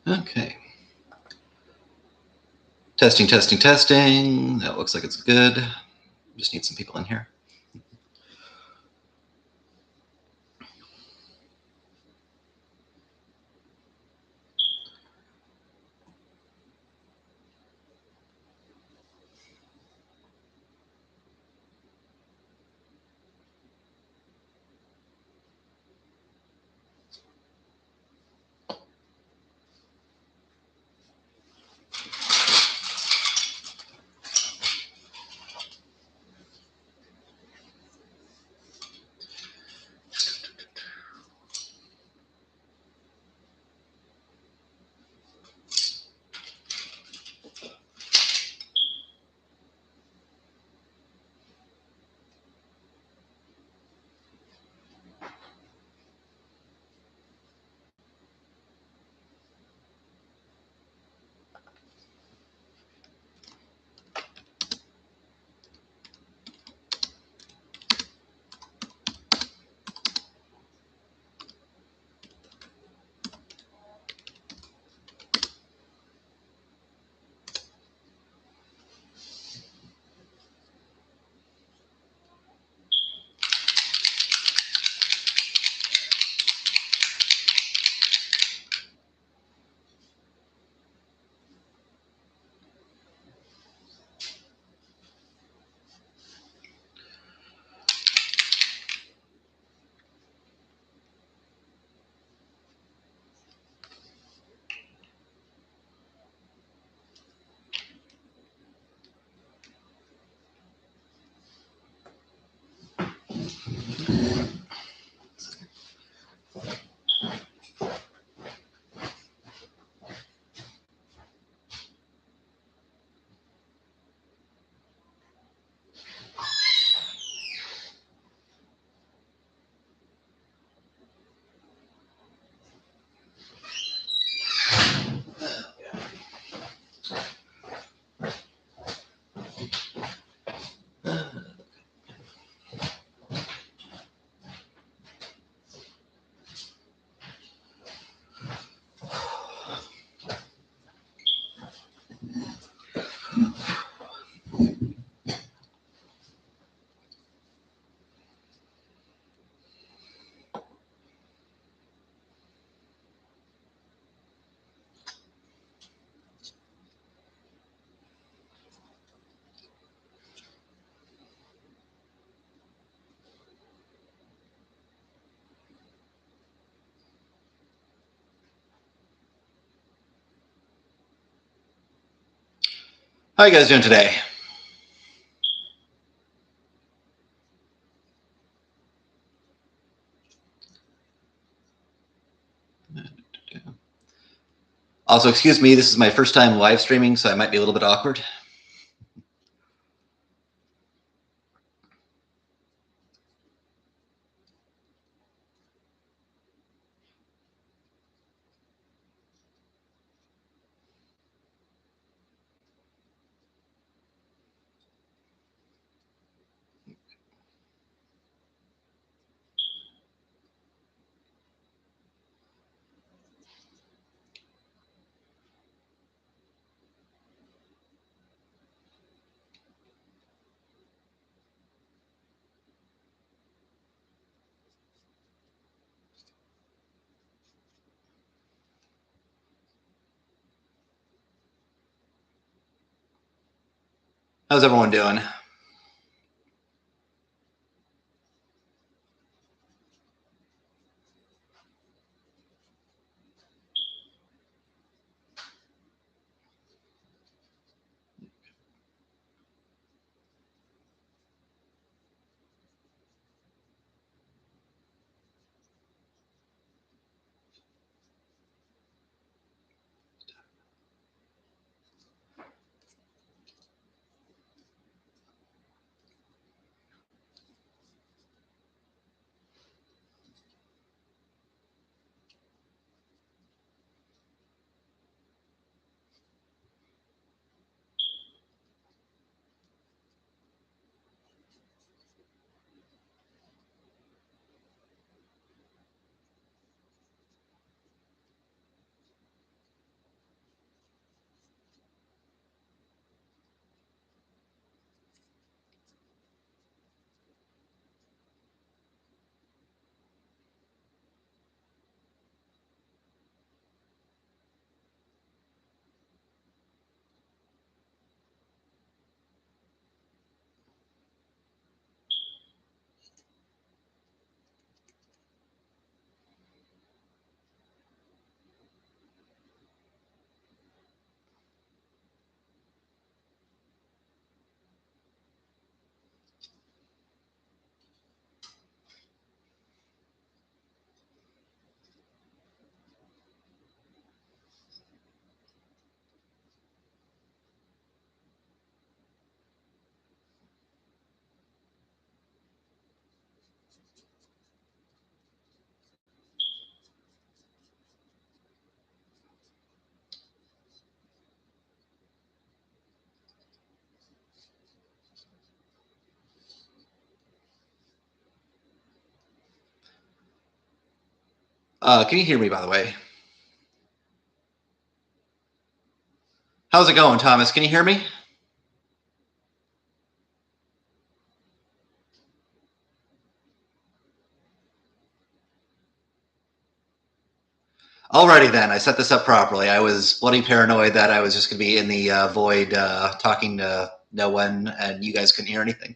Okay. Testing, testing, testing. That looks like it's good. Just need some people in here. How are you guys doing today? Also, excuse me, this is my first time live streaming, so I might be a little bit awkward. How's everyone doing? Can you hear me, by the way? How's it going, Thomas? Can you hear me? Alrighty then, I set this up properly. I was bloody paranoid that I was just going to be in the void talking to no one and you guys couldn't hear anything.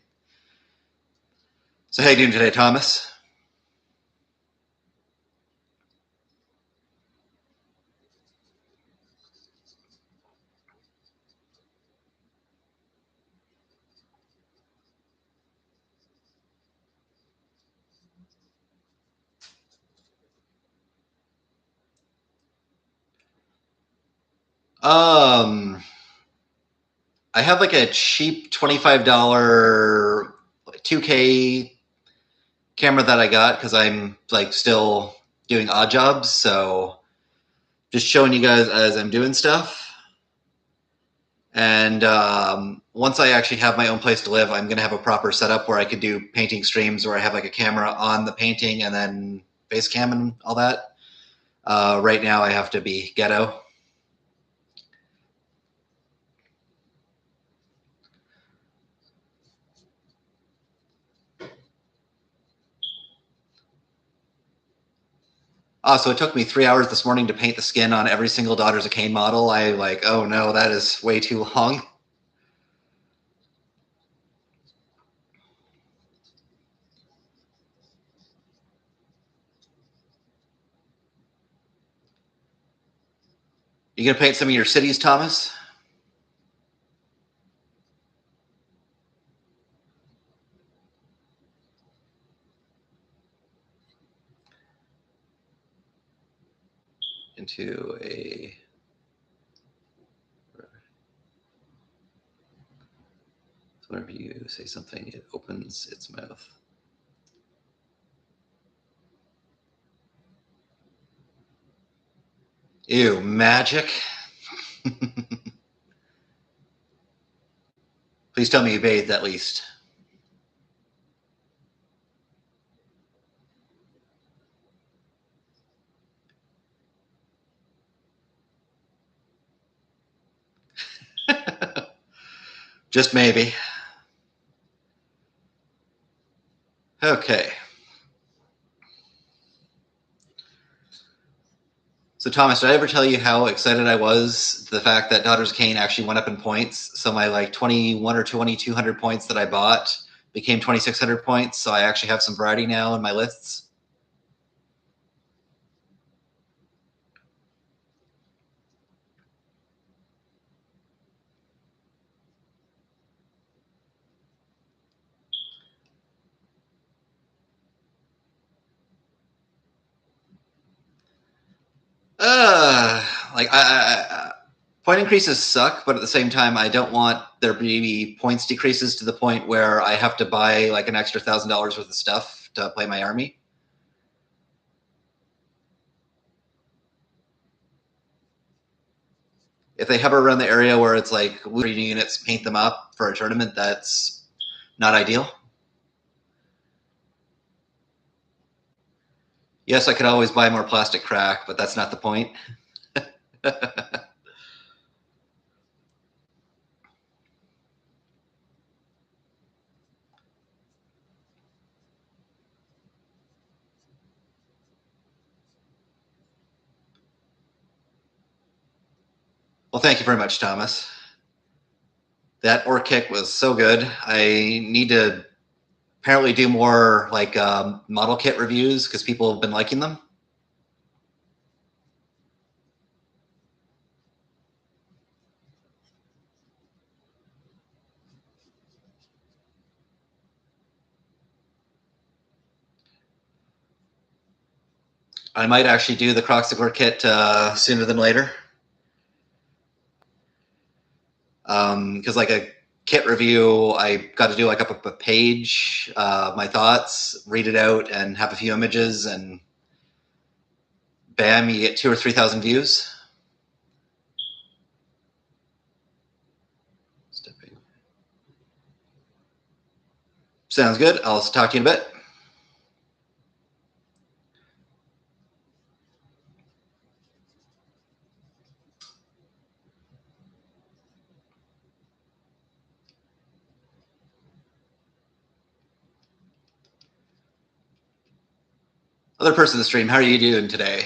So how you doing today, Thomas? Um, I have like a cheap $25 2K camera that I got because I'm like still doing odd jobs. So just showing you guys as I'm doing stuff. And once I actually have my own place to live, I'm going to have a proper setup where I could do painting streams where I have like a camera on the painting and then face cam and all that. Right now, I have to be ghetto. So it took me 3 hours this morning to paint the skin on every single Daughters of Khaine model. I like, oh no, that is way too long. You gonna paint some of your cities, Thomas? Into a. Whenever you say something, it opens its mouth. Ew, magic. Please tell me you bathed at least. Just maybe. Okay. So Thomas, did I ever tell you how excited I was the fact that Daughters of Khaine actually went up in points? So my like 21 or 2200 points that I bought became 2600 points. So I actually have some variety now in my lists. Like point increases suck, but at the same time, I don't want there to be points decreases to the point where I have to buy like an extra $1,000 worth of stuff to play my army. If they hover around the area where it's like units, paint them up for a tournament, that's not ideal. Yes, I could always buy more plastic crack, but that's not the point. Well, thank you very much, Thomas. That orc kick was so good. I need to apparently do more like model kit reviews because people have been liking them. I might actually do the Croxigor kit sooner than later. Because like a kit review, I got to do like up a page, my thoughts, read it out, and have a few images, and bam, you get 2,000 or 3,000 views. Stepping. Sounds good. I'll talk to you in a bit. Other person in the stream, how are you doing today?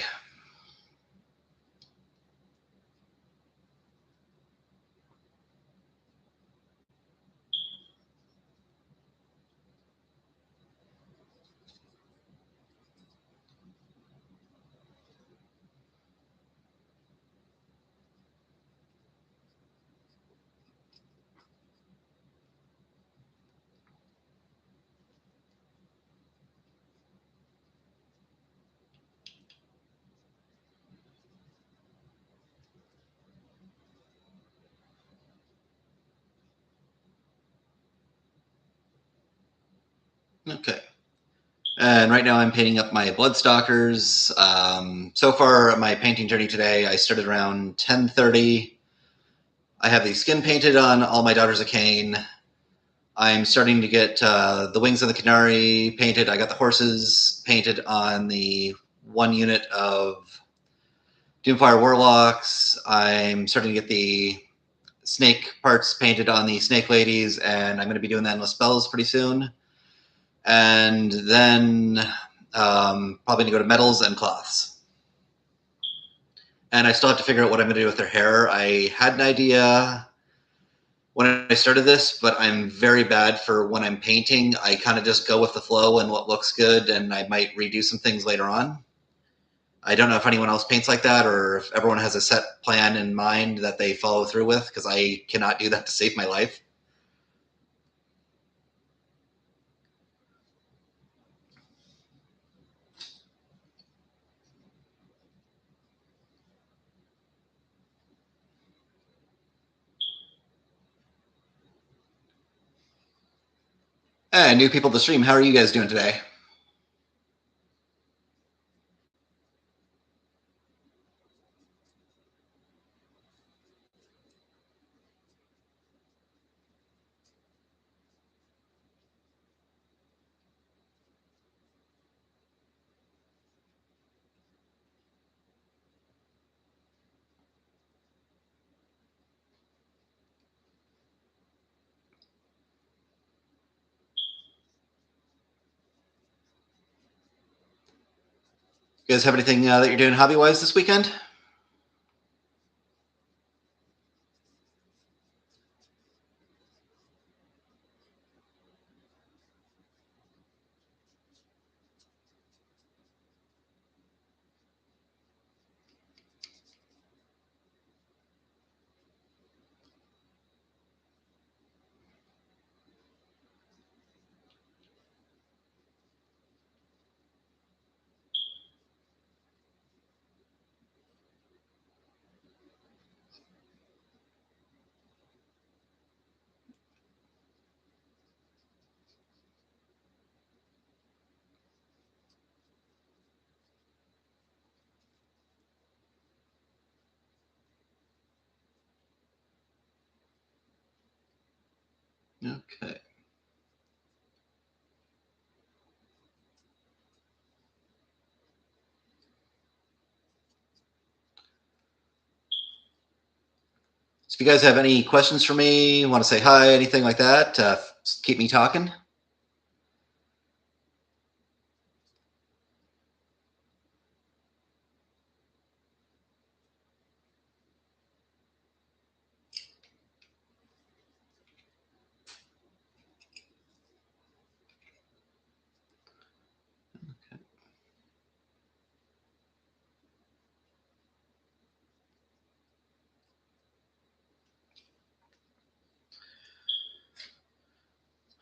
Okay. And right now I'm painting up my Bloodstalkers. So far, my painting journey today, I started around 10:30. I have the skin painted on all my Daughters of Khaine. I'm starting to get the wings of the Canary painted. I got the horses painted on the one unit of Doomfire Warlocks. I'm starting to get the snake parts painted on the Snake Ladies, and I'm going to be doing the Endless Spells pretty soon. And then probably going to go to metals and cloths. And I still have to figure out what I'm going to do with their hair. I had an idea when I started this, but I'm very bad for when I'm painting. I kind of just go with the flow and what looks good, and I might redo some things later on. I don't know if anyone else paints like that or if everyone has a set plan in mind that they follow through with, because I cannot do that to save my life. And new people to the stream, how are you guys doing today? You guys have anything that you're doing hobby-wise this weekend? Okay. So if you guys have any questions for me, want to say hi, anything like that, keep me talking.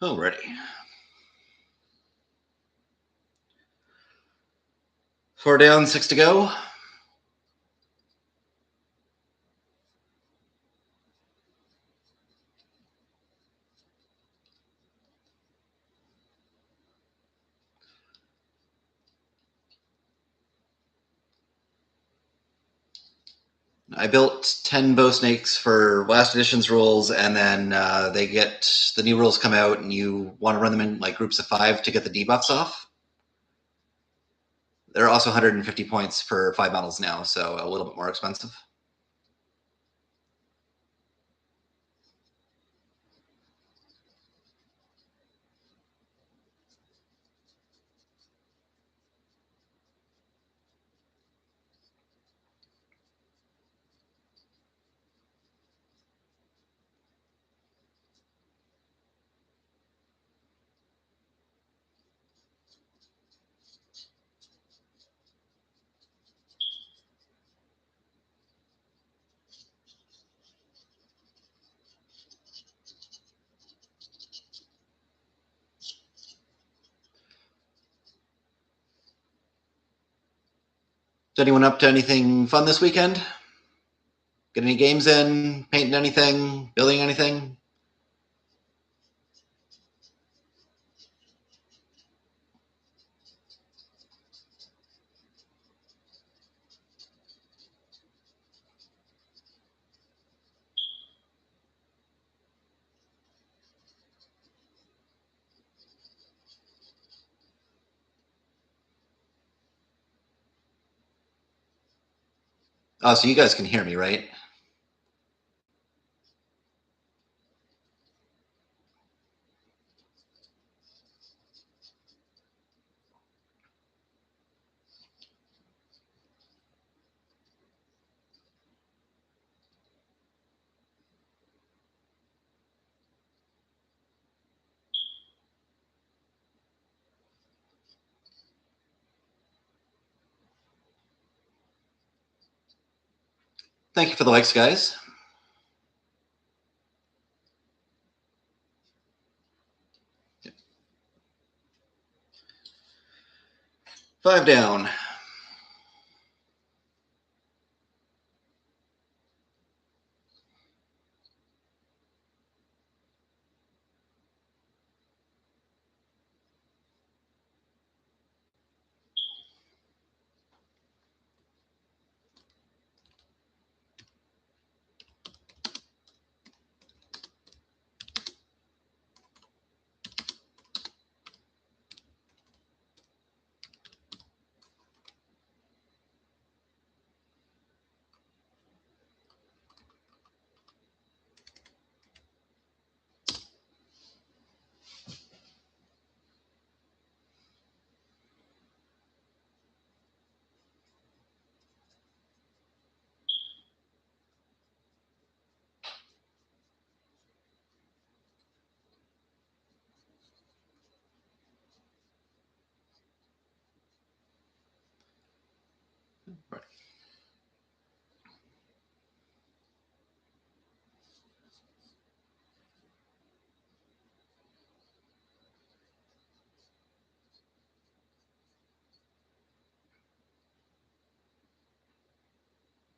Alrighty. 4 down, 6 to go. I built 10 bow snakes for last edition's rules, and then they get the new rules come out, and you want to run them in like groups of 5 to get the debuffs off. They're also 150 points for 5 models now, so a little bit more expensive. anyone up to anything fun this weekend? Get any games in? Painting anything? Building anything? Oh, so you guys can hear me, right? 'Thank you for the likes, guys. Five down.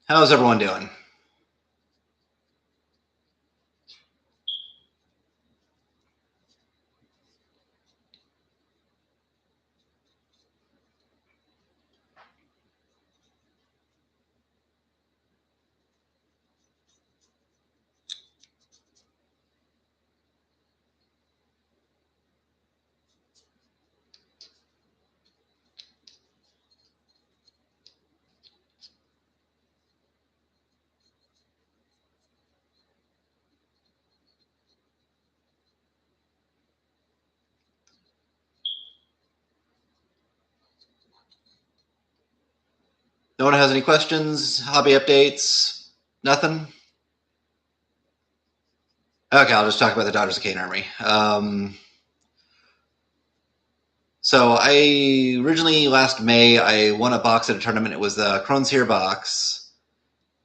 How's everyone doing? No one has any questions? Hobby updates? Nothing? Okay, I'll just talk about the Daughters of Khaine army. So I originally last May I won a box at a tournament. It was the Crohn's Here box.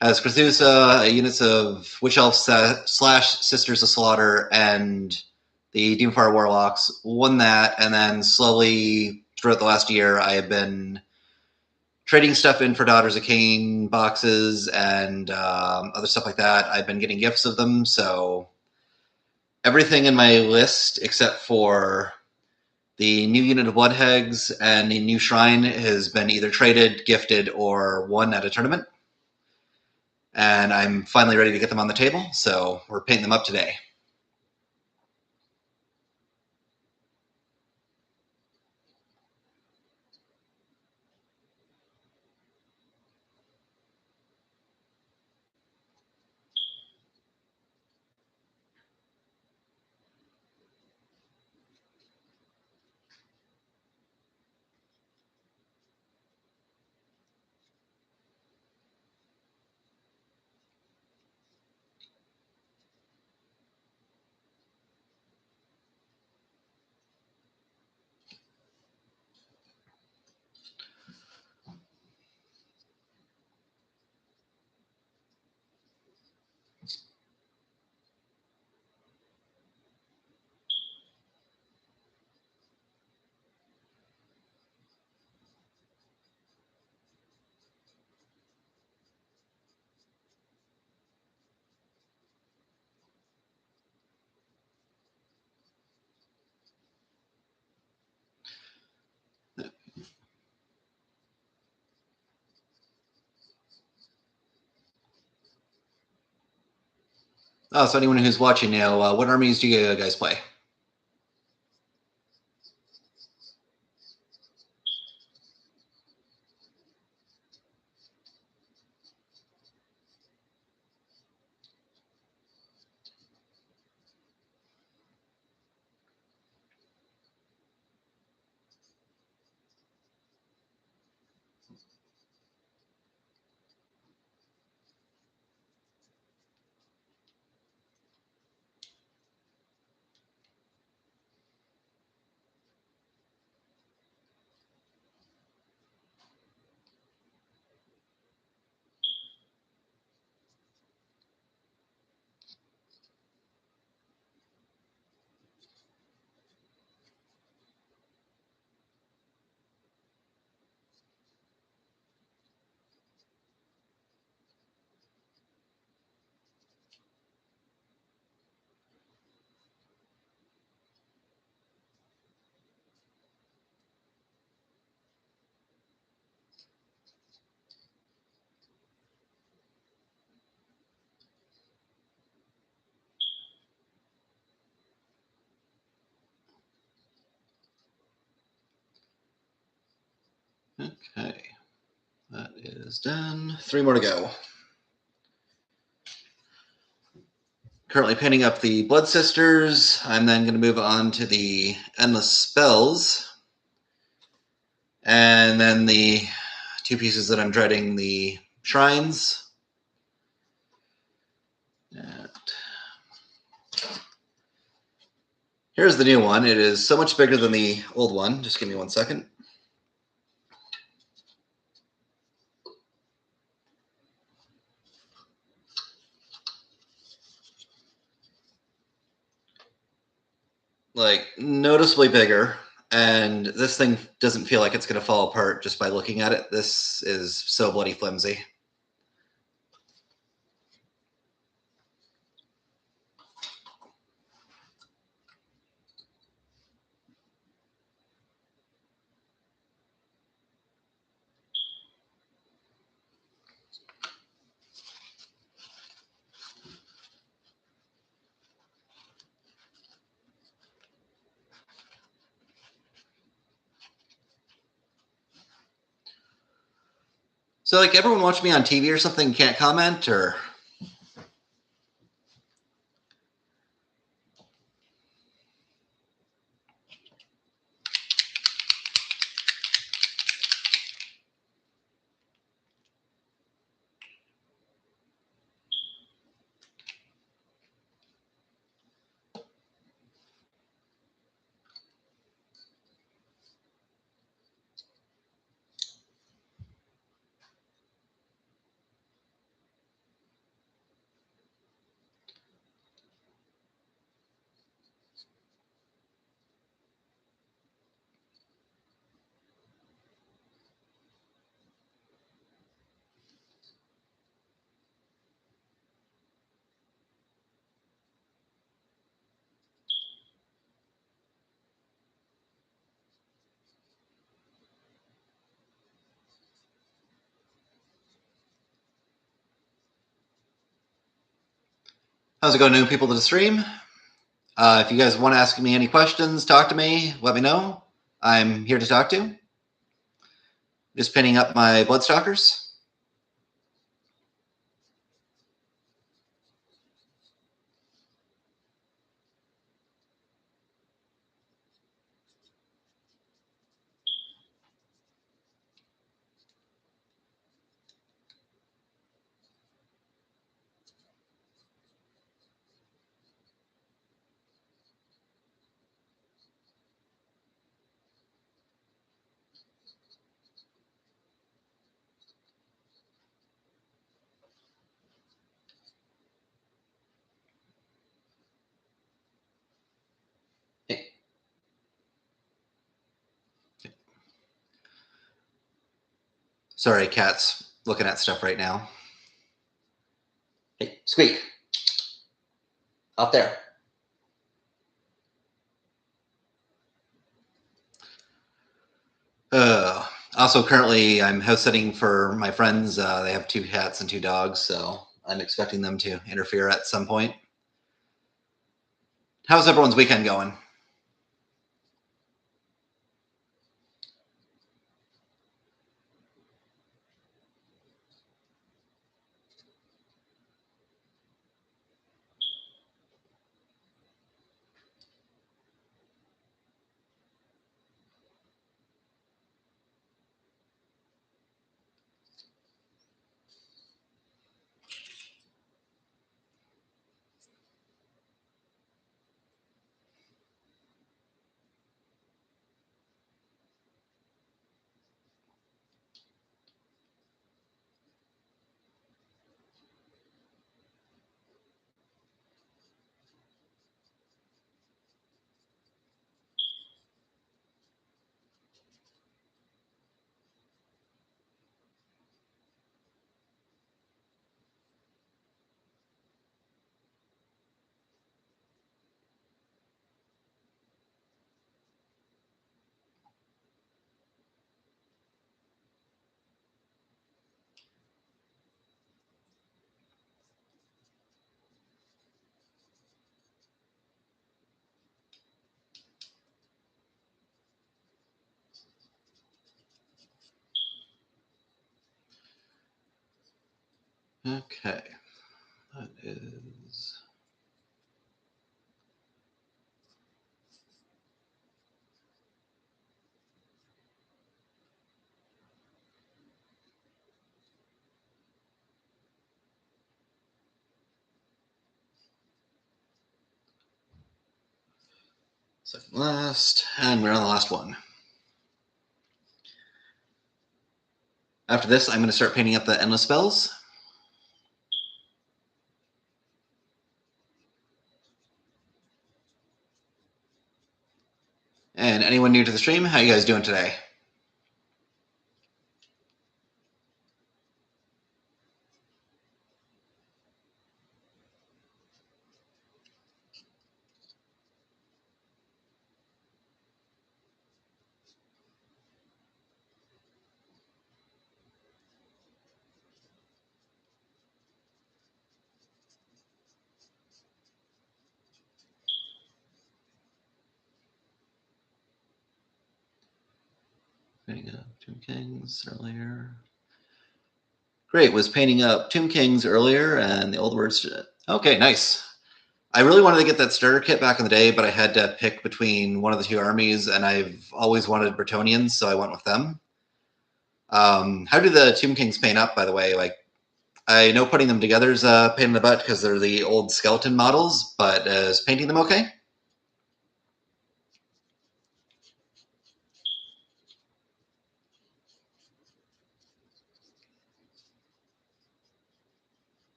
Has Crethusa, units of Witch Elf slash Sisters of Slaughter, and the Doomfire Warlocks. Won that, and then slowly throughout the last year, I have been trading stuff in for Daughters of Khaine boxes and other stuff like that. I've been getting gifts of them, so everything in my list except for the new unit of Bloodhags and the new shrine has been either traded, gifted, or won at a tournament. And I'm finally ready to get them on the table, so we're painting them up today. Oh, so anyone who's watching now, what armies do you guys play? Okay, that is done. 3 more to go. Currently painting up the Blood Sisters. I'm then going to move on to the Endless Spells. And then the 2 pieces that I'm dreading, the Shrines. And here's the new one. It is so much bigger than the old one. Just give me 1 second. Like, noticeably bigger. And this thing doesn't feel like it's going to fall apart just by looking at it. This is so bloody flimsy. So, like, everyone watching me on TV or something can't comment, or? How's it going, new people to the stream? If you guys want to ask me any questions, talk to me, let me know. I'm here to talk to. Just pinning up my Bloodstalkers. Hey. Sorry, cat's looking at stuff right now. Hey, Squeak. Out there. Also, currently, I'm house sitting for my friends. They have 2 cats and 2 dogs, so I'm expecting them to interfere at some point. How's everyone's weekend going? Okay, that is. Second last, and we're on the last one. After this, I'm going to start painting up the endless spells. And anyone new to the stream, how you guys doing today? Painting up Tomb Kings earlier. Great, was painting up Tomb Kings earlier, and the old words. Okay, nice. I really wanted to get that starter kit back in the day, but I had to pick between one of the two armies, and I've always wanted Bretonnians, so I went with them. How do the Tomb Kings paint up, by the way? Like, I know putting them together is a pain in the butt because they're the old skeleton models, but is painting them okay?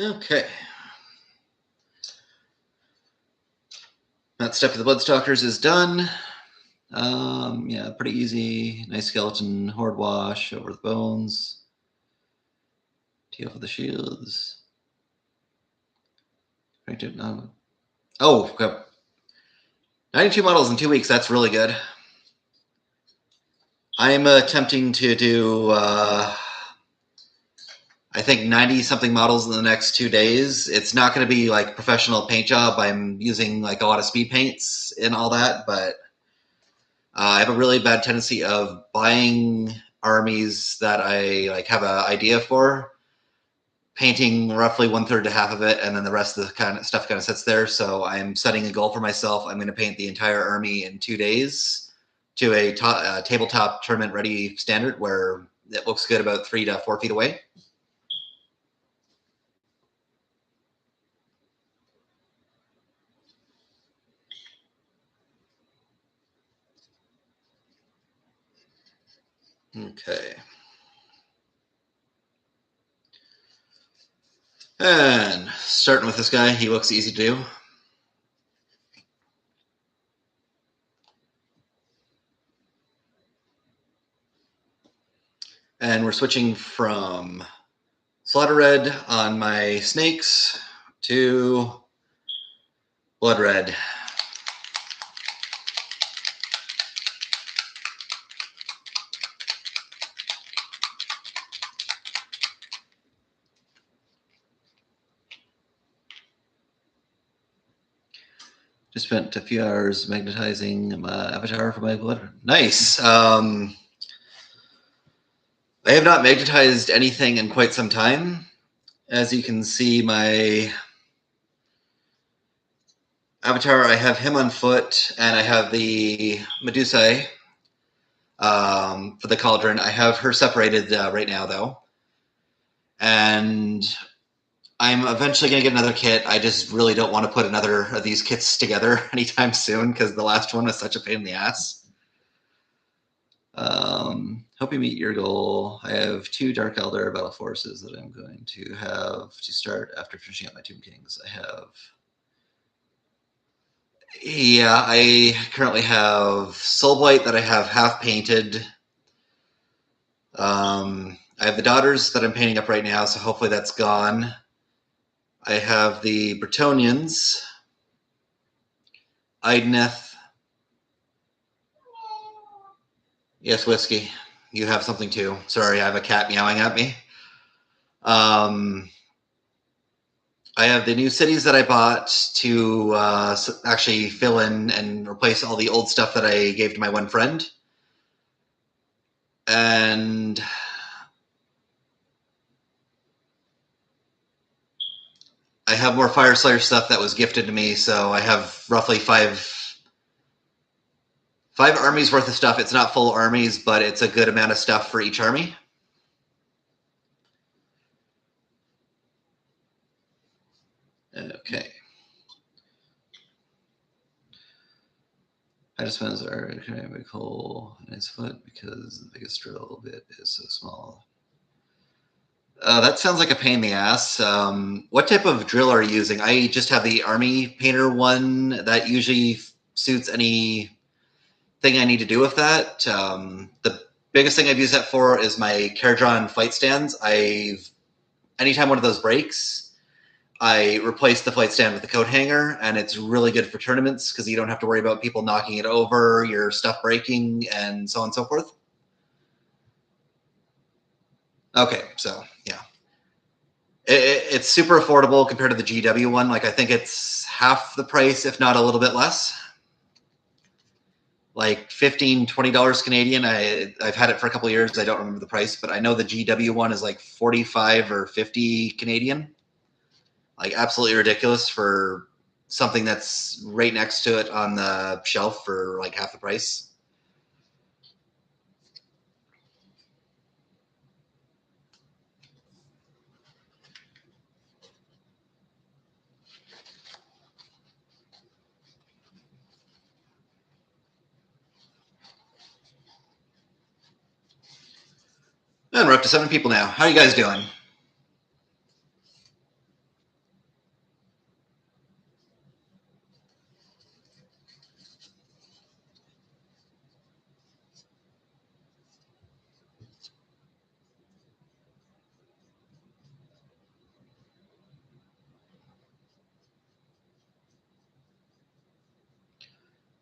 Okay. That step of the Bloodstalkers is done. Yeah, pretty easy. Nice skeleton horde wash over the bones. Tee off of the shields. Oh, okay. 92 models in 2 weeks. That's really good. I'm attempting to do, I think 90 something models in the next 2 days. It's not going to be like professional paint job. I'm using like a lot of speed paints and all that, but I have a really bad tendency of buying armies that I like have an idea for, painting roughly 1/3 to half of it, and then the rest of the kind of stuff kind of sits there. So I'm setting a goal for myself. I'm going to paint the entire army in 2 days to a tabletop tournament ready standard where it looks good about 3 to 4 feet away. Okay. And starting with this guy, he looks easy to do. And we're switching from Slaughter Red on my snakes to Blood Red. Just spent a few hours magnetizing my avatar for my blood. Nice. I have not magnetized anything in quite some time. As you can see, my avatar, I have him on foot, and I have the Medusa for the cauldron. I have her separated right now, though. And I'm eventually going to get another kit. I just really don't want to put another of these kits together anytime soon because the last one was such a pain in the ass. Hope you meet your goal. I have 2 Dark Elder Battle Forces that I'm going to have to start after finishing up my Tomb Kings. I currently have Soulblight that I have half painted. I have the Daughters that I'm painting up right now, so hopefully that's gone. I have the Bretonians, Idneth. Yes, Whiskey. You have something too. Sorry, I have a cat meowing at me. I have the new cities that I bought to actually fill in and replace all the old stuff that I gave to my one friend. And I have more Fire Slayer stuff that was gifted to me, so I have roughly five armies worth of stuff. It's not full armies, but it's a good amount of stuff for each army. Okay. I just found this aerodynamic hole in his foot because the biggest drill bit is so small. That sounds like a pain in the ass. What type of drill are you using? I just have the Army Painter one that usually suits any thing I need to do with that. The biggest thing I've used that for is my Caradron flight stands. Anytime one of those breaks, I replace the flight stand with the coat hanger, and it's really good for tournaments because you don't have to worry about people knocking it over, your stuff breaking, and so on and so forth. Okay, so yeah. It's super affordable compared to the GW one. Like, I think it's half the price, if not a little bit less. Like $15, $20 Canadian. I've had it for a couple of years. I don't remember the price, but I know the GW one is like 45 or 50 Canadian. Like, absolutely ridiculous for something that's right next to it on the shelf for like half the price. And we're up to 7 people now. How are you guys doing?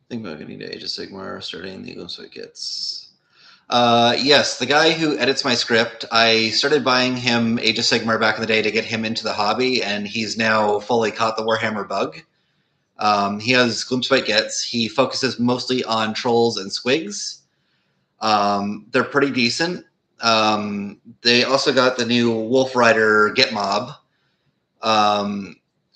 Think about getting to Age of Sigmar, starting the so it gets. Yes, the guy who edits my script, I started buying him Age of Sigmar back in the day to get him into the hobby, and he's now fully caught the Warhammer bug. He has Gloomspite Gets. He focuses mostly on trolls and squigs. They're pretty decent. They also got the new Wolf Rider Get Mob.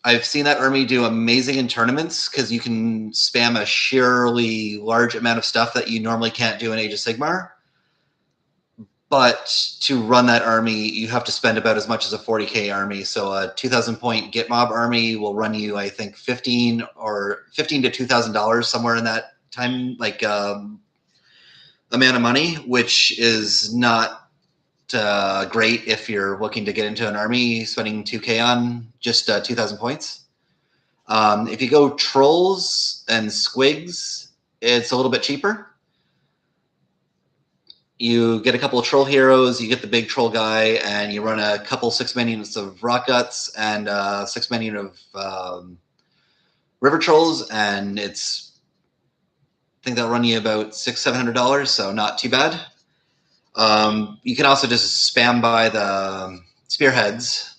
I've seen that army do amazing in tournaments because you can spam a sheerly large amount of stuff that you normally can't do in Age of Sigmar. But to run that army, you have to spend about as much as a 40k army. So a 2,000 point Git Mob army will run you, I think, $15 to $2,000 somewhere in that time, like amount of money, which is not great if you're looking to get into an army, spending 2K on just 2,000 points. If you go trolls and squigs, it's a little bit cheaper. You get a couple of troll heroes, you get the big troll guy, and you run a couple 6-man units of rock guts and 6-man unit of river trolls, and I think that'll run you about $600-700, so not too bad. You can also just spam by the spearheads,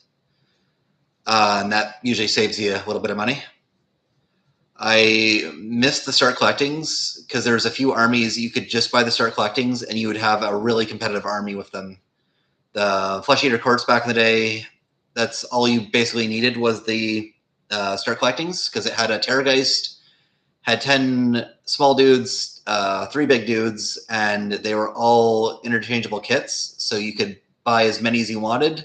and that usually saves you a little bit of money. I missed the start collectings because there's a few armies you could just buy the start collectings and you would have a really competitive army with them. The Flesh Eater Courts back in the day, that's all you basically needed was the start collectings because it had a Terrorgeist, had 10 small dudes, 3 big dudes, and they were all interchangeable kits, so you could buy as many as you wanted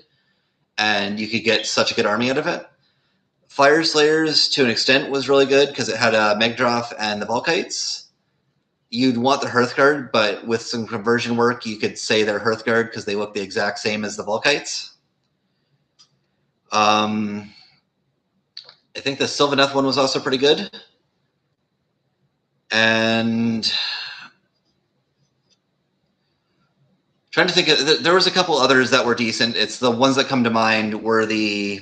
and you could get such a good army out of it. Fire Slayers, to an extent, was really good because it had a Megdroth and the Volkites. You'd want the Hearthguard, but with some conversion work, you could say they're Hearthguard because they look the exact same as the Volkites. I think the Sylvaneth one was also pretty good. And trying to think, there was a couple others that were decent. It's the ones that come to mind were the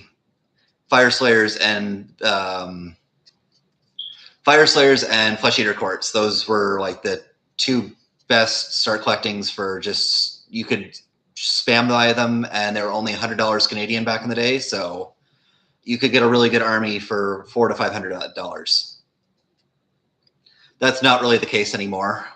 Fire Slayers and Flesh Eater Courts. Those were like the 2 best start collectings for just, you could spam buy them, and they were only $100 Canadian back in the day, so you could get a really good army for $400 to $500. That's not really the case anymore.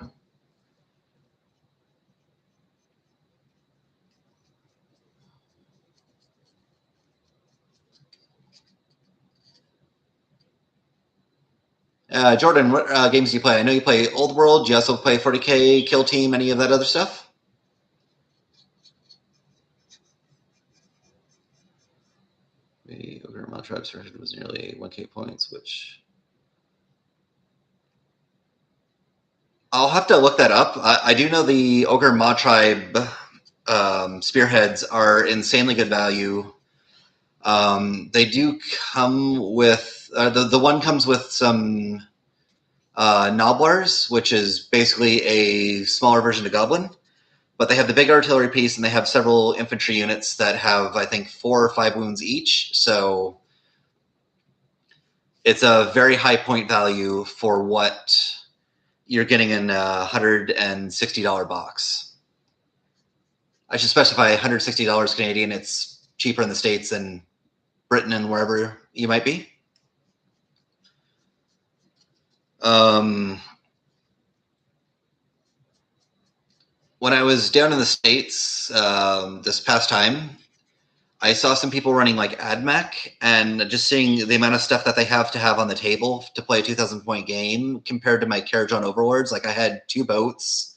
Jordan, what games do you play? I know you play Old World. Do you also play 40K, Kill Team, any of that other stuff? The Ogre Mod Tribe's version was nearly 1K points, which I'll have to look that up. I do know the Ogre Mod Tribe spearheads are insanely good value. They do come with the one comes with some Nobblers, which is basically a smaller version of Goblin, but they have the big artillery piece and they have several infantry units that have, I think, 4 or 5 wounds each. So it's a very high point value for what you're getting in a $160 box. I should specify $160 Canadian. It's cheaper in the States than Britain and wherever you might be. When I was down in the States this past time, I saw some people running like AdMech, and just seeing the amount of stuff that they have to have on the table to play a 2,000 point game compared to my Carriage on Overlords. Like I had 2 boats,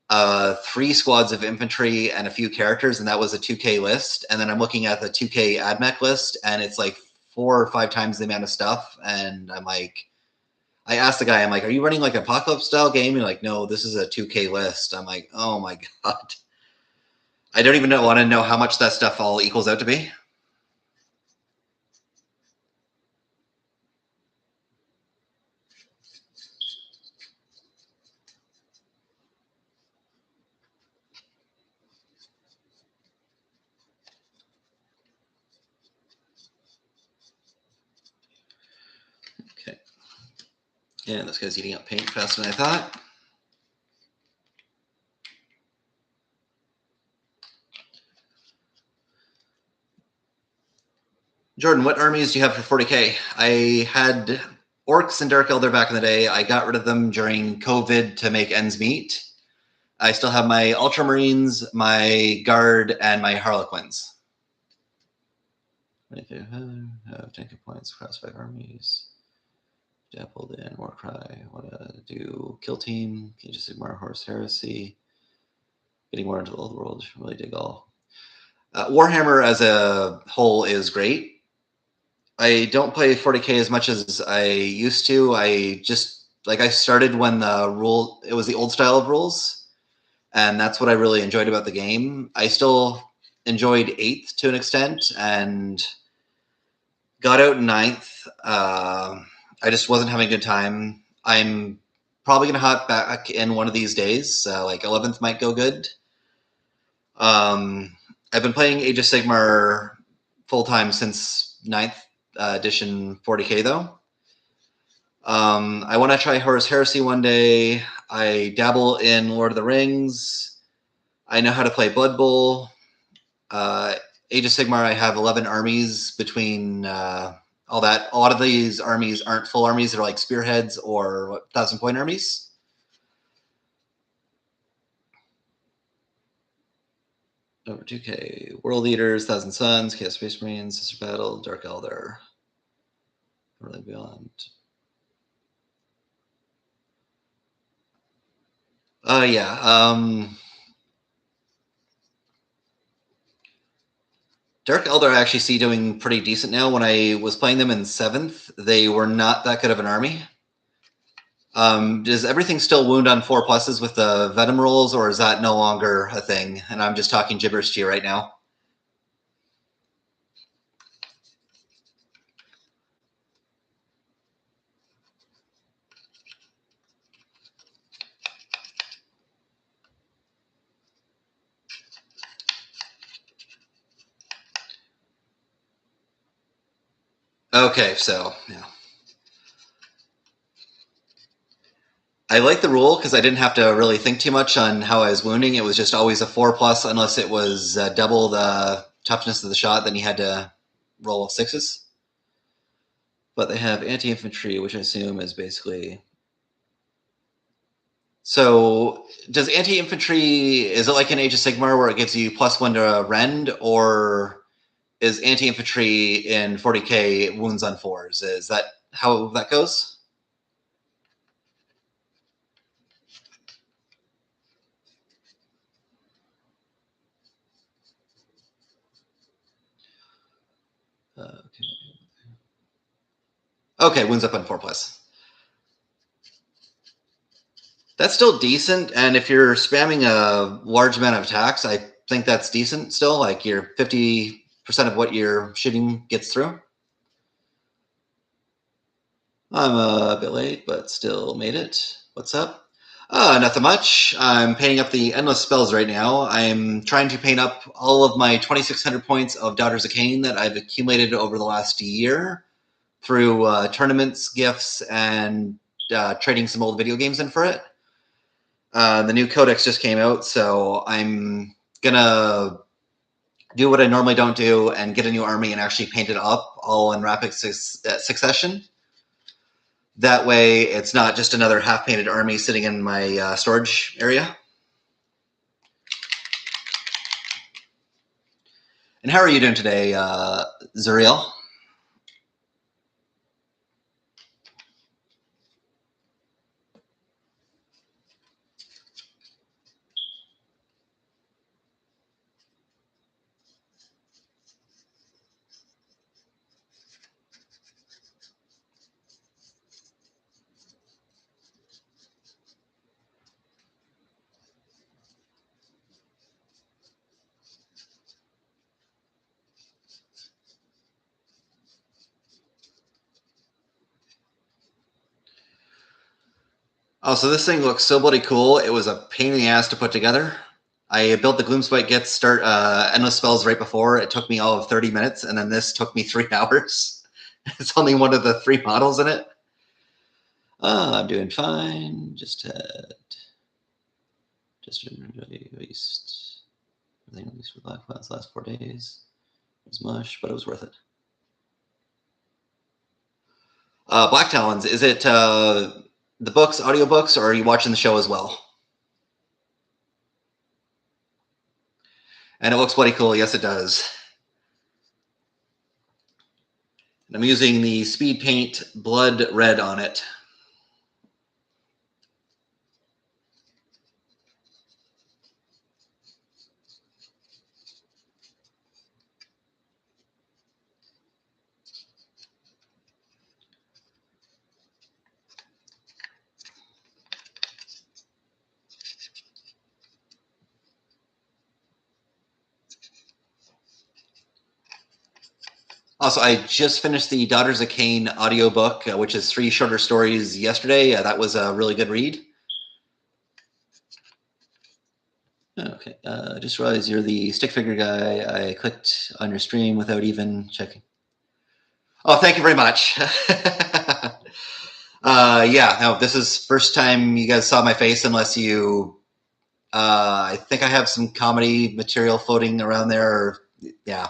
3 squads of infantry, and a few characters, and that was a 2K list. And then I'm looking at the 2K AdMech list, and it's like 4 or 5 times the amount of stuff. And I'm like, I asked the guy, I'm like, are you running like Apocalypse style game? And like, no, this is a 2K list. I'm like, oh my God. I don't even want to know how much that stuff all equals out to be. Okay. Yeah, this guy's eating up paint faster than I thought. Jordan, what armies do you have for 40K? I had Orcs and Dark Elder back in the day. I got rid of them during COVID to make ends meet. I still have my Ultramarines, my Guard, and my Harlequins. 10 points across 5 armies. Dappled in Warcry. What to do? Kill Team. Can you just ignore Horse Heresy? Getting more into the old world. Really dig all. Warhammer as a whole is great. I don't play 40K as much as I used to. I started when it was the old style of rules. and that's what I really enjoyed about the game. I still enjoyed 8th to an extent, and got out in 9th. I just wasn't having a good time. I'm probably gonna hop back in one of these days. Like 11th might go good. I've been playing Age of Sigmar full time since 9th edition 40k though. I want to try Horus Heresy one day. I dabble in Lord of the Rings. I know how to play Blood Bowl. Age of Sigmar, I have 11 armies between all that. A lot of these armies aren't full armies. They're like spearheads or 1,000-point armies. Over 2K. World Leaders, Thousand Suns, Chaos Space Marines, Sister Battle, Dark Elder. Really Beyond. Yeah. Dark Elder I actually see doing pretty decent now. When I was playing them in 7th, they were not that good of an army. Does everything still wound on 4+ with the Venom rolls, or is that no longer a thing? And I'm just talking gibberish to you right now. Okay, so yeah. I like the rule because I didn't have to really think too much on how I was wounding. It was just always a 4+, unless it was double the toughness of the shot, then you had to roll 6s. But they have anti-infantry, which I assume is basically... So does anti-infantry, is it like in Age of Sigmar where it gives you +1 to rend, or is anti-infantry in 40k wounds on 4s? Is that how that goes? Okay. Okay, wounds up on 4+. That's still decent, and if you're spamming a large amount of attacks, I think that's decent still. Like your 50% of what you're shooting gets through. I'm a bit late, but still made it. What's up? Nothing much. I'm painting up the endless spells right now. I'm trying to paint up all of my 2,600 points of Daughters of Khaine that I've accumulated over the last year through tournaments, gifts, and trading some old video games in for it. The new codex just came out, so I'm gonna do what I normally don't do and get a new army and actually paint it up all in rapid succession. That way, it's not just another half-painted army sitting in my storage area. And how are you doing today, Zuriel? Oh, so this thing looks so bloody cool. It was a pain in the ass to put together. I built the Gloomspite Get start endless spells right before. It took me all of 30 minutes, and then this took me 3 hours. It's only one of the 3 models in it. I'm doing fine. Just released everything released for Black Clouds last 4 days. It was mush, but it was worth it. Black Talons, is it the books, audiobooks, or are you watching the show as well? And it looks bloody cool. Yes, it does. And I'm using the Speed Paint Blood Red on it. Also, I just finished the Daughters of Khaine audiobook, which is 3 shorter stories yesterday. That was a really good read. Okay, just realized you're the stick figure guy. I clicked on your stream without even checking. Oh, thank you very much. Yeah, no, this is first time you guys saw my face, unless you. I think I have some comedy material floating around there. Yeah,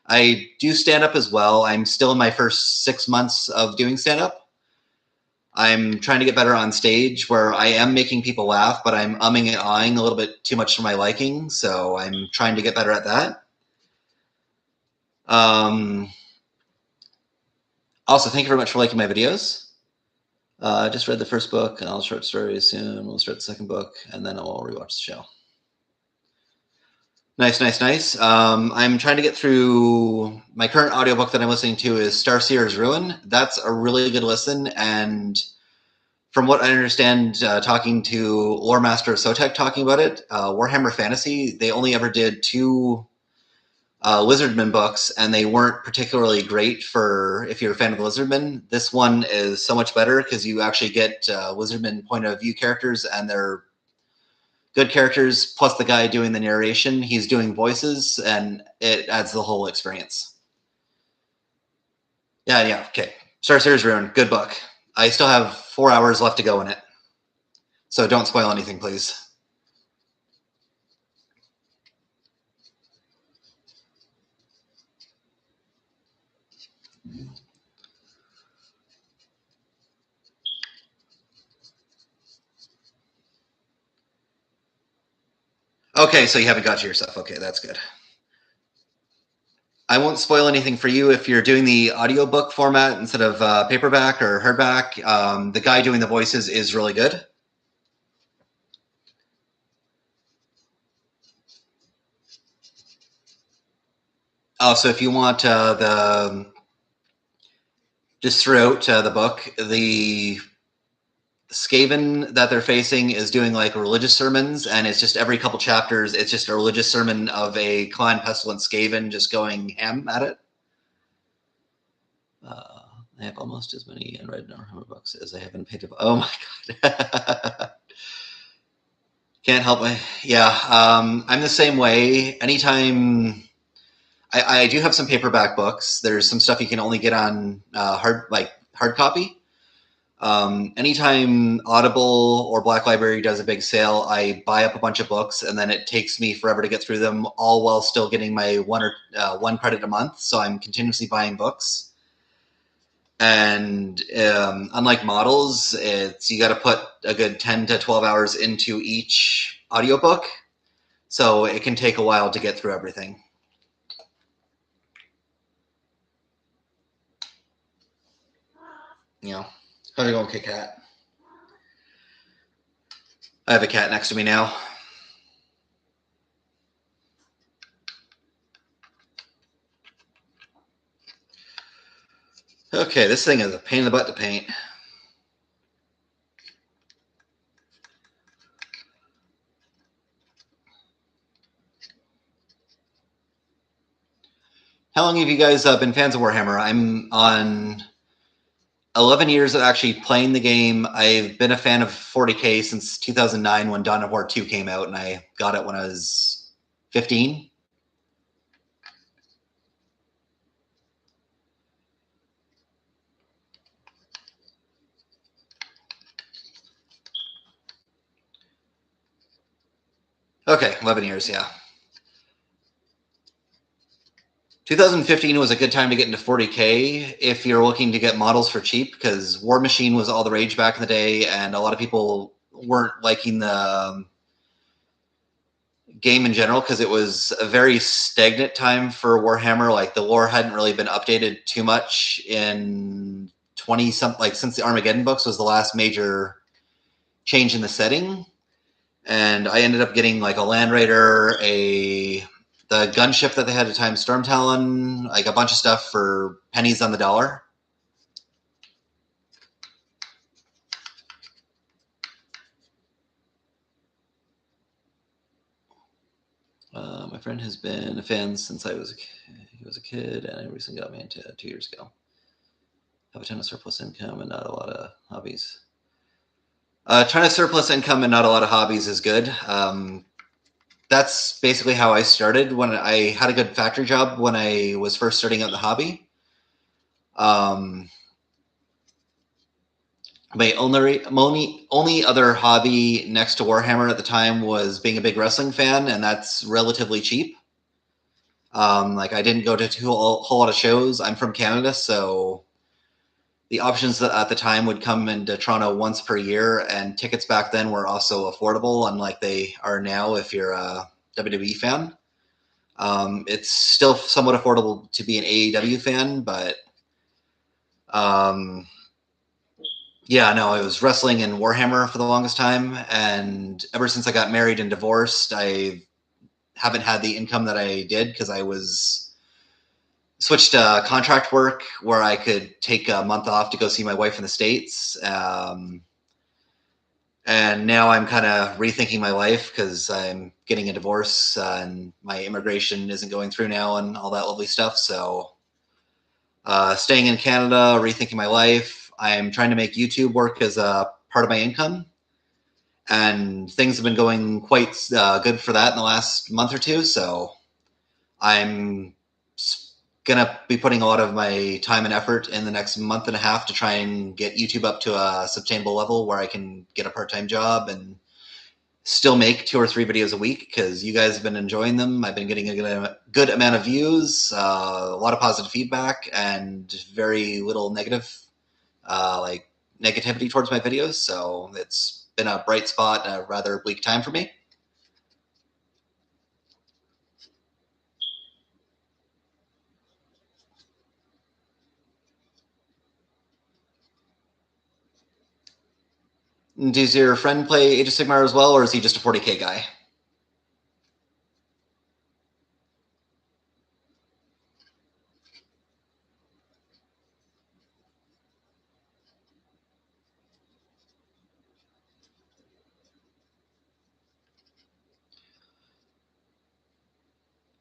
I do stand up as well. I'm still in my first 6 months of doing stand up. I'm trying to get better on stage, where I am making people laugh, but I'm umming and ahhing a little bit too much for my liking. So I'm trying to get better at that. Also, thank you very much for liking my videos. I just read the first book, and I'll short stories soon. We'll start the second book, and then I'll rewatch the show. Nice, nice, nice. I'm trying to get through my current audiobook that I'm listening to is Starseer's Ruin. That's a really good listen, and from what I understand, talking to Lore Master Sotek talking about it, Warhammer Fantasy, they only ever did 2 Lizardman books, and they weren't particularly great for if you're a fan of the Lizardman. This one is so much better because you actually get Lizardman point of view characters, and they're good characters, plus the guy doing the narration. He's doing voices, and it adds the whole experience. Yeah, okay. Star Series Ruin, good book. I still have 4 hours left to go in it. So don't spoil anything, please. Okay, so you haven't got to your stuff. Okay, that's good. I won't spoil anything for you if you're doing the audiobook format instead of paperback or hardback. The guy doing the voices is really good. Also, if you want just throughout the book, the Skaven that they're facing is doing like religious sermons, and it's just every couple chapters, it's just a religious sermon of a clan pestilent Skaven just going ham at it. I have almost as many unread Warhammer books as I have in paid. Oh my god. Can't help my I'm the same way. Anytime I do have some paperback books. There's some stuff you can only get on hard copy. Anytime Audible or Black Library does a big sale, I buy up a bunch of books, and then it takes me forever to get through them, all while still getting my 1 credit a month. So I'm continuously buying books. And unlike models, you got to put a good 10 to 12 hours into each audiobook. So it can take a while to get through everything. How's it going, Kit Kat? I have a cat next to me now. Okay, this thing is a pain in the butt to paint. How long have you guys been fans of Warhammer? I'm on 11 years of actually playing the game. I've been a fan of 40K since 2009 when Dawn of War 2 came out, and I got it when I was 15. Okay, 11 years, yeah. 2015 was a good time to get into 40K if you're looking to get models for cheap, because War Machine was all the rage back in the day, and a lot of people weren't liking the game in general because it was a very stagnant time for Warhammer. Like the lore hadn't really been updated too much in 20 something, like since the Armageddon books was the last major change in the setting. And I ended up getting like a Land Raider, the gunship that they had at the time, Storm Talon, like a bunch of stuff for pennies on the dollar. My friend has been a fan since I was a kid. he was a kid, and I recently got me into 2 years ago. Have a ton of surplus income and not a lot of hobbies. Trying to surplus income and not a lot of hobbies is good. That's basically how I started. When I had a good factory job when I was first starting out the hobby. My only other hobby next to Warhammer at the time was being a big wrestling fan, and that's relatively cheap. Like I didn't go to a whole lot of shows. I'm from Canada, so the options at the time would come into Toronto once per year, and tickets back then were also affordable, unlike they are now if you're a WWE fan. It's still somewhat affordable to be an AEW fan, but yeah, no, it was wrestling and Warhammer for the longest time, and ever since I got married and divorced, I haven't had the income that I did because I was switched to contract work where I could take a month off to go see my wife in the States. And now I'm kind of rethinking my life because I'm getting a divorce and my immigration isn't going through now and all that lovely stuff. So staying in Canada, rethinking my life. I'm trying to make YouTube work as a part of my income. And things have been going quite good for that in the last month or two. So I'm going to be putting a lot of my time and effort in the next month and a half to try and get YouTube up to a sustainable level where I can get a part-time job and still make 2 or 3 videos a week because you guys have been enjoying them. I've been getting a good amount of views, a lot of positive feedback, and very little negativity towards my videos. So it's been a bright spot and a rather bleak time for me. Does your friend play Age of Sigmar as well, or is he just a 40k guy?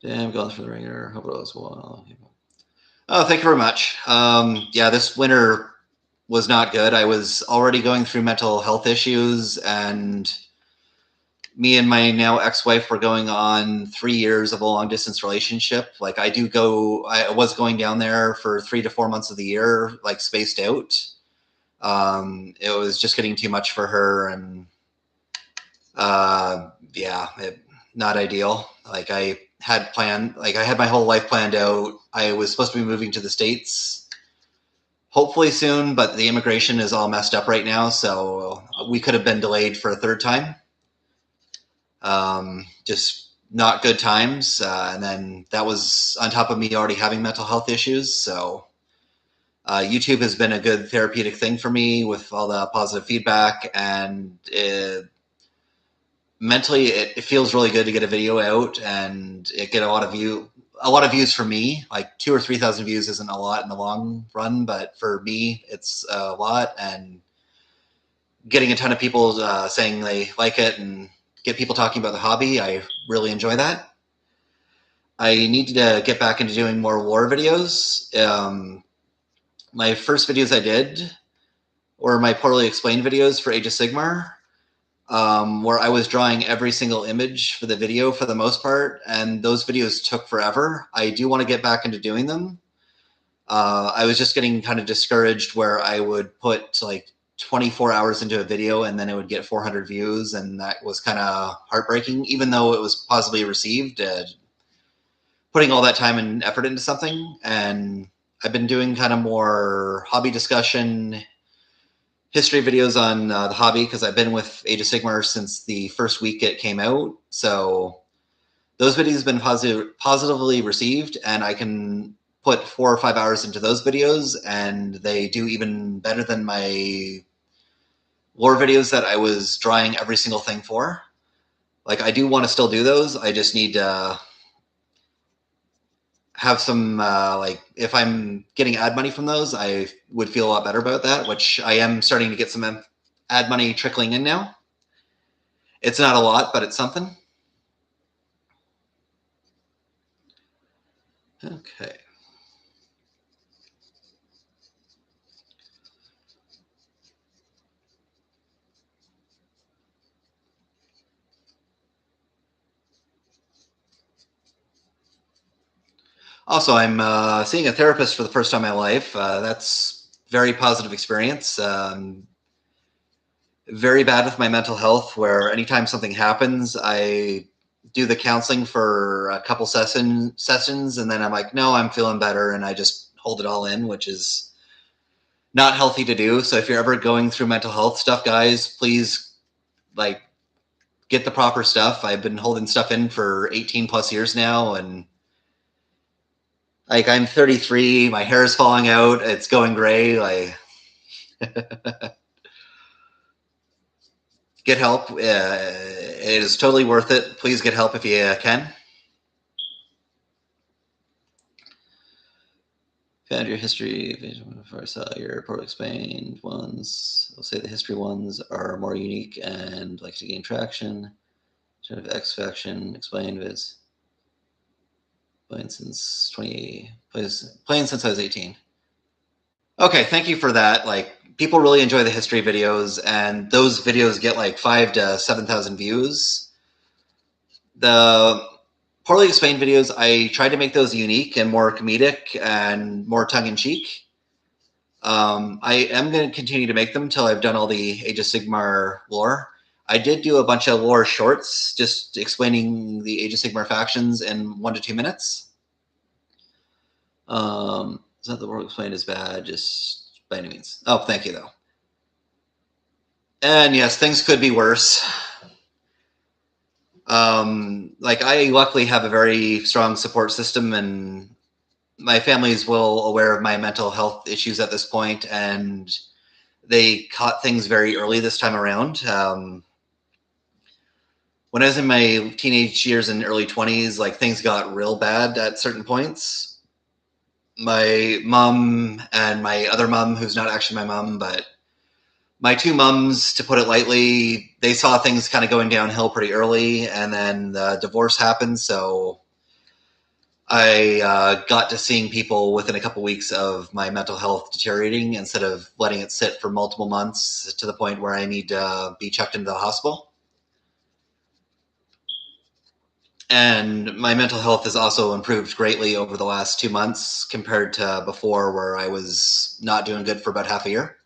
Damn, going for the ringer. Hope it was well. Oh, thank you very much. Yeah, this winter was not good. I was already going through mental health issues, and me and my now ex-wife were going on 3 years of a long distance relationship. Like I was going down there for 3 to 4 months of the year, like spaced out. It was just getting too much for her, and yeah, not ideal. Like I had my whole life planned out. I was supposed to be moving to the States hopefully soon, but the immigration is all messed up right now, so we could have been delayed for a third time. Just not good times. And then that was on top of me already having mental health issues. So YouTube has been a good therapeutic thing for me with all the positive feedback, and mentally it feels really good to get a video out and it get a lot of views for me. Like 2,000 or 3,000 views isn't a lot in the long run, but for me it's a lot, and getting a ton of people saying they like it and get people talking about the hobby, I really enjoy that. I need to get back into doing more war videos. My first videos I did were my poorly explained videos for Age of Sigmar, where I was drawing every single image for the video for the most part, and those videos took forever. I do want to get back into doing them. I was just getting kind of discouraged where I would put like 24 hours into a video and then it would get 400 views, and that was kind of heartbreaking, even though it was positively received. Putting all that time and effort into something, and I've been doing kind of more hobby discussion, history videos on the hobby because I've been with Age of Sigmar since the first week it came out. So those videos have been positively received, and I can put 4 or 5 hours into those videos, and they do even better than my lore videos that I was drawing every single thing for. Like I do want to still do those. I just need to have some if I'm getting ad money from those, I would feel a lot better about that, which I am starting to get some ad money trickling in now. It's not a lot, but it's something. Okay. Also, I'm seeing a therapist for the first time in my life. That's very positive experience. Very bad with my mental health, where anytime something happens, I do the counseling for a couple sessions, and then I'm like, no, I'm feeling better, and I just hold it all in, which is not healthy to do. So if you're ever going through mental health stuff, guys, please like get the proper stuff. I've been holding stuff in for 18 plus years now, and like I'm 33, my hair is falling out, it's going gray. Like, get help. It is totally worth it. Please get help if you can. Found your history before I saw your report explained ones. I'll say the history ones are more unique and like to gain traction. Sort of X faction explained is playing since 20 playing since I was 18. Okay, thank you for that. Like people really enjoy the history videos, and those videos get like 5,000 to 7,000 views. The poorly explained videos, I tried to make those unique and more comedic and more tongue in cheek. I am going to continue to make them until I've done all the Age of Sigmar lore. I did do a bunch of lore shorts just explaining the Age of Sigmar factions in 1 to 2 minutes. It's not the world explained as bad, just by any means. Oh, thank you, though. And yes, things could be worse. Like I luckily have a very strong support system, and my family is well aware of my mental health issues at this point, and they caught things very early this time around. When I was in my teenage years and early 20s, like things got real bad at certain points. My mom and my other mom, who's not actually my mom, but my two mums, to put it lightly, they saw things kind of going downhill pretty early, and then the divorce happened. So I got to seeing people within a couple weeks of my mental health deteriorating instead of letting it sit for multiple months to the point where I need to be checked into the hospital. And my mental health has also improved greatly over the last 2 months compared to before, where I was not doing good for about half a year.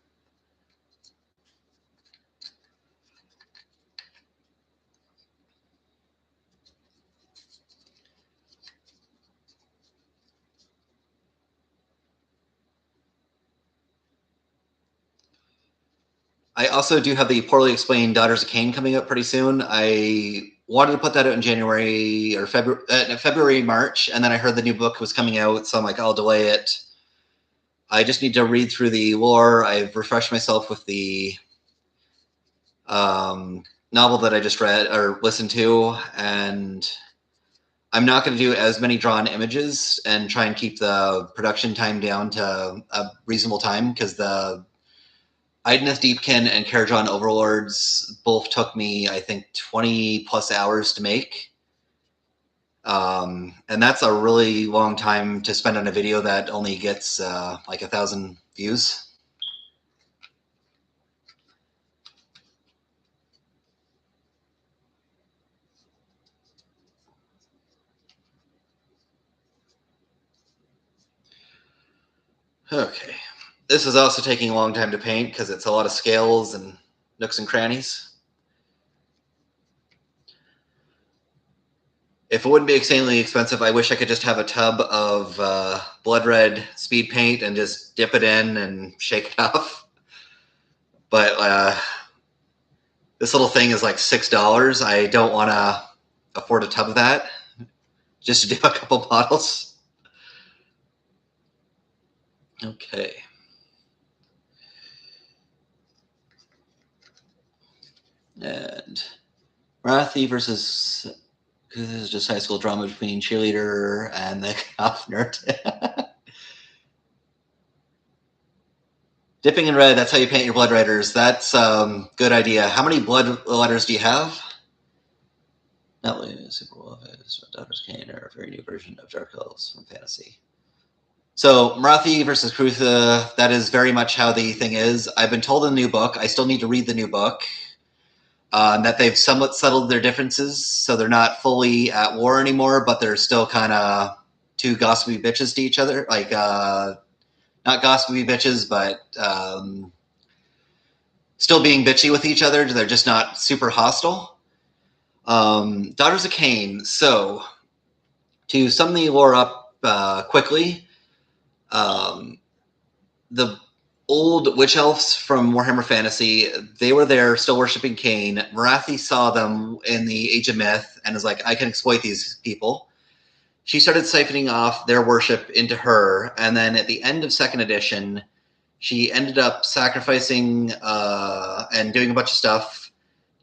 I also do have the poorly explained Daughters of Khaine coming up pretty soon. I wanted to put that out in January or February, March, and then I heard the new book was coming out, so I'm like, I'll delay it. I just need to read through the lore. I've refreshed myself with the novel that I just read or listened to, and I'm not going to do as many drawn images and try and keep the production time down to a reasonable time, because the Idoneth Deepkin and Caradron Overlords both took me, I think, 20 plus hours to make. And that's a really long time to spend on a video that only gets like 1,000 views. Okay. This is also taking a long time to paint because it's a lot of scales and nooks and crannies. If it wouldn't be extremely expensive, I wish I could just have a tub of blood red speed paint and just dip it in and shake it off. But this little thing is like $6. I don't want to afford a tub of that just to do a couple bottles. Okay. And Wrathy versus, this is just high school drama between cheerleader and the cop nerd. Dipping in red, that's how you paint your blood letters. That's good idea. How many blood letters do you have? Not really super well. Daughters of Khaine are a very new version of Dark Elves from fantasy. So Marathi versus Krutha, that is very much how the thing is. I've been told in the new book, I still need to read the new book, that they've somewhat settled their differences, so they're not fully at war anymore, but they're still kind of two gossipy bitches to each other. Like, not gossipy bitches, but still being bitchy with each other. They're just not super hostile. Daughters of Khaine. So, to sum the lore up quickly, the old witch elves from Warhammer Fantasy, they were there still worshipping Khaine. Marathi saw them in the Age of Myth and is like, I can exploit these people. She started siphoning off their worship into her, and then at the end of second edition, she ended up sacrificing and doing a bunch of stuff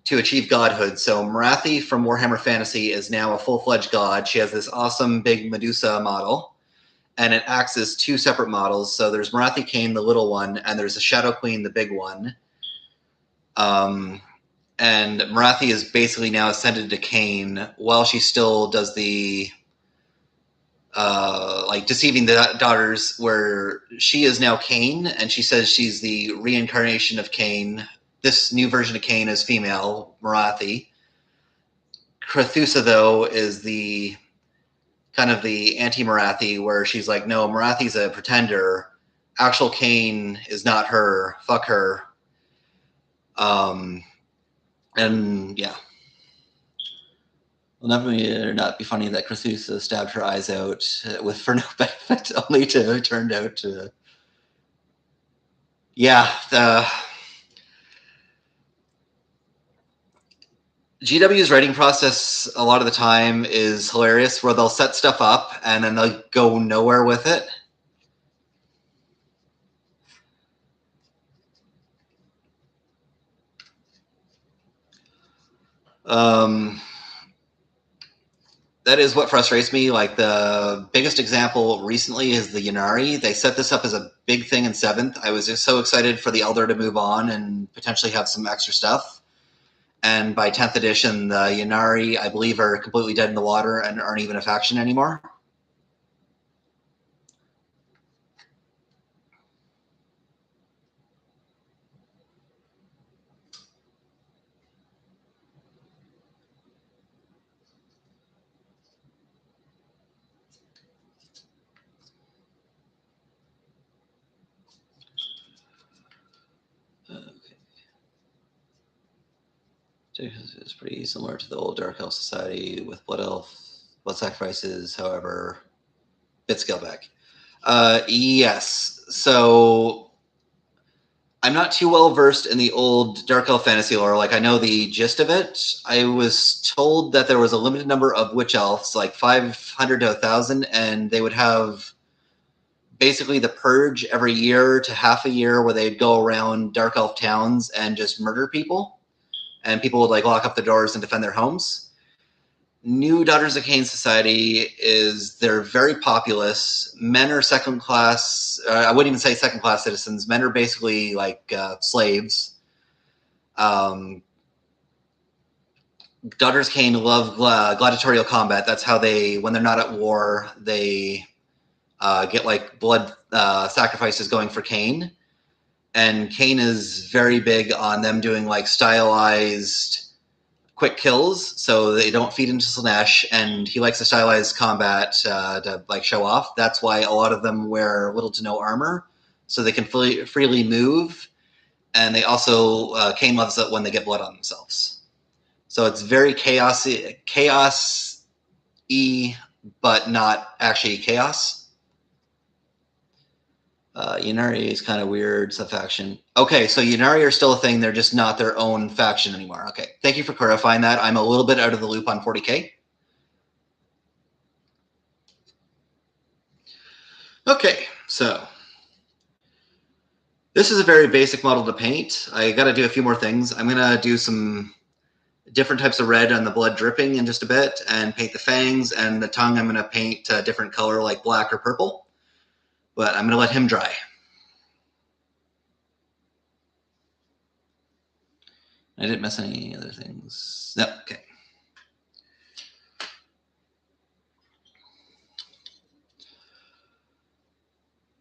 to achieve godhood. So Marathi from Warhammer Fantasy is now a full-fledged god. She has this awesome big Medusa model, and it acts as two separate models. So there's Marathi Khaine, the little one, and there's the Shadow Queen, the big one. And Marathi is basically now ascended to Khaine while she still does the like deceiving the daughters, where she is now Khaine, and she says she's the reincarnation of Khaine. This new version of Khaine is female, Marathi. Krathusa, though, is the kind of the anti-Marathi, where she's like, no, Marathi's a pretender. Actual Khaine is not her. Fuck her. And yeah. Will never not be funny that Krathusa stabbed her eyes out with for no benefit, only to turned out to. Yeah, the GW's writing process a lot of the time is hilarious, where they'll set stuff up and then they'll go nowhere with it. That is what frustrates me. Like, the biggest example recently is the Ynnari. They set this up as a big thing in 7th. I was just so excited for the Elder to move on and potentially have some extra stuff. And by 10th edition, the Ynnari, I believe, are completely dead in the water and aren't even a faction anymore. It's pretty similar to the old Dark Elf Society with blood sacrifices, however, bit scale back. Yes. So I'm not too well versed in the old Dark Elf fantasy lore. Like, I know the gist of it. I was told that there was a limited number of witch elves, like 500 to 1,000, and they would have basically the purge every year to half a year, where they'd go around Dark Elf towns and just murder people, and people would like lock up the doors and defend their homes. New Daughters of Khaine Society they're very populous. Men are second class. I wouldn't even say second class citizens. Men are basically like slaves. Daughters of Khaine love gladiatorial combat. That's how when they're not at war, they get like blood sacrifices going for Khaine. And Khaine is very big on them doing like stylized quick kills, so they don't feed into Slanesh, and he likes to stylize combat to like show off. That's why a lot of them wear little to no armor, so they can freely move, and they also Khaine loves it when they get blood on themselves. So it's very chaos-y, but not actually chaos. Ynnari is kind of weird, sub-faction. Okay, so Ynnari are still a thing. They're just not their own faction anymore. Okay, thank you for clarifying that. I'm a little bit out of the loop on 40K. Okay, so this is a very basic model to paint. I got to do a few more things. I'm going to do some different types of red on the blood dripping in just a bit, and paint the fangs, and the tongue I'm going to paint a different color like black or purple. But I'm going to let him dry. I didn't miss any other things. No, okay.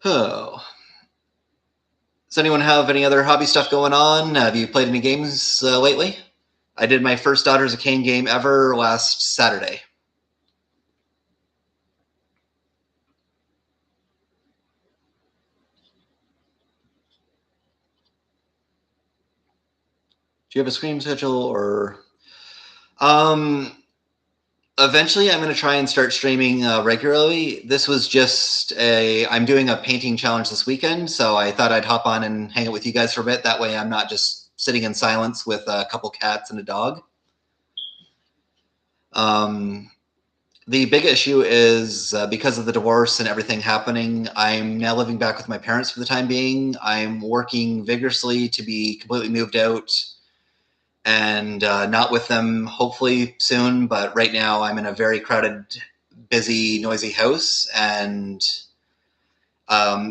Oh. Does anyone have any other hobby stuff going on? Have you played any games lately? I did my first Daughters of Khaine game ever last Saturday. Do you have a stream schedule or? Um, Eventually, I'm going to try and start streaming regularly. This was just I'm doing a painting challenge this weekend, so I thought I'd hop on and hang out with you guys for a bit. That way, I'm not just sitting in silence with a couple cats and a dog. Um, the big issue is because of the divorce and everything happening, I'm now living back with my parents for the time being. I'm working vigorously to be completely moved out and not with them hopefully soon. But right now, I'm in a very crowded, busy, noisy house, and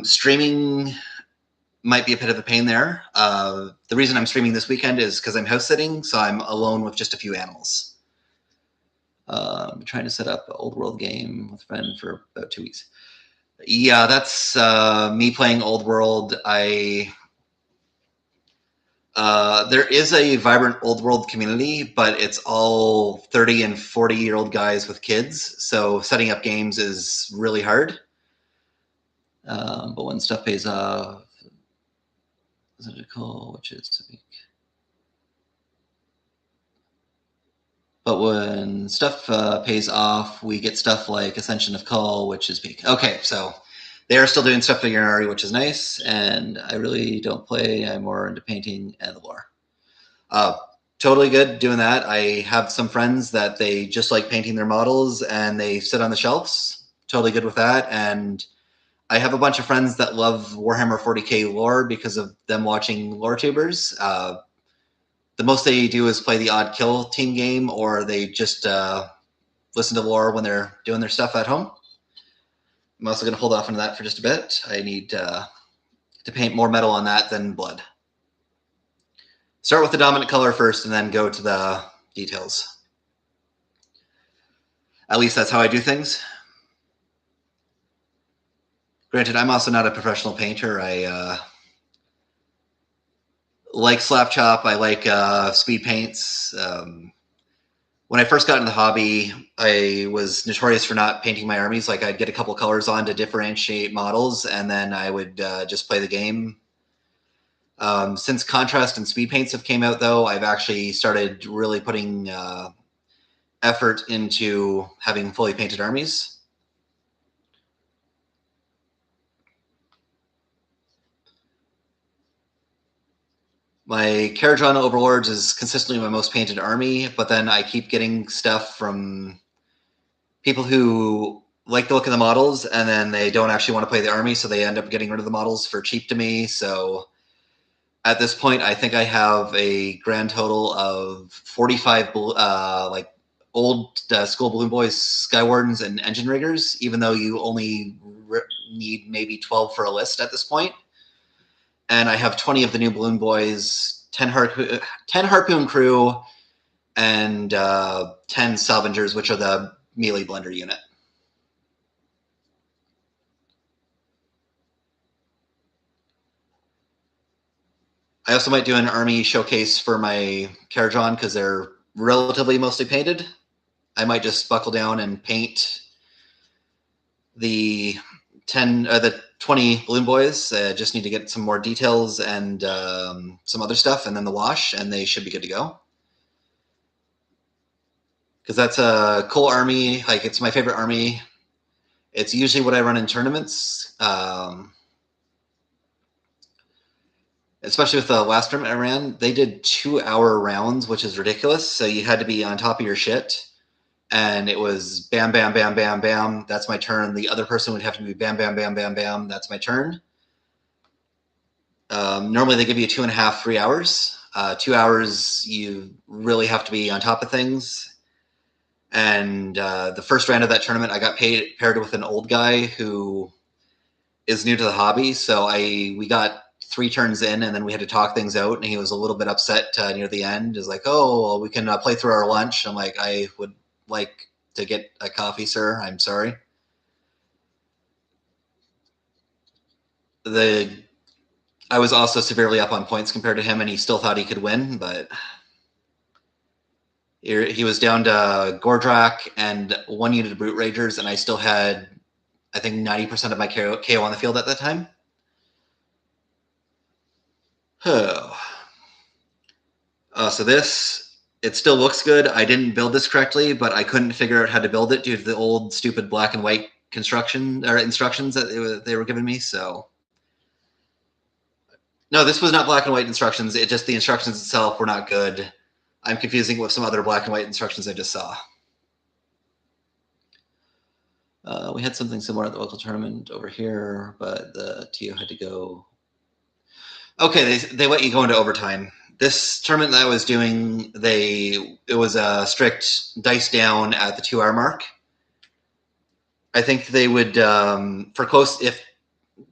streaming might be a bit of a pain there. The reason I'm streaming this weekend is because I'm house sitting, so I'm alone with just a few animals. I'm trying to set up an old world game with a friend for about 2 weeks. Yeah, that's me playing old world. There is a vibrant old world community, but it's all 30 and 40-year-old guys with kids. So setting up games is really hard. But when stuff pays off, is it cool? Which is week. But when stuff pays off, we get stuff like Ascension of Call, which is peak. Okay, so they are still doing stuff for Unari, which is nice. And I really don't play. I'm more into painting and the lore. Totally good doing that. I have some friends that they just like painting their models and they sit on the shelves. Totally good with that. And I have a bunch of friends that love Warhammer 40k lore because of them watching lore tubers. The most they do is play the odd kill team game, or they just listen to lore when they're doing their stuff at home. I'm also going to hold off on that for just a bit. I need to paint more metal on that than blood. Start with the dominant color first and then go to the details. At least that's how I do things. Granted, I'm also not a professional painter. I like slap chop. I like speed paints. When I first got into the hobby, I was notorious for not painting my armies. Like I'd get a couple colors on to differentiate models, and then I would just play the game. Since contrast and speed paints have came out, though, I've actually started really putting effort into having fully painted armies. My Karajan Overlords is consistently my most painted army, but then I keep getting stuff from people who like the look of the models, and then they don't actually want to play the army, so they end up getting rid of the models for cheap to me. So at this point, I think I have a grand total of 45 like old school Balloon Boys, Skywardens, and Engine Riggers, even though you only need maybe 12 for a list at this point. And I have 20 of the new Balloon Boys, 10 Harpoon Crew, and 10 Salvengers, which are the melee blender unit. I also might do an army showcase for my Karajan because they're relatively mostly painted. I might just buckle down and paint the 20 Balloon Boys. Just need to get some more details and some other stuff, and then the wash, and they should be good to go. Because that's a cool army. Like, it's my favorite army. It's usually what I run in tournaments. Especially with the last tournament I ran, they did 2-hour rounds, which is ridiculous. So you had to be on top of your shit. And it was bam, bam, bam, bam, bam. That's my turn. The other person would have to be bam, bam, bam, bam, bam. That's my turn. Normally they give you 2.5, 3 hours. 2 hours, you really have to be on top of things. And the first round of that tournament, I got paired with an old guy who is new to the hobby. So we got 3 turns in, and then we had to talk things out. And he was a little bit upset near the end. Is like, oh, well, we can play through our lunch. I'm like, I would like to get a coffee, sir. I'm sorry. I was also severely up on points compared to him, and he still thought he could win, but he was down to Gordrak and 1 unit of Brute Ragers, and I still had, I think, 90% of my KO on the field at that time. Oh. So this, it still looks good. I didn't build this correctly, but I couldn't figure out how to build it due to the old stupid black and white construction or instructions that they were giving me. So no, this was not black and white instructions. It just, the instructions itself were not good. I'm confusing it with some other black and white instructions I just saw. We had something similar at the local tournament over here, but the TO had to go. Okay, they let you go into overtime. This tournament that I was doing, it was a strict dice down at the 2 hour mark. I think they would, for close, if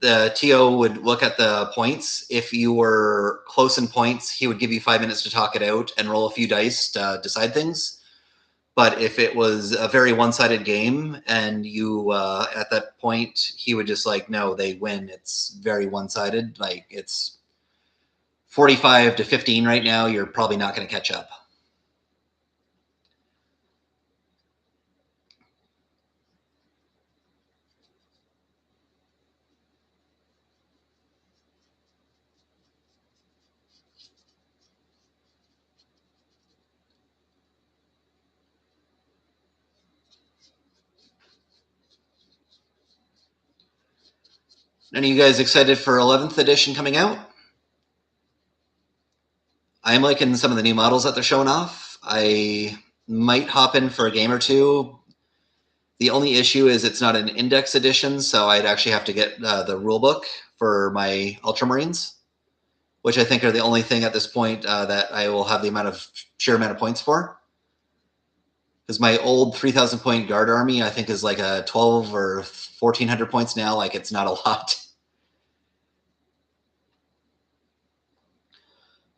the TO would look at the points, if you were close in points, he would give you 5 minutes to talk it out and roll a few dice to decide things. But if it was a very one-sided game and you, at that point, he would just like, no, they win. It's very one-sided. Like, it's 45 to 15 right now. You're probably not going to catch up. Any of you guys excited for 11th edition coming out? I'm liking some of the new models that they're showing off. I might hop in for a game or two. The only issue is it's not an index edition, so I'd actually have to get the rule book for my Ultramarines, which I think are the only thing at this point that I will have the sheer amount of points for. Because my old 3,000 point guard army, I think, is like a 12 or 1,400 points now. Like, it's not a lot.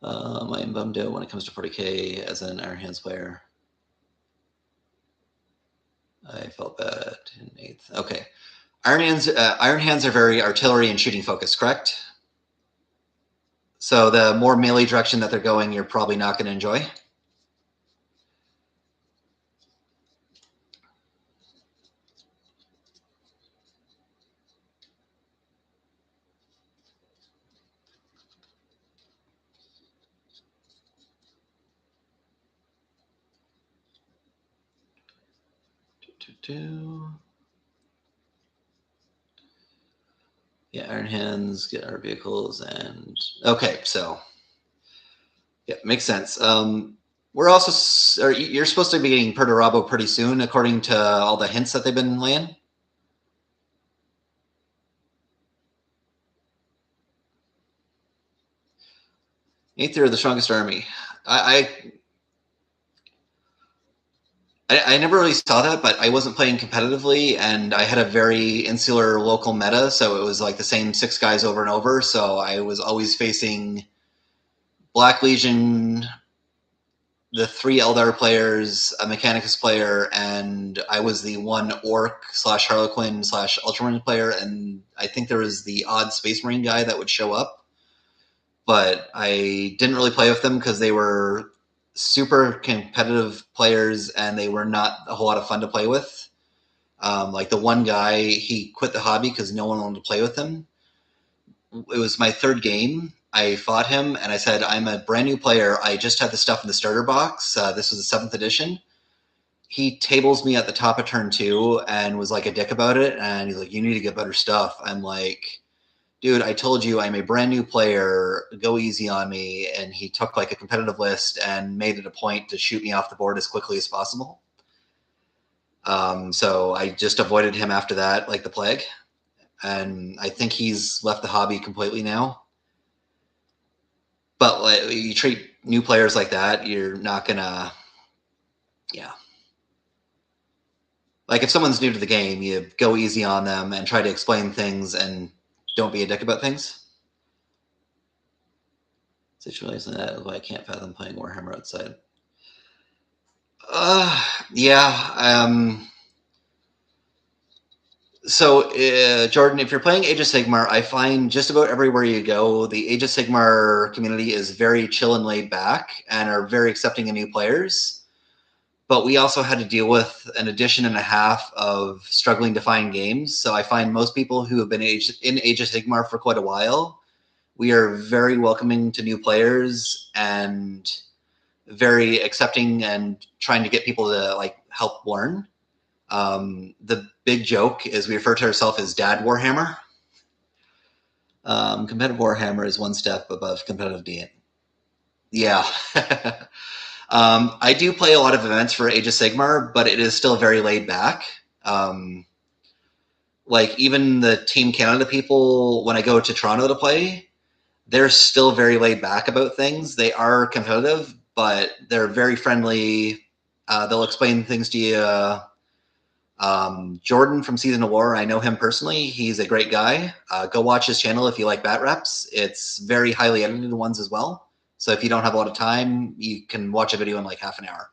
I am bummed out when it comes to 40k as an Iron Hands player. I felt bad in 8th. Okay. Iron Hands are very artillery and shooting focused, correct? So the more melee direction that they're going, you're probably not going to enjoy. Yeah, Iron Hands, get our vehicles, and okay, so yeah, makes sense. We're also, you're supposed to be getting Perturabo pretty soon, according to all the hints that they've been laying. Eighth year of the strongest army. I never really saw that, but I wasn't playing competitively, and I had a very insular local meta, so it was like the same 6 guys over and over. So I was always facing Black Legion, the 3 Eldar players, a Mechanicus player, and I was the 1 Orc / Harlequin / Ultramarine player, and I think there was the odd Space Marine guy that would show up. But I didn't really play with them because they were super competitive players and they were not a whole lot of fun to play with. Like the one guy, he quit the hobby because no one wanted to play with him. It was my 3rd game. I fought him and I said, I'm a brand new player. I just had the stuff in the starter box. This was the 7th edition. He tables me at the top of turn 2 and was like a dick about it. And he's like, you need to get better stuff. I'm like, dude, I told you I'm a brand new player. Go easy on me. And he took like a competitive list and made it a point to shoot me off the board as quickly as possible. So I just avoided him after that, like the plague. And I think he's left the hobby completely now. But like, you treat new players like that, you're not gonna, yeah. Like if someone's new to the game, you go easy on them and try to explain things and don't be a dick about things. Situation like that, I can't fathom playing Warhammer outside. Yeah. So, Jordan, if you're playing Age of Sigmar, I find just about everywhere you go, the Age of Sigmar community is very chill and laid back and are very accepting of new players. But we also had to deal with an edition and a half of struggling to find games. So I find most people who have been in Age of Sigmar for quite a while, we are very welcoming to new players and very accepting and trying to get people to like help learn. The big joke is we refer to ourselves as Dad Warhammer. Competitive Warhammer is one step above competitive D. Yeah. I do play a lot of events for Age of Sigmar, but it is still very laid back. Like even the Team Canada people, when I go to Toronto to play, they're still very laid back about things. They are competitive, but they're very friendly. They'll explain things to you. Jordan from Season of War, I know him personally. He's a great guy. Go watch his channel if you like bat reps. It's very highly edited ones as well. So if you don't have a lot of time, you can watch a video in like half an hour.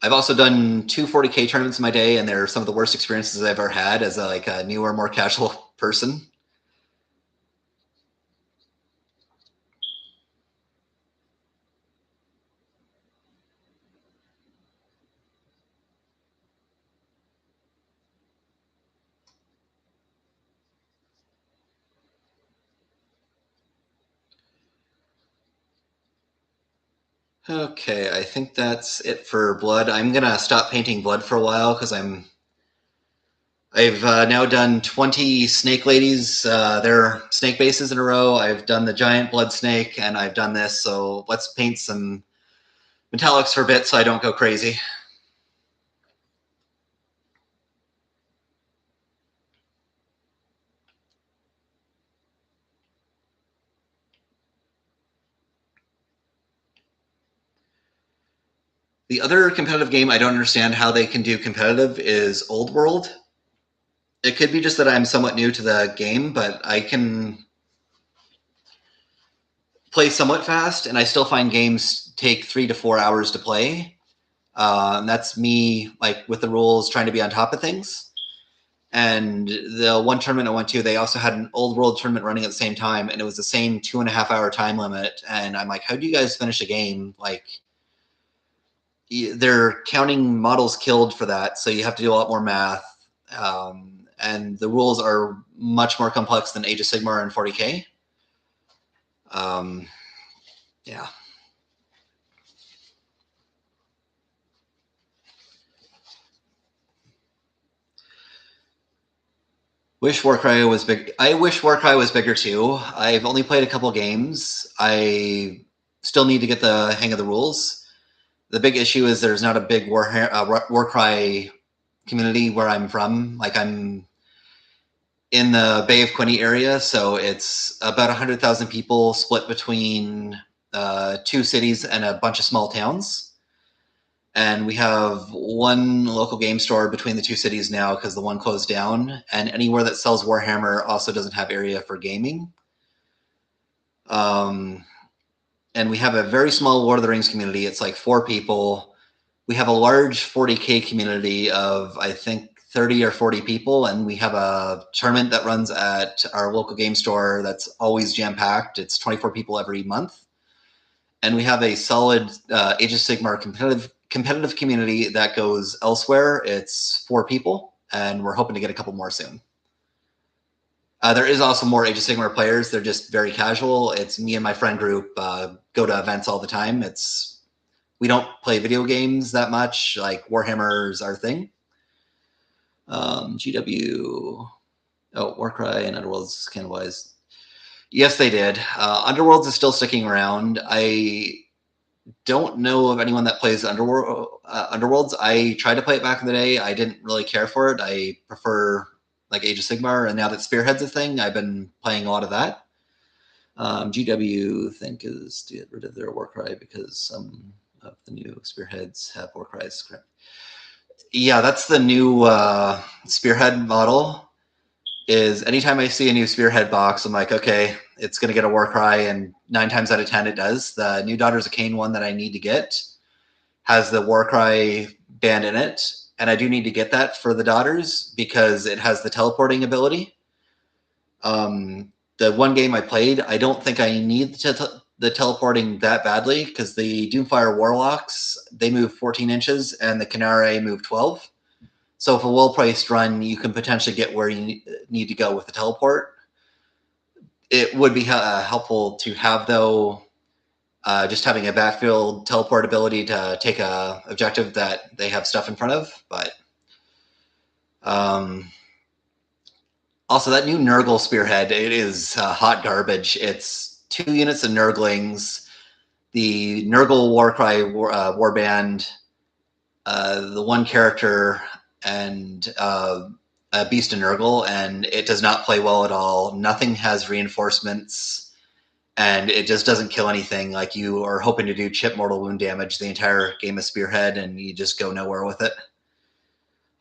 I've also done two 40K tournaments in my day, and they're some of the worst experiences I've ever had as a newer, more casual person. Okay, I think that's it for blood. I'm gonna stop painting blood for a while because I've now done 20 snake ladies, their snake bases in a row. I've done the giant blood snake, and I've done this. So let's paint some metallics for a bit so I don't go crazy. The other competitive game I don't understand how they can do competitive is Old World. It could be just that I'm somewhat new to the game, but I can play somewhat fast, and I still find games take 3 to 4 hours to play. And that's me, like with the rules, trying to be on top of things. And the one tournament I went to, they also had an Old World tournament running at the same time, and it was the same 2.5 hour time limit. And I'm like, how do you guys finish a game? Like, they're counting models killed for that, so you have to do a lot more math. And the rules are much more complex than Age of Sigmar and 40K. Yeah. Wish Warcry was big. I wish Warcry was bigger too. I've only played a couple games. I still need to get the hang of the rules. The big issue is there's not a big Warcry community where I'm from. Like I'm in the Bay of Quinte area, so it's about 100,000 people split between two cities and a bunch of small towns. And we have one local game store between the two cities now because the one closed down. And anywhere that sells Warhammer also doesn't have area for gaming. And we have a very small Lord of the Rings community. It's like 4 people. We have a large 40K community of, I think, 30 or 40 people. And we have a tournament that runs at our local game store that's always jam-packed. It's 24 people every month. And we have a solid Age of Sigmar competitive community that goes elsewhere. It's 4 people, and we're hoping to get a couple more soon. There is also more Age of Sigmar players. They're just very casual. It's me and my friend group go to events all the time. We don't play video games that much. Like Warhammer's our thing. GW, Warcry and Underworlds cannibalized. Yes, they did. Underworlds is still sticking around. I don't know of anyone that plays Underworlds. I tried to play it back in the day. I didn't really care for it. I prefer like Age of Sigmar, and now that Spearhead's a thing, I've been playing a lot of that. GW think is to get rid of their Warcry because some of the new Spearheads have Warcries. Yeah, that's the new Spearhead model. is anytime I see a new Spearhead box, I'm like, okay, it's going to get a Warcry, and 9 times out of 10 it does. The new Daughters of Khaine one that I need to get has the Warcry band in it, and I do need to get that for the Daughters because it has the teleporting ability. The one game I played, I don't think I need the teleporting that badly because the Doomfire Warlocks, they move 14 inches and the Canare move 12. So if a well-priced run, you can potentially get where you need to go with the teleport. It would be helpful to have, though, just having a backfield teleport ability to take a objective that they have stuff in front of. But also, that new Nurgle Spearhead, it is hot garbage. It's 2 units of Nurglings, the Nurgle Warcry warband, the one character, and a Beast of Nurgle, and it does not play well at all. Nothing has reinforcements, and it just doesn't kill anything. Like, you are hoping to do chip mortal wound damage the entire game of Spearhead, and you just go nowhere with it.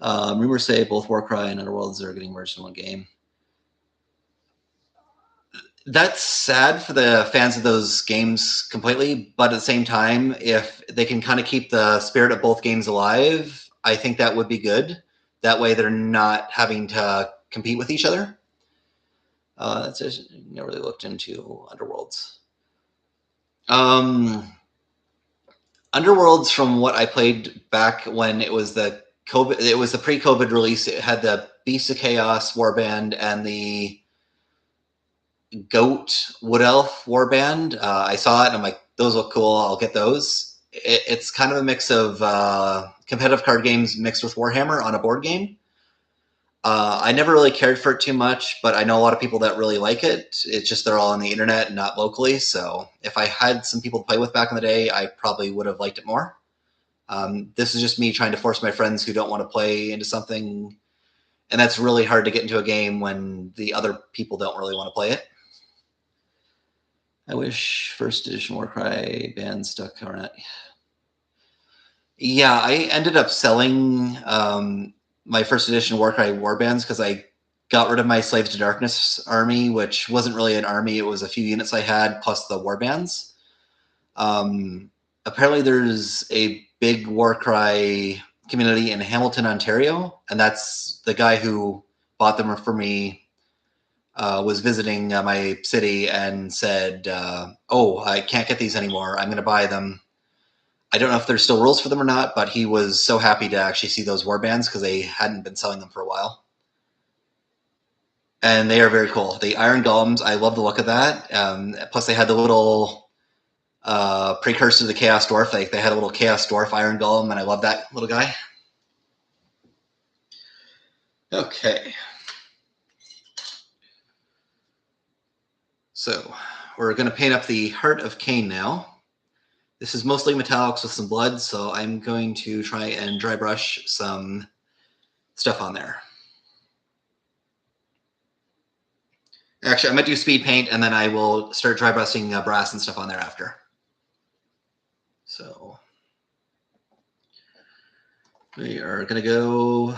Rumors say both Warcry and Underworlds are getting merged in one game. That's sad for the fans of those games completely, but at the same time, if they can kind of keep the spirit of both games alive, I think that would be good. That way they're not having to compete with each other. That's just, never really looked into Underworlds. Underworlds, from what I played back when it was the pre-COVID release, it had the Beast of Chaos warband and the Goat Wood Elf warband. I saw it and I'm like, those look cool. I'll get those. It's kind of a mix of competitive card games mixed with Warhammer on a board game. I never really cared for it too much, but I know a lot of people that really like it. It's just they're all on the internet and not locally. So if I had some people to play with back in the day, I probably would have liked it more. This is just me trying to force my friends who don't want to play into something. And that's really hard to get into a game when the other people don't really want to play it. I wish first edition Warcry band stuck around. Yeah, I ended up selling my first edition Warcry warbands because I got rid of my Slaves to Darkness army, which wasn't really an army. It was a few units I had plus the warbands. Apparently there's a big Warcry community in Hamilton, Ontario, and that's the guy who bought them for me. Was visiting my city and said, oh, I can't get these anymore. I'm going to buy them. I don't know if there's still rules for them or not, but he was so happy to actually see those warbands because they hadn't been selling them for a while. And they are very cool. The Iron Golems, I love the look of that. Plus, they had the little precursor to the Chaos Dwarf. They had a little Chaos Dwarf Iron Golem, and I love that little guy. Okay. So we're going to paint up the Heart of Khaine now. This is mostly metallics with some blood, so I'm going to try and dry brush some stuff on there. Actually, I might do speed paint, and then I will start dry brushing brass and stuff on there after. So we are going to go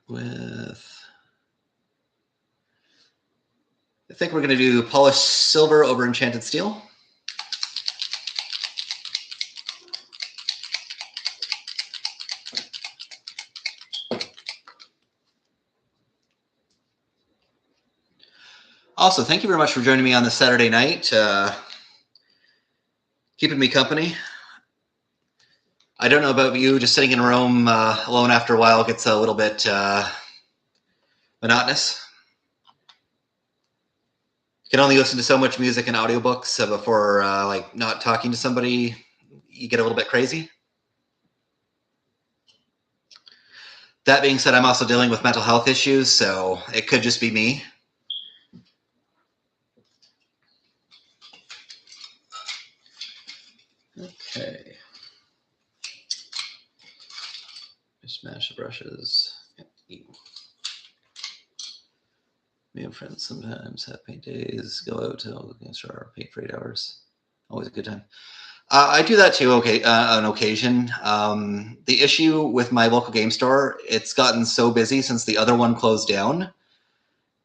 with... I think we're going to do polished silver over enchanted steel. Also, thank you very much for joining me on this Saturday night, keeping me company. I don't know about you, just sitting in a room alone after a while gets a little bit monotonous. You can only listen to so much music and audiobooks before like not talking to somebody. You get a little bit crazy. That being said, I'm also dealing with mental health issues, so it could just be me. Okay. Just smash the brushes. Me and friends sometimes have paint days, go out to paint for 8 hours. Always a good time. I do that too. Okay, on occasion. The issue with my local game store, it's gotten so busy since the other one closed down.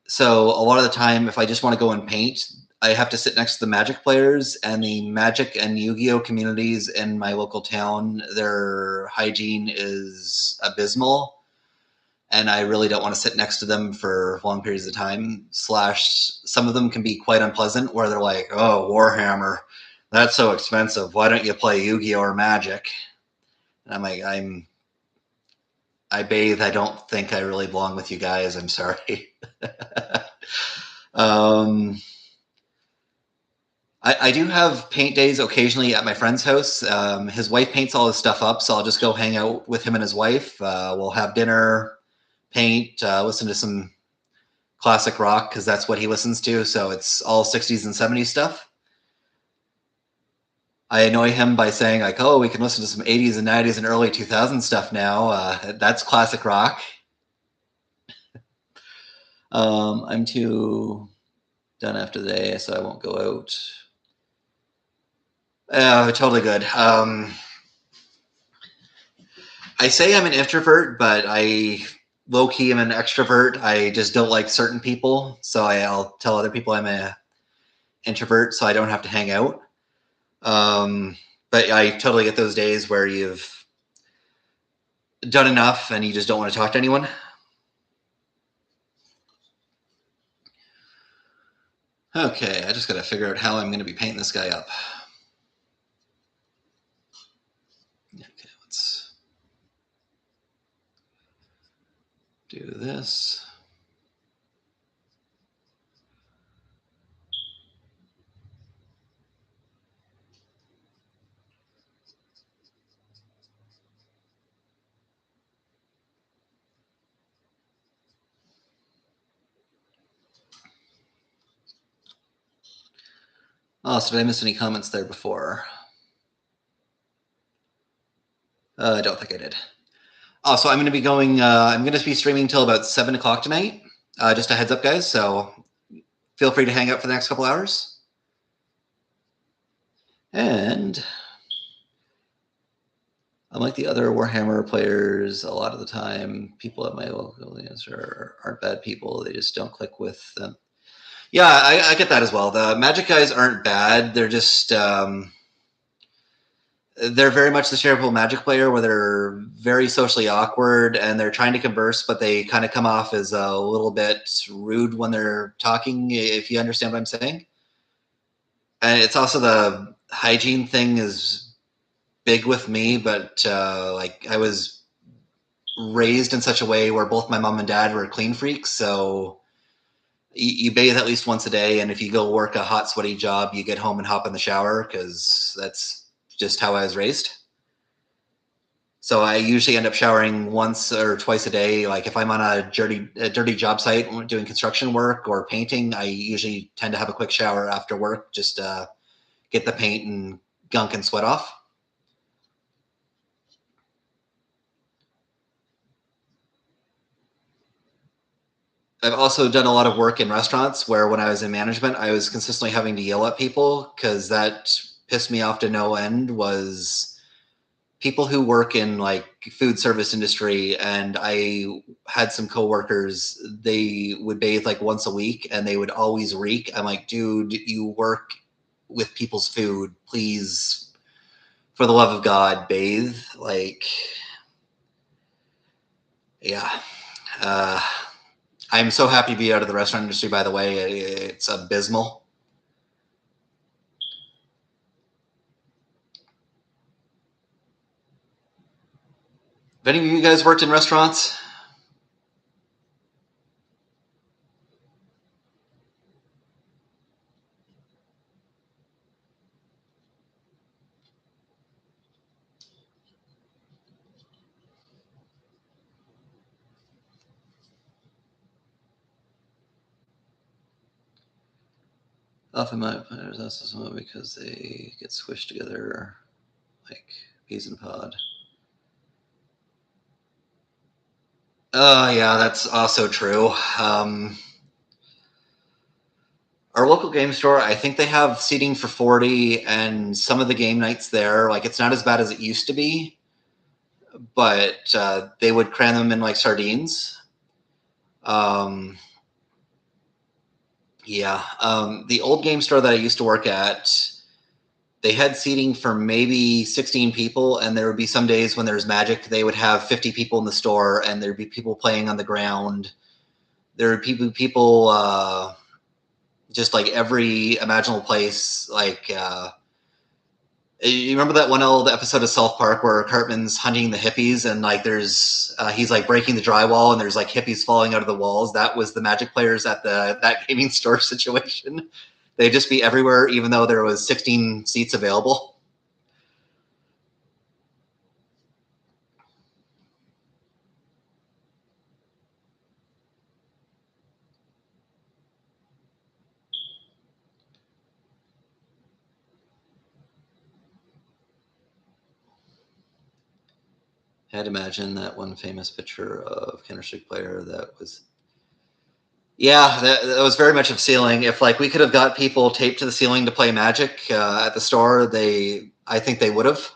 So a lot of the time, if I just want to go and paint, I have to sit next to the Magic players, and the Magic and Yu-Gi-Oh communities in my local town. Their hygiene is abysmal, and I really don't want to sit next to them for long periods of time. Slash, some of them can be quite unpleasant, where they're like, "Oh, Warhammer, that's so expensive. Why don't you play Yu-Gi-Oh or Magic?" And I'm like, I bathe. I don't think I really belong with you guys. I'm sorry. um, I do have paint days occasionally at my friend's house. His wife paints all his stuff up, so I'll just go hang out with him and his wife. We'll have dinner, paint, listen to some classic rock because that's what he listens to. So it's all 60s and 70s stuff. I annoy him by saying like, "Oh, we can listen to some 80s and 90s and early 2000s stuff now. That's classic rock." I'm too done after the day, so I won't go out. Totally good. I say I'm an introvert, but I low key am an extrovert. I just don't like certain people, so I'll tell other people I'm a introvert, so I don't have to hang out. Um, but I totally get those days where you've done enough and you just don't want to talk to anyone. Okay, I just got to figure out how I'm going to be painting this guy up. Okay, let's do this. Oh, so did I miss any comments there before? I don't think I did. Oh, so I'm going to be going. I'm going to be streaming till about 7 o'clock tonight. Just a heads up, guys. So feel free to hang out for the next couple hours. And unlike the other Warhammer players, a lot of the time, people at my local audience aren't bad people. They just don't click with them. Yeah, I get that as well. The Magic guys aren't bad. They're just they're very much the shareable Magic player, where they're very socially awkward and they're trying to converse, but they kind of come off as a little bit rude when they're talking. If you understand what I'm saying. And it's also the hygiene thing is big with me, but like I was raised in such a way where both my mom and dad were clean freaks, so you bathe at least once a day, and if you go work a hot, sweaty job, you get home and hop in the shower because that's just how I was raised. So I usually end up showering once or twice a day. Like if I'm on a dirty job site doing construction work or painting, I usually tend to have a quick shower after work just to get the paint and gunk and sweat off. I've also done a lot of work in restaurants where when I was in management, I was consistently having to yell at people because that pissed me off to no end. Was people who work in like food service industry, and I had some coworkers, they would bathe like once a week and they would always reek. I'm like, dude, you work with people's food. Please, for the love of God, bathe. Like, yeah. Uh, I'm so happy to be out of the restaurant industry, by the way. It's abysmal. Have any of you guys worked in restaurants? Often my players also smell because they get squished together like peas in a pod. Oh, yeah, that's also true. Our local game store, I think they have seating for 40, and some of the game nights there, like, it's not as bad as it used to be, but they would cram them in like sardines. Um, yeah. The old game store that I used to work at, they had seating for maybe 16 people, and there would be some days when there's Magic, they would have 50 people in the store, and there'd be people playing on the ground. There would be people just like every imaginable place. Like, you remember that one old episode of South Park where Cartman's hunting the hippies, and like there's he's like breaking the drywall, and there's like hippies falling out of the walls? That was the Magic players at that gaming store situation. They'd just be everywhere, even though there was 16 seats available. I had to imagine that one famous picture of Counter-Strike player that was. Yeah, that was very much of ceiling. If like we could have got people taped to the ceiling to play Magic at the store, I think they would have.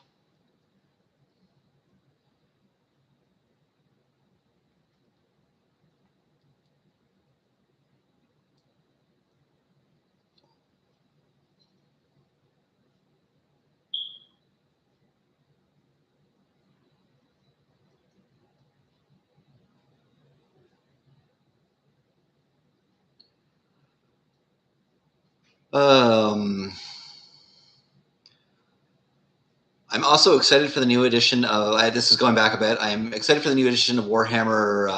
Um, I'm also excited for the new edition of. This is going back a bit. I'm excited for the new edition of Warhammer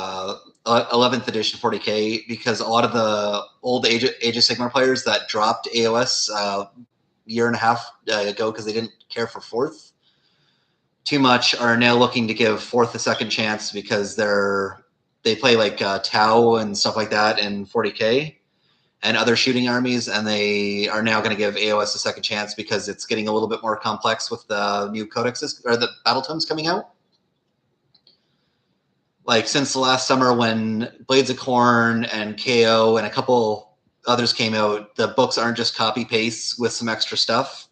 11th edition 40k, because a lot of the old Age of Sigmar players that dropped AOS year and a half ago because they didn't care for fourth too much are now looking to give fourth a second chance, because they play like Tau and stuff like that in 40k and other shooting armies, and they are now going to give AOS a second chance because it's getting a little bit more complex with the new codexes or the battle tomes coming out. Like since the last summer when Blades of Khorne and KO and a couple others came out, the books aren't just copy pastes with some extra stuff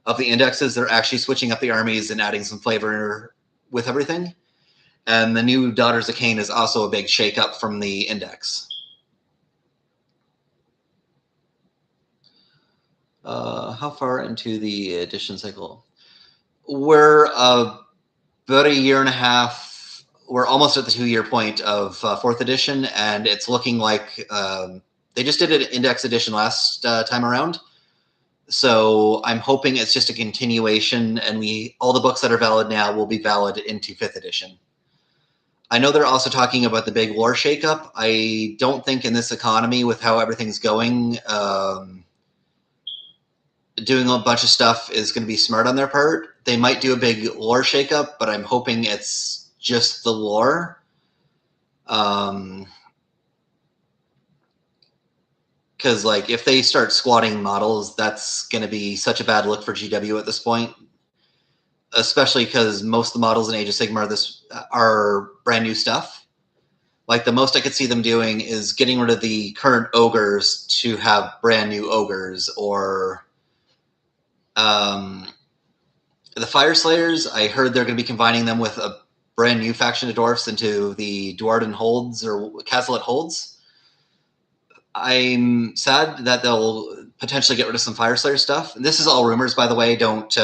of the indexes. They're actually switching up the armies and adding some flavor with everything. And the new Daughters of Khaine is also a big shakeup from the index. How far into the edition cycle? We're about a year and a half. We're almost at the 2-year point of fourth edition, and it's looking like they just did an index edition last time around. So I'm hoping it's just a continuation, and all the books that are valid now will be valid into 5th edition. I know they're also talking about the big war shakeup. I don't think in this economy, with how everything's going, doing a bunch of stuff is going to be smart on their part. They might do a big lore shakeup, but I'm hoping it's just the lore. Because like if they start squatting models, that's going to be such a bad look for GW at this point. Especially because most of the models in Age of Sigmar are brand new stuff. Like the most I could see them doing is getting rid of the current ogres to have brand new ogres, or the Fire Slayers. I heard they're going to be combining them with a brand new faction of dwarfs into the Dwarden Holds or Cazalet Holds. I'm sad that they'll potentially get rid of some Fire Slayer stuff. This is all rumors, by the way. Don't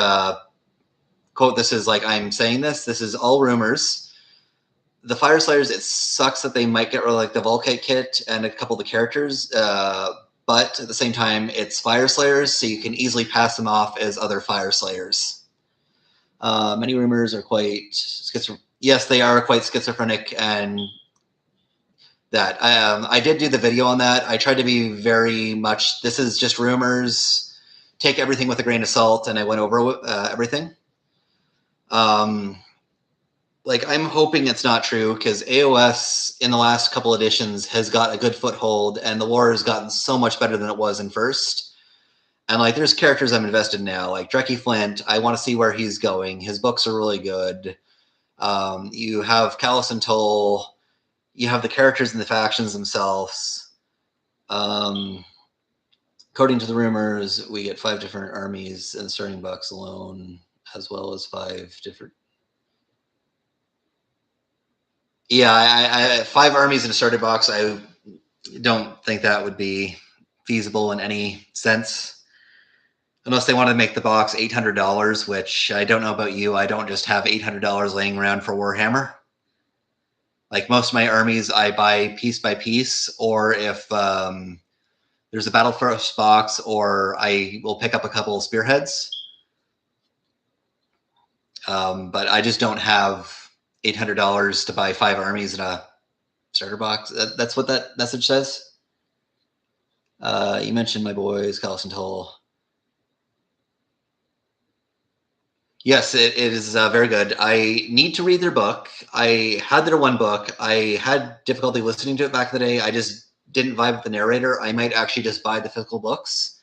quote this as like I'm saying this. This is all rumors. The Fire Slayers, it sucks that they might get rid of like the Volkite kit and a couple of the characters, but at the same time, it's Fire Slayers, so you can easily pass them off as other Fire Slayers. Many rumors are quite yes, they are quite schizophrenic, and that I did do the video on that. I tried to be very much. This is just rumors. Take everything with a grain of salt, and I went over everything. Like I'm hoping it's not true, because AOS in the last couple editions has got a good foothold, and the lore has gotten so much better than it was in first. And like there's characters I'm invested in now, like Drecky Flint. I want to see where he's going. His books are really good. You have Callus and Toll. You have the characters and the factions themselves. according to the rumors, we get 5 different armies in the starting box alone, as well as 5 different. Yeah, 5 armies in a starting box. I don't think that would be feasible in any sense, unless they want to make the box $800, which I don't know about you. I don't just have $800 laying around for Warhammer. Like most of my armies, I buy piece by piece, or if there's a Battle Force box, or I will pick up a couple of spearheads. But I just don't have $800 to buy 5 armies in a starter box. That's what that message says. You mentioned my boys, Callus and Tull. Yes, it is very good. I need to read their book. I had their one book. I had difficulty listening to it back in the day. I just didn't vibe with the narrator. I might actually just buy the physical books.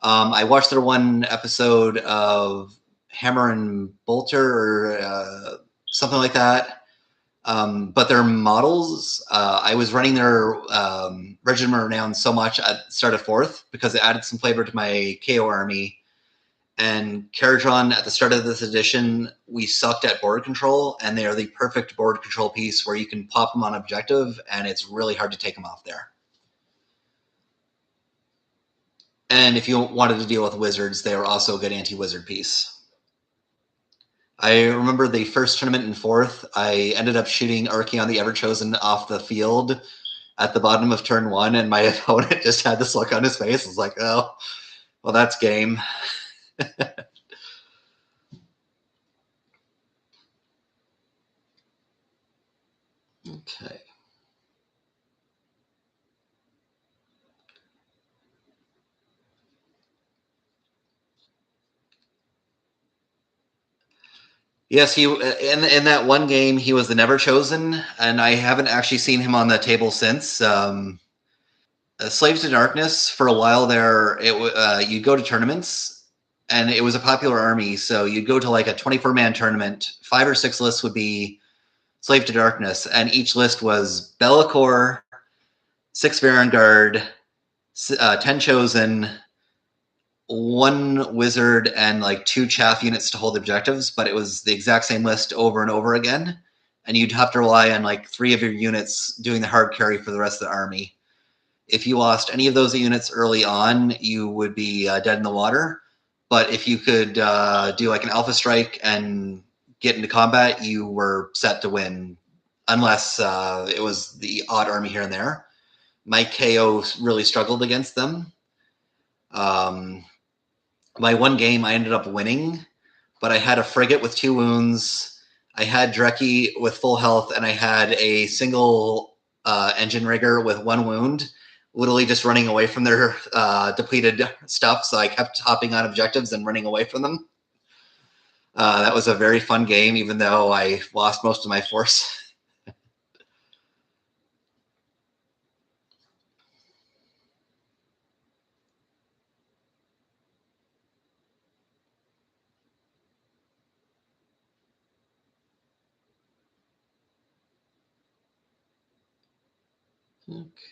I watched their one episode of Hammer and Bolter or something like that. But their models, I was running their Regiment Renown so much at the start of 4th because it added some flavor to my KO army. And Caradron, at the start of this edition, we sucked at board control, and they are the perfect board control piece where you can pop them on objective, and it's really hard to take them off there. And if you wanted to deal with wizards, they are also a good anti-wizard piece. I remember the first tournament in 4th, I ended up shooting Archeon the Everchosen off the field at the bottom of turn 1, and my opponent just had this look on his face. I was like, oh, well, that's game. Okay. Yes, he in that one game he was the Never Chosen, and I haven't actually seen him on the table since. Slaves to Darkness for a while there, you'd go to tournaments, and it was a popular army. So you'd go to like a 24-man tournament. 5 or 6 lists would be Slave to Darkness, and each list was Be'lakor, 6 Vanguard, 10 Chosen, 1 Wizard, and like 2 Chaff units to hold objectives. But it was the exact same list over and over again, and you'd have to rely on like 3 of your units doing the hard carry for the rest of the army. If you lost any of those units early on, you would be dead in the water. But if you could do like an Alpha Strike and get into combat, you were set to win, unless it was the odd army here and there. My KO really struggled against them. My one game, I ended up winning, but I had a frigate with 2 wounds. I had Drekki with full health, and I had a single engine rigger with 1 wound, literally just running away from their depleted stuff. So I kept hopping on objectives and running away from them. That was a very fun game, even though I lost most of my force.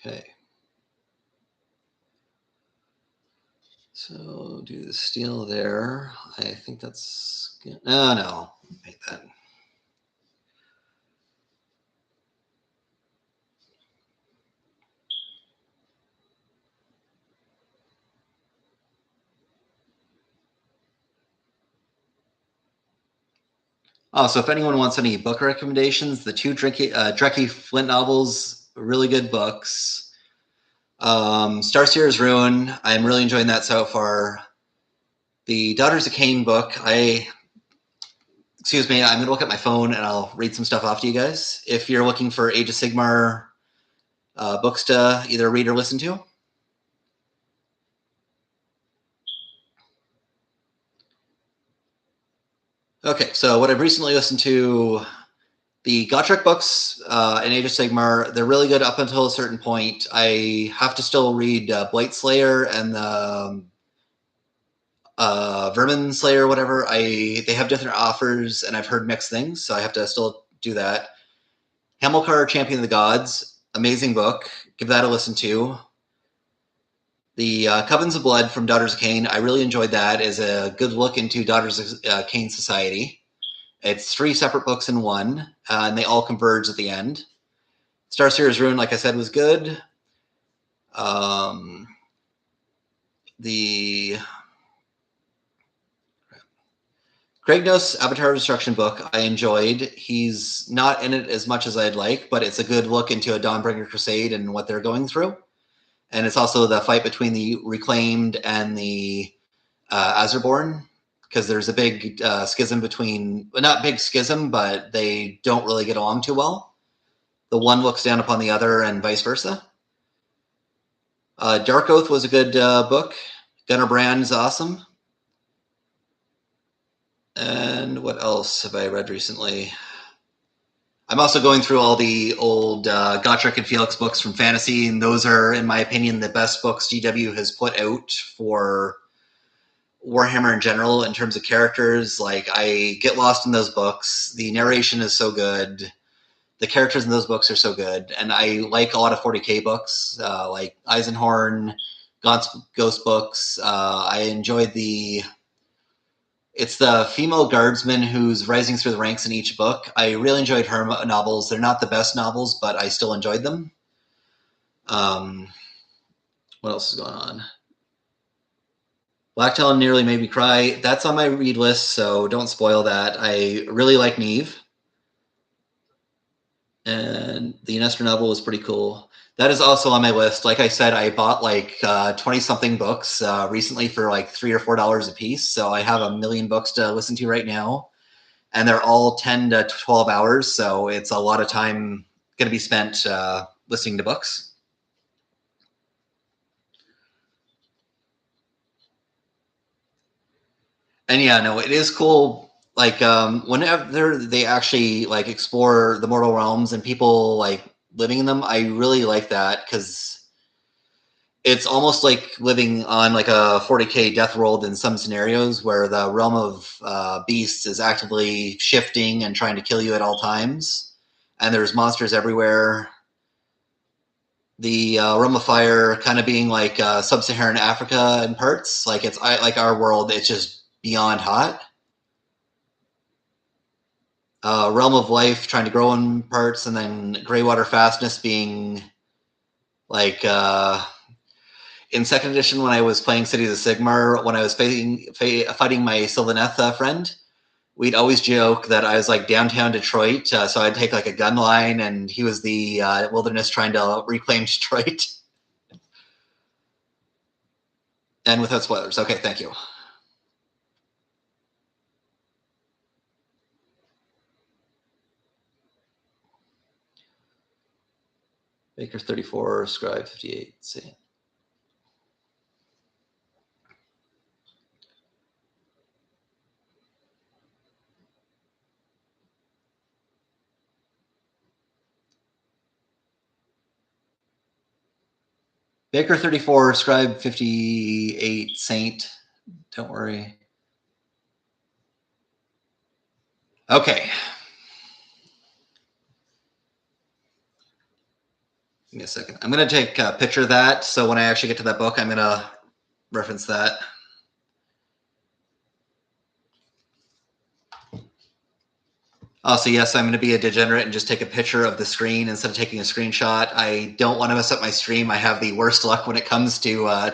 Okay. So do the steel there. I think that's good. Oh, no. Make that. Oh, so if anyone wants any book recommendations, the 2 Drekki Flint novels, really good books. Starseer's Ruin, I'm really enjoying that so far. The Daughters of Khaine book, excuse me, I'm going to look at my phone and I'll read some stuff off to you guys. If you're looking for Age of Sigmar books to either read or listen to. Okay, so what I've recently listened to, the Gotrek books in Age of Sigmar, they're really good up until a certain point. I have to still read Blight Slayer and the Vermin Slayer, whatever. They have different offers, and I've heard mixed things, so I have to still do that. Hamilcar, Champion of the Gods, amazing book. Give that a listen to. The Covens of Blood from Daughters of Khaine, I really enjoyed that. Is a good look into Daughters of Khaine society. It's 3 separate books in one, and they all converge at the end. Star Series Rune, like I said, was good. The Kragnos Avatar of Destruction book I enjoyed. He's not in it as much as I'd like, but it's a good look into a Dawnbringer Crusade and what they're going through. And it's also the fight between the Reclaimed and the Azerborn, because there's a big schism between, well, not big schism, but they don't really get along too well. The one looks down upon the other and vice versa. Dark Oath was a good book. Gunnar Brand's awesome. And what else have I read recently? I'm also going through all the old Gotrek and Felix books from fantasy, and those are, in my opinion, the best books GW has put out for Warhammer in general in terms of characters. Like, I get lost in those books. The narration is so good. The characters in those books are so good. And I like a lot of 40K books, like Eisenhorn, Ghost books. I enjoyed it's the female guardsman who's rising through the ranks in each book. I really enjoyed her novels. They're not the best novels, but I still enjoyed them. What else is going on? Black Talon nearly made me cry. That's on my read list, so don't spoil that. I really like Neve. And the Nestor novel was pretty cool. That is also on my list. Like I said, I bought like 20-something books recently for like $3 or $4 a piece. So I have a million books to listen to right now. And they're all 10 to 12 hours. So it's a lot of time going to be spent listening to books. And yeah, no, it is cool. Like whenever they actually like explore the mortal realms and people like living in them, I really like that, because it's almost like living on like a 40K death world in some scenarios, where the realm of beasts is actively shifting and trying to kill you at all times, and there's monsters everywhere. The realm of fire kind of being like sub-Saharan Africa in parts, like it's like our world. It's just beyond hot. Realm of Life trying to grow in parts, and then Greywater Fastness being like in second edition when I was playing Cities of Sigmar, when I was fighting my Sylvaneth friend, we'd always joke that I was like downtown Detroit, so I'd take like a gun line, and he was the wilderness trying to reclaim Detroit. And without spoilers. Okay, thank you. Baker 34, Scribe 58. See. Baker 34, Scribe 58, Saint. Don't worry. Okay. Give me a second. I'm going to take a picture of that, so when I actually get to that book, I'm going to reference that. Also, yes, I'm going to be a degenerate and just take a picture of the screen instead of taking a screenshot. I don't want to mess up my stream. I have the worst luck when it comes to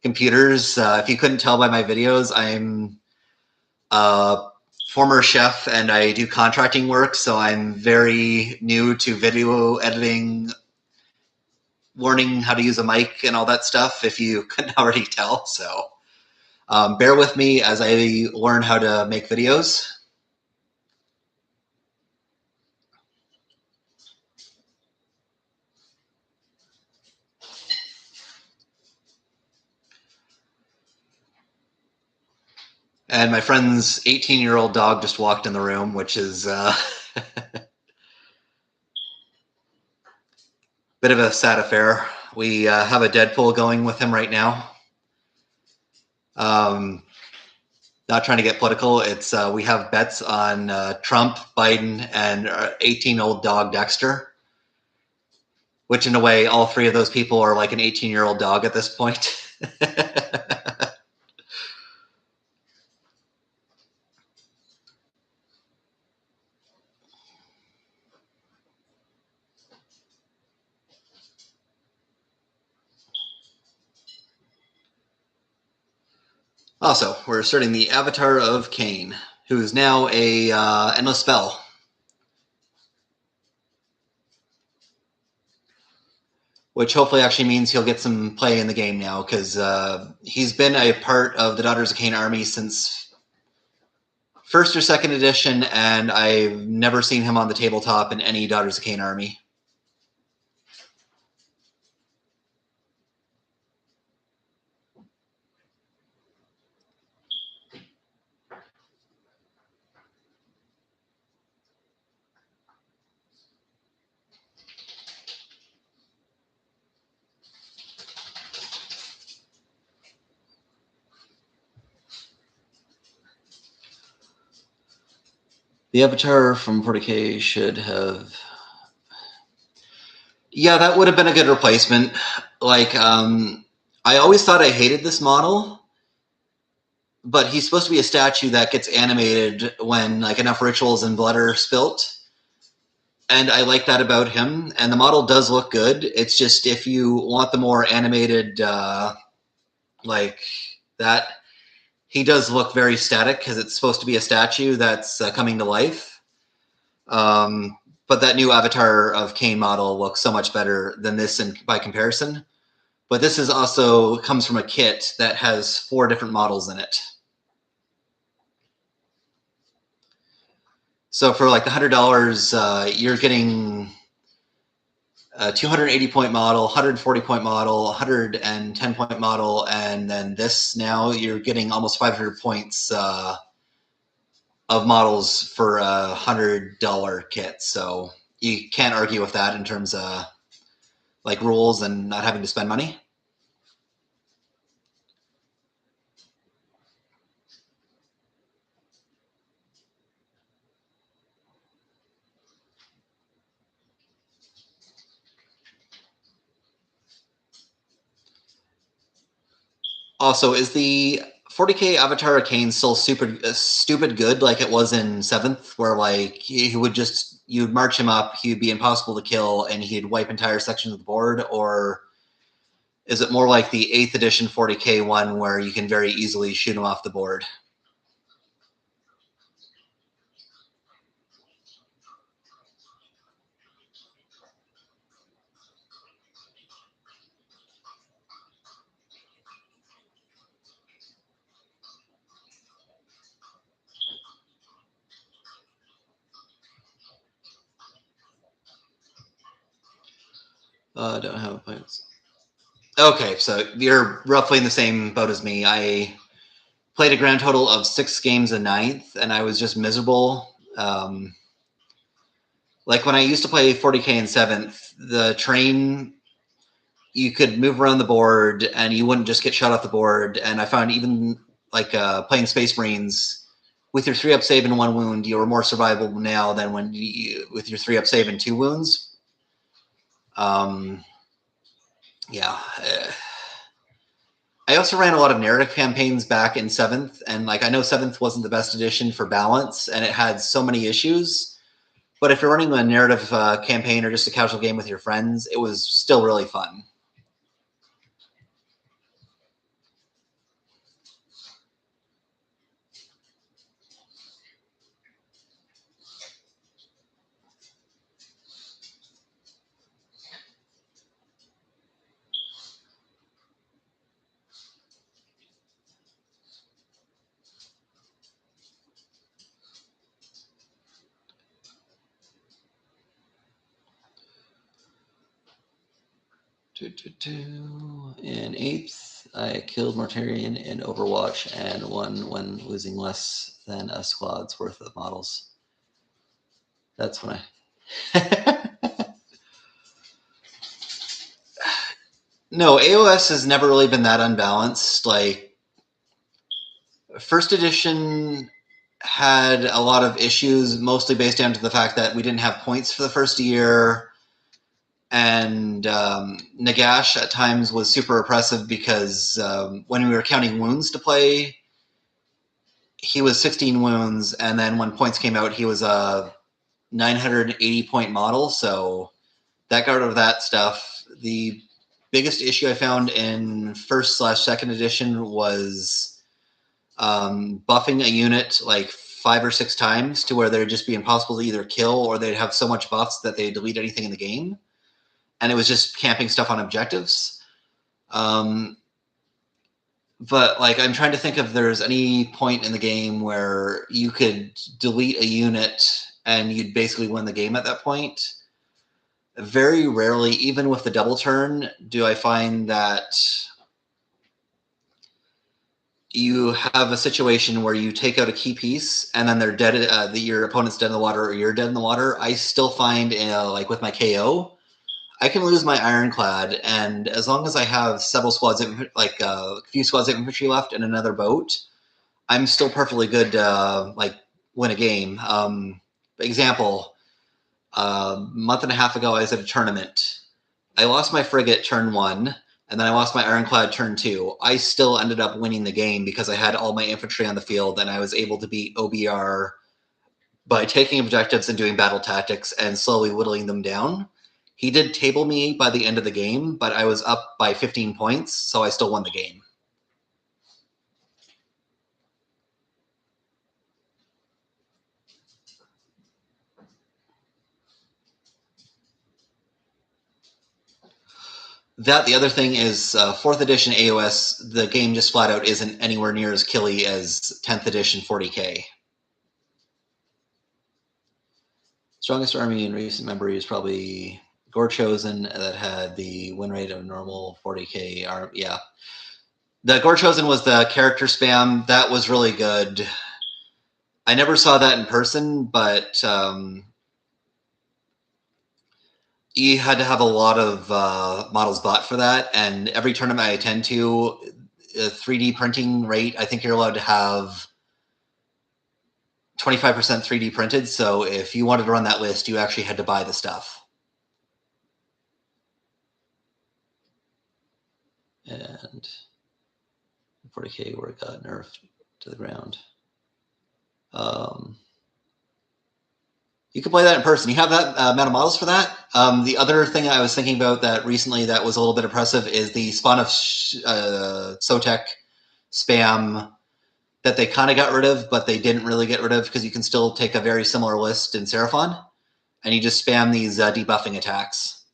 computers. If you couldn't tell by my videos, I'm a former chef and I do contracting work, so I'm very new to video editing, learning how to use a mic and all that stuff, if you couldn't already tell. So bear with me as I learn how to make videos. And my friend's 18-year-old dog just walked in the room, which is a bit of a sad affair. We have a Deadpool going with him right now. Not trying to get political. It's we have bets on Trump, Biden, and 18-year-old dog Dexter, which in a way, all three of those people are like an 18-year-old dog at this point. Also, we're starting the Avatar of Khaine, who is now a endless spell. Which hopefully actually means he'll get some play in the game now, because he's been a part of the Daughters of Khaine army since first or second edition, and I've never seen him on the tabletop in any Daughters of Khaine army. The Avatar from 40K should have... Yeah, that would have been a good replacement. Like, I always thought I hated this model, but he's supposed to be a statue that gets animated when like enough rituals and blood are spilt. And I like that about him. And the model does look good. It's just if you want the more animated, like that, he does look very static because it's supposed to be a statue that's coming to life. But that new Avatar of Khaine model looks so much better than this by comparison. But this is also comes from a kit that has 4 different models in it. So for like the $100, you're getting a 280 point model, 140 point model, 110 point model, and then this now you're getting almost 500 points of models for a $100 kit. So you can't argue with that in terms of like rules and not having to spend money. Also, is the 40K Avatar of Khaine still stupid good like it was in 7th, where like he would just, you'd march him up, he'd be impossible to kill, and he'd wipe entire sections of the board? Or is it more like the 8th edition 40K one where you can very easily shoot him off the board? Don't have points. Okay, so you're roughly in the same boat as me. I played a grand total of 6 games in 9th, and I was just miserable. Like when I used to play 40K in 7th, the train, you could move around the board and you wouldn't just get shot off the board. And I found even like playing Space Marines, with your 3-up save and 1 wound, you were more survivable now than when with your 3-up save and 2 wounds. Yeah. I also ran a lot of narrative campaigns back in 7th, and like I know 7th wasn't the best edition for balance, and it had so many issues. But if you're running a narrative campaign or just a casual game with your friends, it was still really fun. In 8th, I killed Mortarion in Overwatch and won when losing less than a squad's worth of models. That's when I... No, AOS has never really been that unbalanced. Like, 1st edition had a lot of issues, mostly based down to the fact that we didn't have points for the first year. And Nagash at times was super oppressive because when we were counting wounds to play, he was 16 wounds, and then when points came out, he was a 980 point model. So that got rid of that stuff. The biggest issue I found in first/second edition was buffing a unit like 5 or 6 times to where they'd just be impossible to either kill, or they'd have so much buffs that they delete anything in the game. And it was just camping stuff on objectives. But like, I'm trying to think if there's any point in the game where you could delete a unit and you'd basically win the game at that point. Very rarely, even with the double turn, do I find that you have a situation where you take out a key piece and then they're dead. Your opponent's dead in the water, or you're dead in the water. I still find, like with my KO, I can lose my ironclad, and as long as I have several squads, like a few squads of infantry left and another boat, I'm still perfectly good to like win a game. Example, a month and a half ago, I was at a tournament. I lost my frigate turn 1, and then I lost my ironclad turn 2. I still ended up winning the game because I had all my infantry on the field, and I was able to beat OBR by taking objectives and doing battle tactics and slowly whittling them down. He did table me by the end of the game, but I was up by 15 points, so I still won the game. The other thing is 4th edition AOS, the game just flat out isn't anywhere near as killy as 10th edition 40k. Strongest army in recent memory is probably Gore Chosen, that had the win rate of normal 40k. Yeah. The Gore Chosen was the character spam. That was really good. I never saw that in person, but you had to have a lot of models bought for that. And every tournament I attend to, 3D printing rate, I think you're allowed to have 25% 3D printed. So if you wanted to run that list, you actually had to buy the stuff. And 40k where it got nerfed to the ground. You can play that in person. You have that amount of models for that. The other thing I was thinking about that recently that was a little bit oppressive is the spawn of Sotek spam that they kind of got rid of, but they didn't really get rid of because you can still take a very similar list in Seraphon, and you just spam these debuffing attacks.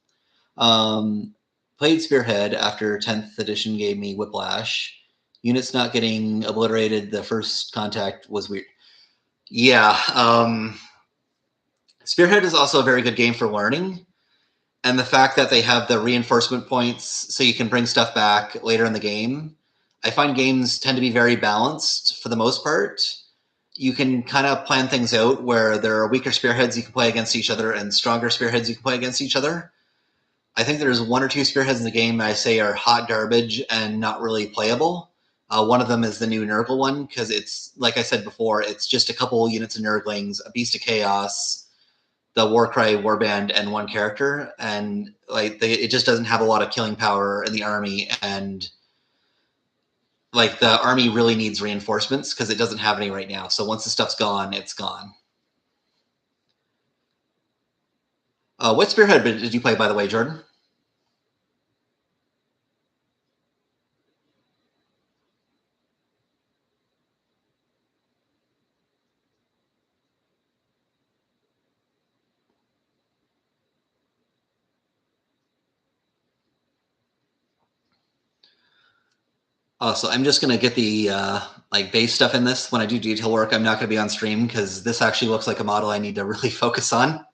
Played Spearhead after 10th edition gave me Whiplash. Units not getting obliterated the first contact was weird. Yeah. Spearhead is also a very good game for learning. And the fact that they have the reinforcement points so you can bring stuff back later in the game. I find games tend to be very balanced for the most part. You can kind of plan things out where there are weaker spearheads you can play against each other and stronger spearheads you can play against each other. I think there's 1 or 2 spearheads in the game I say are hot garbage and not really playable. One of them is the new Nurgle one, because it's, like I said before, it's just a couple units of Nurglings, a Beast of Chaos, the Warcry Warband, and 1 character. And like it just doesn't have a lot of killing power in the army. And like the army really needs reinforcements because it doesn't have any right now. So once the stuff's gone, it's gone. What spearhead did you play, by the way, Jordan? Oh, so I'm just going to get the like base stuff in this. When I do detail work, I'm not going to be on stream because this actually looks like a model I need to really focus on.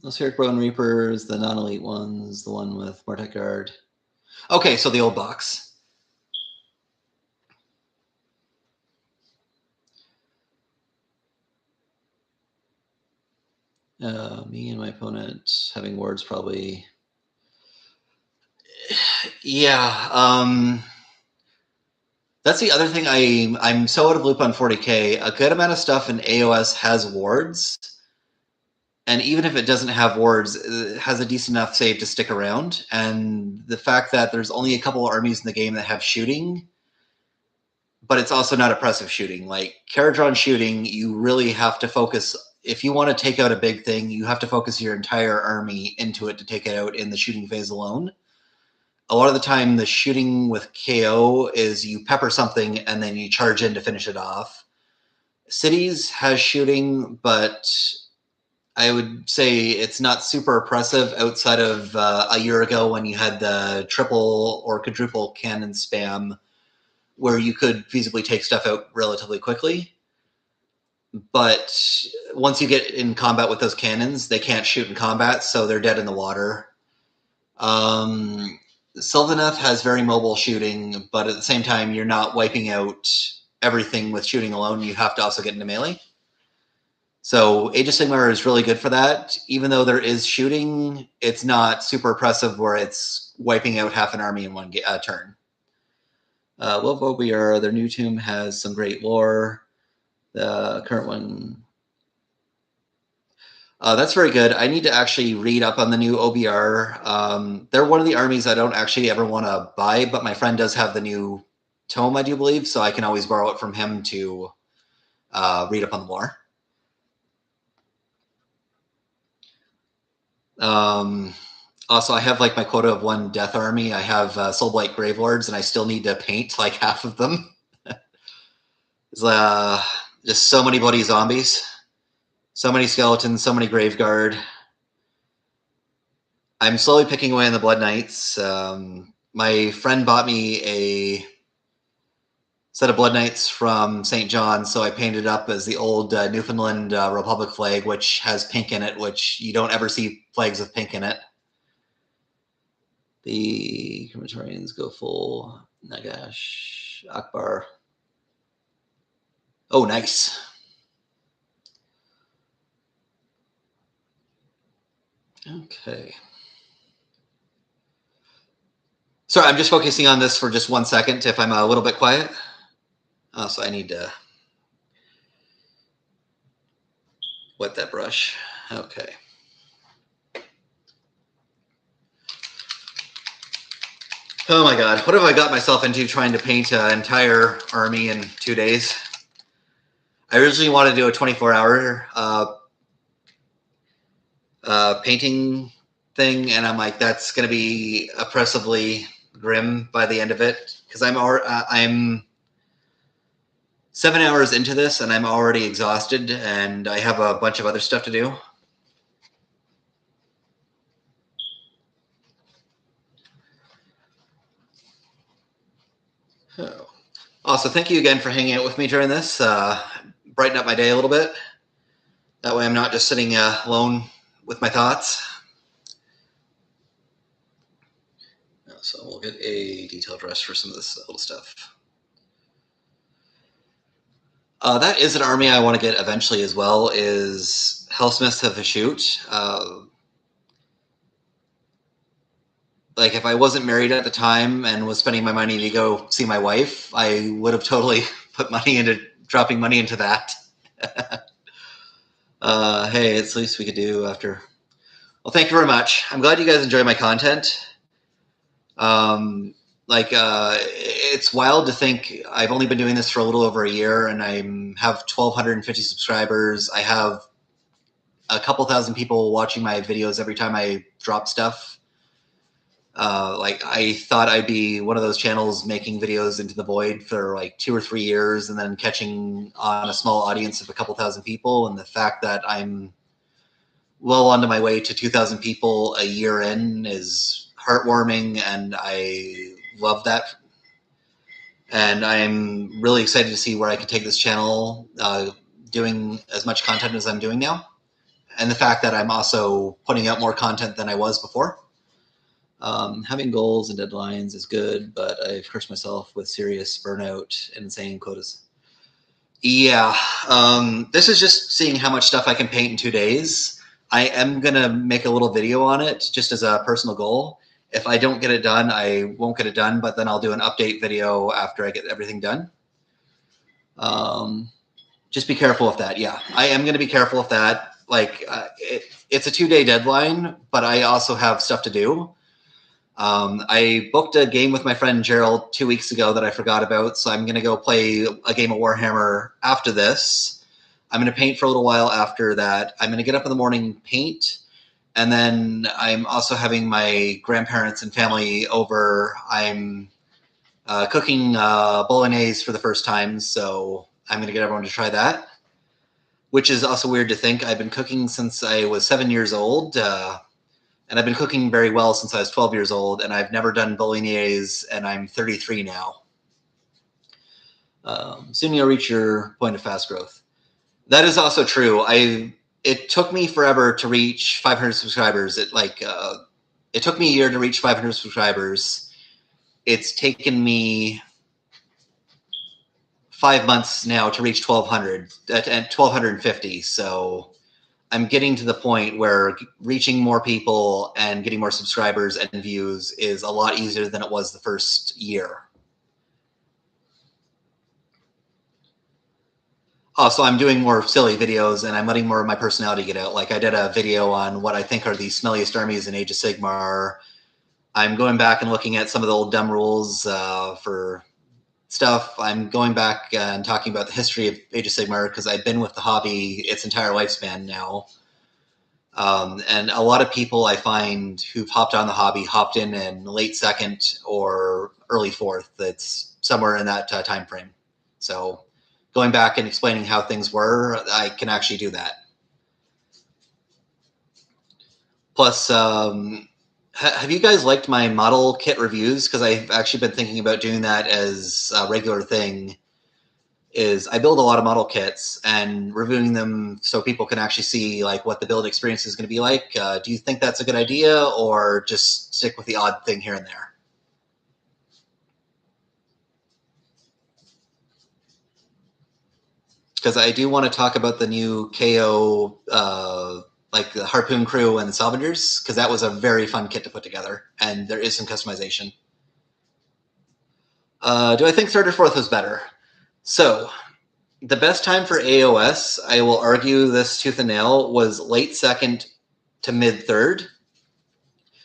Spheric Bone Reapers, the non-elite ones, the one with Mortek Guard. Okay, so the old box. Me and my opponent having wards probably. Yeah. That's the other thing. I'm so out of loop on 40K. A good amount of stuff in AOS has wards, and even if it doesn't have wards, it has a decent enough save to stick around. And the fact that there's only a couple of armies in the game that have shooting, but it's also not oppressive shooting. Like Caradron shooting, you really have to focus. If you want to take out a big thing, you have to focus your entire army into it to take it out in the shooting phase alone. A lot of the time, the shooting with KO is you pepper something and then you charge in to finish it off. Cities has shooting, but I would say it's not super oppressive outside of a year ago when you had the triple or quadruple cannon spam where you could feasibly take stuff out relatively quickly. But once you get in combat with those cannons, they can't shoot in combat, so they're dead in the water. Sylvaneth has very mobile shooting, but at the same time, you're not wiping out everything with shooting alone. You have to also get into melee. So Age of Sigmar is really good for that. Even though there is shooting, it's not super oppressive where it's wiping out half an army in one turn. Love OBR, their new tomb has some great lore. The current one... that's very good. I need to actually read up on the new OBR. They're one of the armies I don't actually ever want to buy, but my friend does have the new tome, I do believe, so I can always borrow it from him to read up on the lore. Also, I have like my quota of one death army. I have Soulblight Gravelords, and I still need to paint like half of them. There's just so many bloody zombies. So many skeletons, so many Graveguard. I'm slowly picking away on the Blood Knights. My friend bought me a set of Blood Knights from St. John, so I painted up as the old Newfoundland Republic flag, which has pink in it, which you don't ever see flags with pink in it. The crematorians go full Nagash, Akbar. Oh, nice. Okay. Sorry, I'm just focusing on this for just 1 second if I'm a little bit quiet. Oh, so I need to wet that brush. Okay. Oh my god, what have I got myself into trying to paint an entire army in 2 days? I originally wanted to do a 24-hour painting thing, and I'm like, that's going to be oppressively grim by the end of it, because I'm 7 hours into this, and I'm already exhausted, and I have a bunch of other stuff to do. Oh. Also, thank you again for hanging out with me during this. Brighten up my day a little bit. That way I'm not just sitting alone with my thoughts. So we'll get a detailed rest for some of this little stuff. That is an army I want to get eventually as well, is Hellsmiths of Hashut. Like, if I wasn't married at the time and was spending my money to go see my wife, I would have totally put money into dropping money into that. Hey, it's the least we could do after. Well, thank you very much. I'm glad you guys enjoy my content. It's wild to think I've only been doing this for a little over a year, and I have 1,250 subscribers. I have a couple thousand people watching my videos every time I drop stuff. I thought I'd be one of those channels making videos into the void for like 2 or 3 years and then catching on a small audience of a couple thousand people. And the fact that I'm well onto my way to 2,000 people a year in is heartwarming, and I love that. And I'm really excited to see where I can take this channel, doing as much content as I'm doing now. And the fact that I'm also putting out more content than I was before. Having goals and deadlines is good, but I've cursed myself with serious burnout and insane quotas. Yeah, this is just seeing how much stuff I can paint in 2 days. I am going to make a little video on it just as a personal goal. If I don't get it done, I won't get it done, but then I'll do an update video after I get everything done. Just be careful of that. Yeah, I am going to be careful of that. Like, it's a 2-day deadline, but I also have stuff to do. I booked a game with my friend Gerald 2 weeks ago that I forgot about, so I'm going to go play a game of Warhammer after this. I'm going to paint for a little while after that. I'm going to get up in the morning, paint, and then I'm also having my grandparents and family over. I'm cooking bolognese for the first time, so I'm going to get everyone to try that, which is also weird to think. I've been cooking since I was 7 years old, and I've been cooking very well since I was 12 years old, and I've never done bolognese, and I'm 33 now. Soon you'll reach your point of fast growth. That is also true. It took me forever to reach 500 subscribers. It took me a year to reach 500 subscribers. It's taken me 5 months now to reach 1,200 and 1,250. So I'm getting to the point where reaching more people and getting more subscribers and views is a lot easier than it was the first year. Also, I'm doing more silly videos, and I'm letting more of my personality get out. Like, I did a video on what I think are the smelliest armies in Age of Sigmar. I'm going back and looking at some of the old dumb rules for stuff. I'm going back and talking about the history of Age of Sigmar because I've been with the hobby its entire lifespan now. And a lot of people I find who've hopped on the hobby hopped in late second or early fourth. It's somewhere in that time frame. So going back and explaining how things were, I can actually do that. Plus, have you guys liked my model kit reviews? Because I've actually been thinking about doing that as a regular thing. I build a lot of model kits and reviewing them so people can actually see like what the build experience is going to be like. Do you think that's a good idea, or just stick with the odd thing here and there? Because I do want to talk about the new KO, like the Harpoon Crew and the Salvagers, because that was a very fun kit to put together, and there is some customization. Do I think third or fourth was better? So, the best time for AOS, I will argue this tooth and nail, was late second to mid third.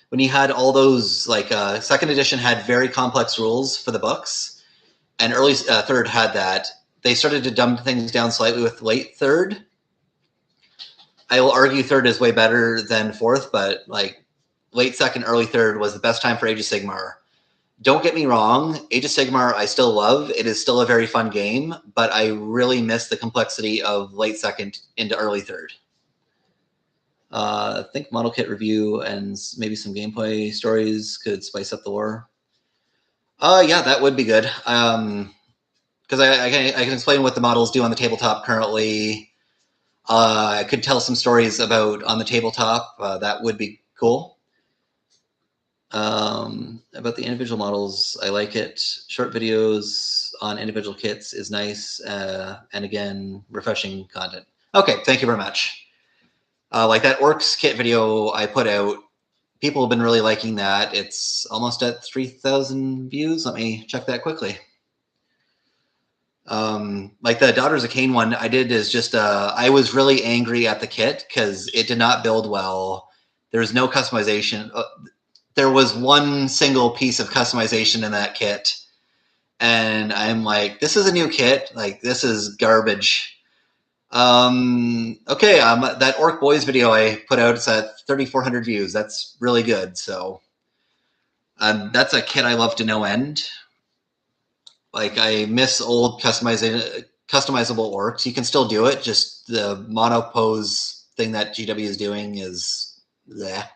When you had all those, like, second edition had very complex rules for the books, and early third had that. They started to dumb things down slightly with late third. I will argue third is way better than fourth, but like late second, early third was the best time for Age of Sigmar. Don't get me wrong, Age of Sigmar I still love. It is still a very fun game, but I really miss the complexity of late second into early third. I think model kit review and maybe some gameplay stories could spice up the lore. Yeah, that would be good. Because I can explain what the models do on the tabletop currently. I could tell some stories about on the tabletop. That would be cool. About the individual models, I like it. Short videos on individual kits is nice, and again, refreshing content. Okay, thank you very much. Like that Orcs kit video I put out, people have been really liking that. It's almost at 3,000 views. Let me check that quickly. Like the Daughters of Khaine one I did is just, I was really angry at the kit because it did not build well. There was no customization. There was one single piece of customization in that kit. And I'm like, this is a new kit. Like, this is garbage. Okay, that Orc Boys video I put out, it's at 3,400 views. That's really good. So that's a kit I love to no end. Like, I miss old customizable orcs. You can still do it. Just the mono pose thing that GW is doing is bleh.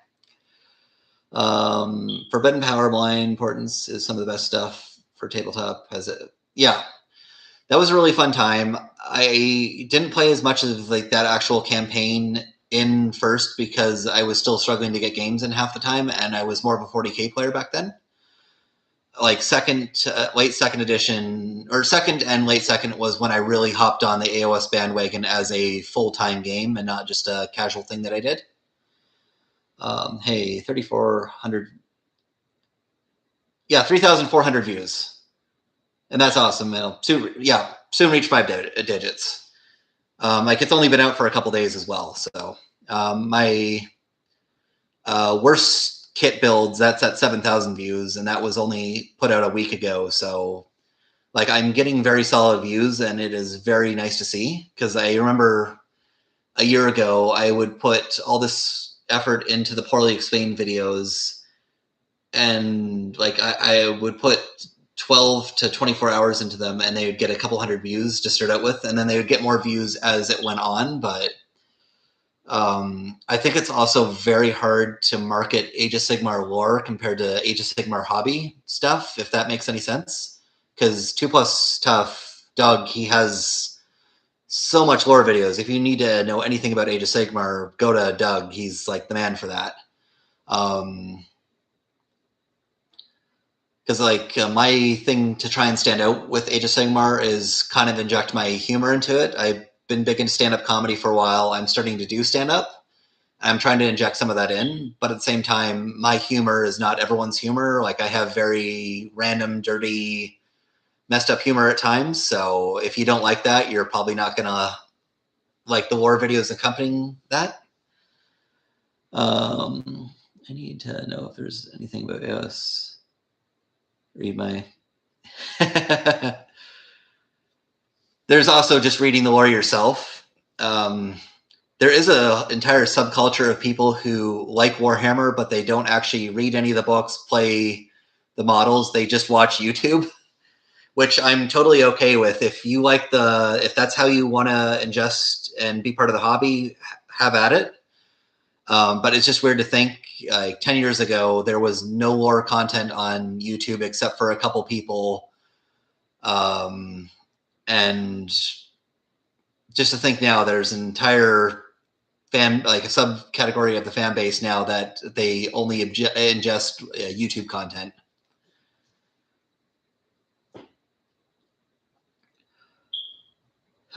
Forbidden Power Blind Portents is some of the best stuff for tabletop. Yeah, that was a really fun time. I didn't play as much of like that actual campaign in first because I was still struggling to get games in half the time, and I was more of a 40k player back then. Like second, late second edition, or second and late second was when I really hopped on the AOS bandwagon as a full-time game and not just a casual thing that I did. Hey, 3,400. Yeah, 3,400 views. And that's awesome. It'll soon reach five digits. Like it's only been out for a couple days as well. So my worst kit builds, that's at 7,000 views, and that was only put out a week ago. So like I'm getting very solid views, and it is very nice to see, because I remember a year ago I would put all this effort into the poorly explained videos, and like I would put 12 to 24 hours into them, and they would get a couple hundred views to start out with, and then they would get more views as it went on. But I think it's also very hard to market Age of Sigmar lore compared to Age of Sigmar hobby stuff, if that makes any sense. Because 2 Plus Tough, Doug, he has so much lore videos. If you need to know anything about Age of Sigmar, go to Doug. He's like the man for that. Because my thing to try and stand out with Age of Sigmar is kind of inject my humor into it. I've been big into stand-up comedy for a while. I'm starting to do stand-up. I'm trying to inject some of that in, but at the same time, my humor is not everyone's humor. Like I have very random, dirty, messed up humor at times. So if you don't like that, you're probably not gonna like the war videos accompanying that. I need to know if there's anything about us. Read my. There's also just reading the lore yourself. There is an entire subculture of people who like Warhammer, but they don't actually read any of the books, play the models. They just watch YouTube, which I'm totally okay with. If you like if that's how you want to ingest and be part of the hobby, have at it. But it's just weird to think, like 10 years ago, there was no lore content on YouTube except for a couple people. And just to think now, there's an entire like a subcategory of the fan base now that they only ingest YouTube content.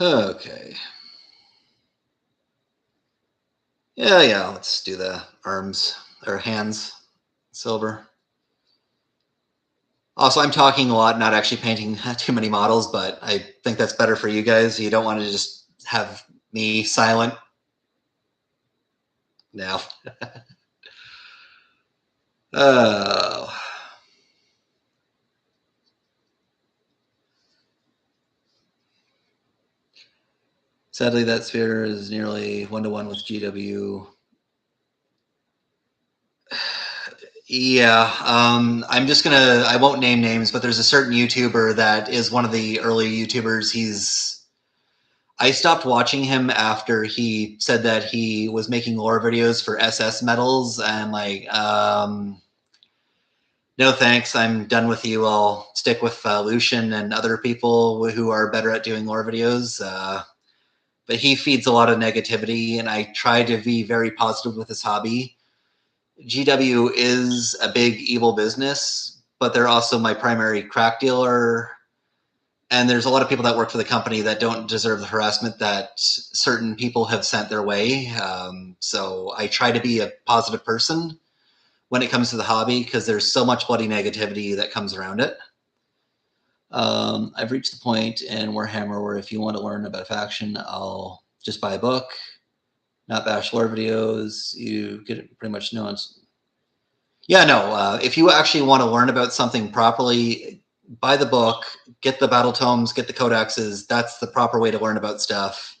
Okay. Yeah, let's do the arms or hands silver. Also, I'm talking a lot, not actually painting too many models, but I think that's better for you guys. You don't want to just have me silent. No. Oh. Sadly, that sphere is nearly 1-to-1 with GW. Yeah, I'm just gonna. I won't name names, but there's a certain YouTuber that is one of the early YouTubers. I stopped watching him after he said that he was making lore videos for SS medals, and like, no thanks. I'm done with you. I'll stick with Lucian and other people who are better at doing lore videos. But he feeds a lot of negativity, and I try to be very positive with his hobby. GW is a big evil business, but they're also my primary crack dealer. And there's a lot of people that work for the company that don't deserve the harassment that certain people have sent their way. So I try to be a positive person when it comes to the hobby, because there's so much bloody negativity that comes around it. I've reached the point in Warhammer where if you want to learn about a faction, I'll just buy a book, not bash lore videos. You get pretty much no. Yeah, no. If you actually want to learn about something properly, buy the book, get the battle tomes, get the codexes. That's the proper way to learn about stuff.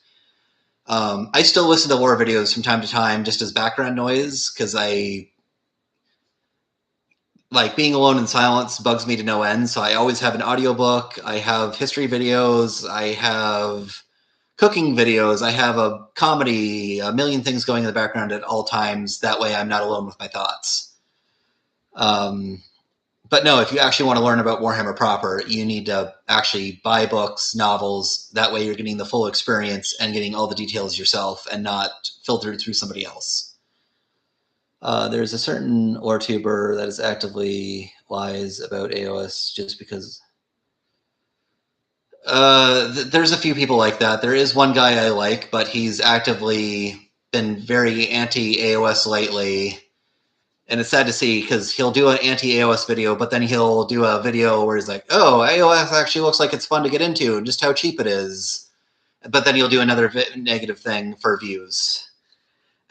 I still listen to lore videos from time to time just as background noise, because I like being alone in silence bugs me to no end. So I always have an audiobook. I have history videos. I have cooking videos. I have a comedy, a million things going in the background at all times. That way I'm not alone with my thoughts. But no, if you actually want to learn about Warhammer proper, you need to actually buy books, novels. That way you're getting the full experience and getting all the details yourself and not filtered through somebody else. There's a certain lore tuber that is actively lies about AOS just because. There's a few people like that. There is one guy I like, but he's actively been very anti-AOS lately. And it's sad to see because he'll do an anti-AOS video, but then he'll do a video where he's like, oh, AOS actually looks like it's fun to get into and just how cheap it is. But then he'll do another negative thing for views.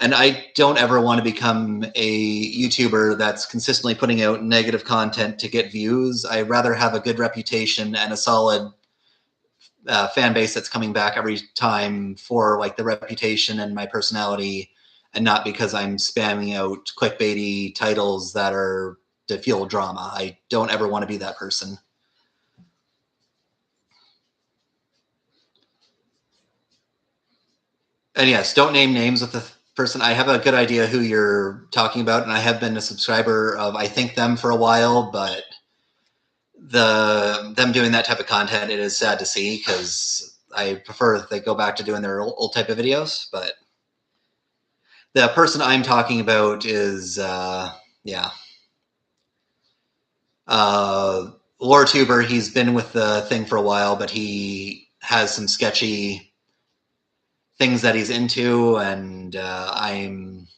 And I don't ever want to become a YouTuber that's consistently putting out negative content to get views. I'd rather have a good reputation and a solid fan base that's coming back every time for like the reputation and my personality, and not because I'm spamming out clickbaity titles that are to fuel drama. I don't ever want to be that person. And yes, don't name names with the person. I have a good idea who you're talking about, and I have been a subscriber of I Think Them for a while, but them doing that type of content, it is sad to see because I prefer if they go back to doing their old type of videos. But the person I'm talking about is yeah, lore tuber. He's been with the thing for a while, but he has some sketchy things that he's into, and I'm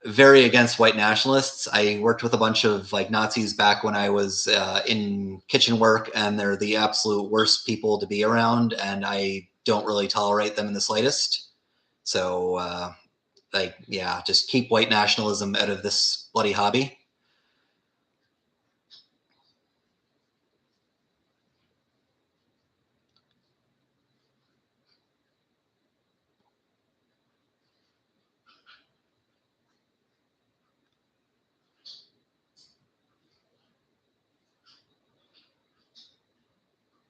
very against white nationalists. I worked with a bunch of like Nazis back when I was in kitchen work, and they're the absolute worst people to be around, and I don't really tolerate them in the slightest. So, like, yeah, just keep white nationalism out of this bloody hobby.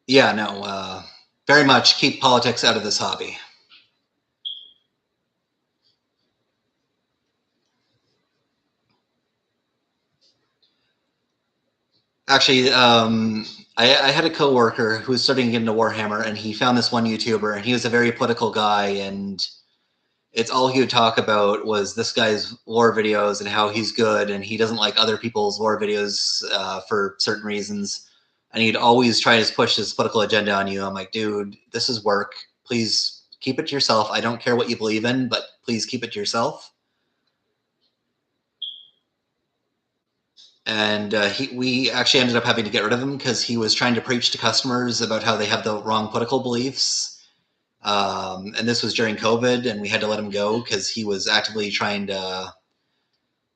Yeah, no, very much keep politics out of this hobby. Actually, I had a coworker who was starting to get into Warhammer, and he found this one YouTuber, and he was a very political guy, and it's all he would talk about was this guy's lore videos and how he's good, and he doesn't like other people's lore videos for certain reasons, and he'd always try to push his political agenda on you. I'm like, dude, this is work. Please keep it to yourself. I don't care what you believe in, but please keep it to yourself. And we actually ended up having to get rid of him because he was trying to preach to customers about how they have the wrong political beliefs. And this was during COVID, and we had to let him go because he was actively trying to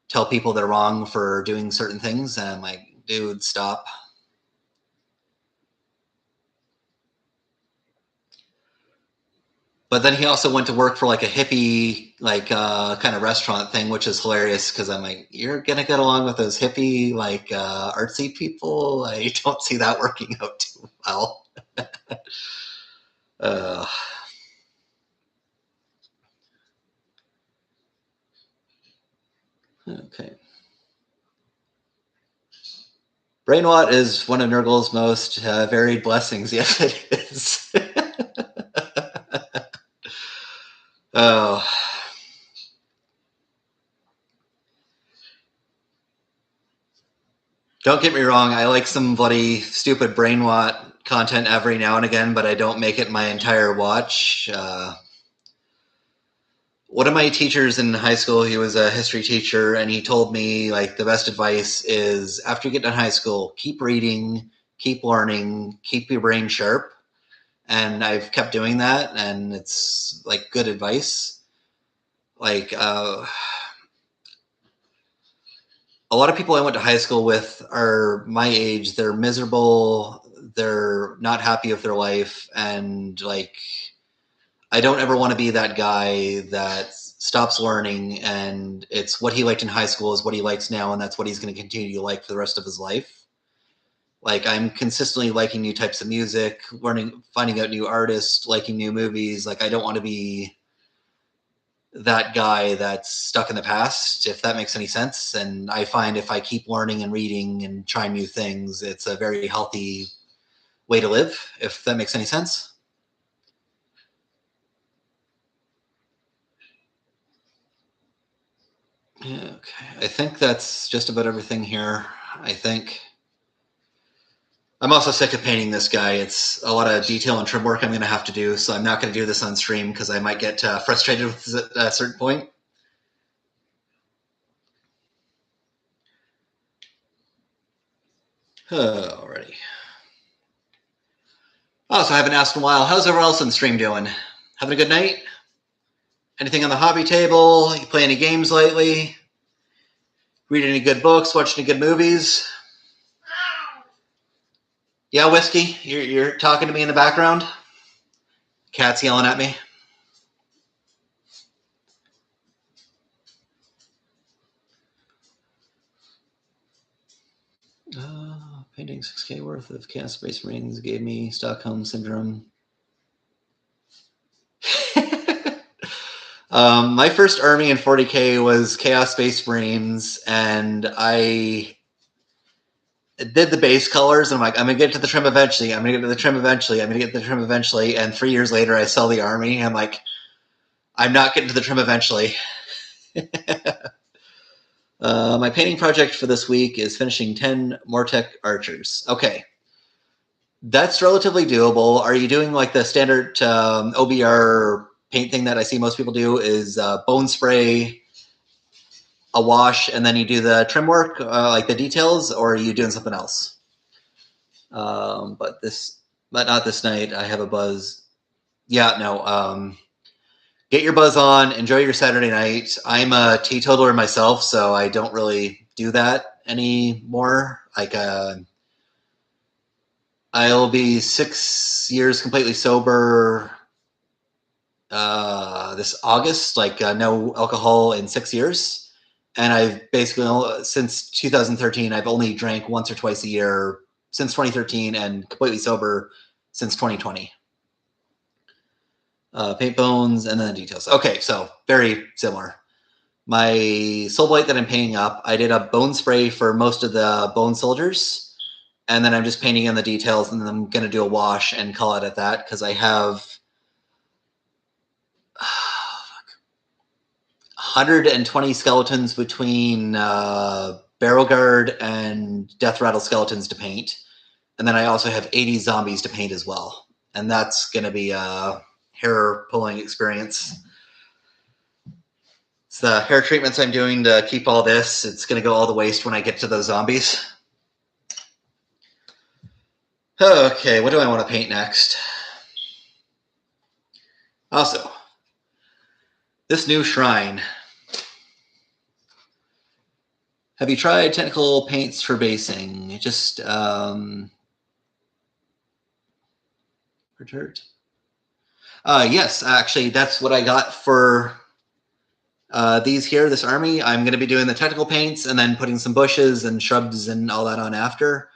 tell people they're wrong for doing certain things. And I'm like, dude, stop. But then he also went to work for like a hippie, like kind of restaurant thing, which is hilarious because I'm like, you're gonna get along with those hippie, like artsy people. I don't see that working out too well. uh, okay. Brainwatt is one of Nurgle's most varied blessings. Yes, it is. Oh, don't get me wrong. I like some bloody stupid Brainwatt content every now and again, but I don't make it my entire watch. One of my teachers in high school, he was a history teacher, and he told me like the best advice is after you get done high school, keep reading, keep learning, keep your brain sharp. And I've kept doing that, and it's like good advice. Like a lot of people I went to high school with are my age. They're miserable. They're not happy with their life, and like I don't ever want to be that guy that stops learning and it's what he liked in high school is what he likes now, and that's what he's going to continue to like for the rest of his life. Like I'm consistently liking new types of music, learning, finding out new artists, liking new movies. Like I don't want to be that guy that's stuck in the past, if that makes any sense. And I find if I keep learning and reading and trying new things, it's a very healthy way to live, if that makes any sense. Yeah, okay. I think that's just about everything here. I think I'm also sick of painting this guy. It's a lot of detail and trim work I'm going to have to do, so I'm not going to do this on stream because I might get frustrated with at a certain point. Alrighty. Oh, so I haven't asked in a while. How's everyone else on the stream doing? Having a good night? Anything on the hobby table? You play any games lately? Read any good books? Watch any good movies? Yeah, Whiskey, you're talking to me in the background? Cat's yelling at me. Painting 6K worth of Chaos Space Marines gave me Stockholm Syndrome. My first army in 40K was Chaos Space Marines, and I did the base colors. And I'm like, I'm going to get to the trim eventually. I'm going to get to the trim eventually. I'm going to get to the trim eventually. And 3 years later, I sell the army. I'm like, I'm not getting to the trim eventually. My painting project for this week is finishing 10 Mortec archers. Okay. That's relatively doable. Are you doing like the standard OBR paint thing that I see most people do is bone spray, a wash, and then you do the trim work, like the details, or are you doing something else? But not this night. I have a buzz. Yeah, no. Get your buzz on. Enjoy your Saturday night. I'm a teetotaler myself, so I don't really do that anymore. Like, I'll be 6 years completely sober this August, like no alcohol in 6 years. And I've basically, since 2013, I've only drank once or twice a year since 2013 and completely sober since 2020. Paint bones and then the details. Okay, so very similar. My Soul Blight that I'm painting up, I did a bone spray for most of the bone soldiers, and then I'm just painting in the details, and then I'm going to do a wash and call it at that, because I have 120 skeletons between Barrel Guard and Death Rattle skeletons to paint, and then I also have 80 zombies to paint as well, and that's going to be a hair-pulling experience. It's the hair treatments I'm doing to keep all this. It's going to go all the waste when I get to those zombies. Okay, what do I want to paint next? Also, this new shrine. Have you tried technical paints for basing? Just yes, actually, that's what I got for these here, this army. I'm going to be doing the technical paints and then putting some bushes and shrubs and all that on after.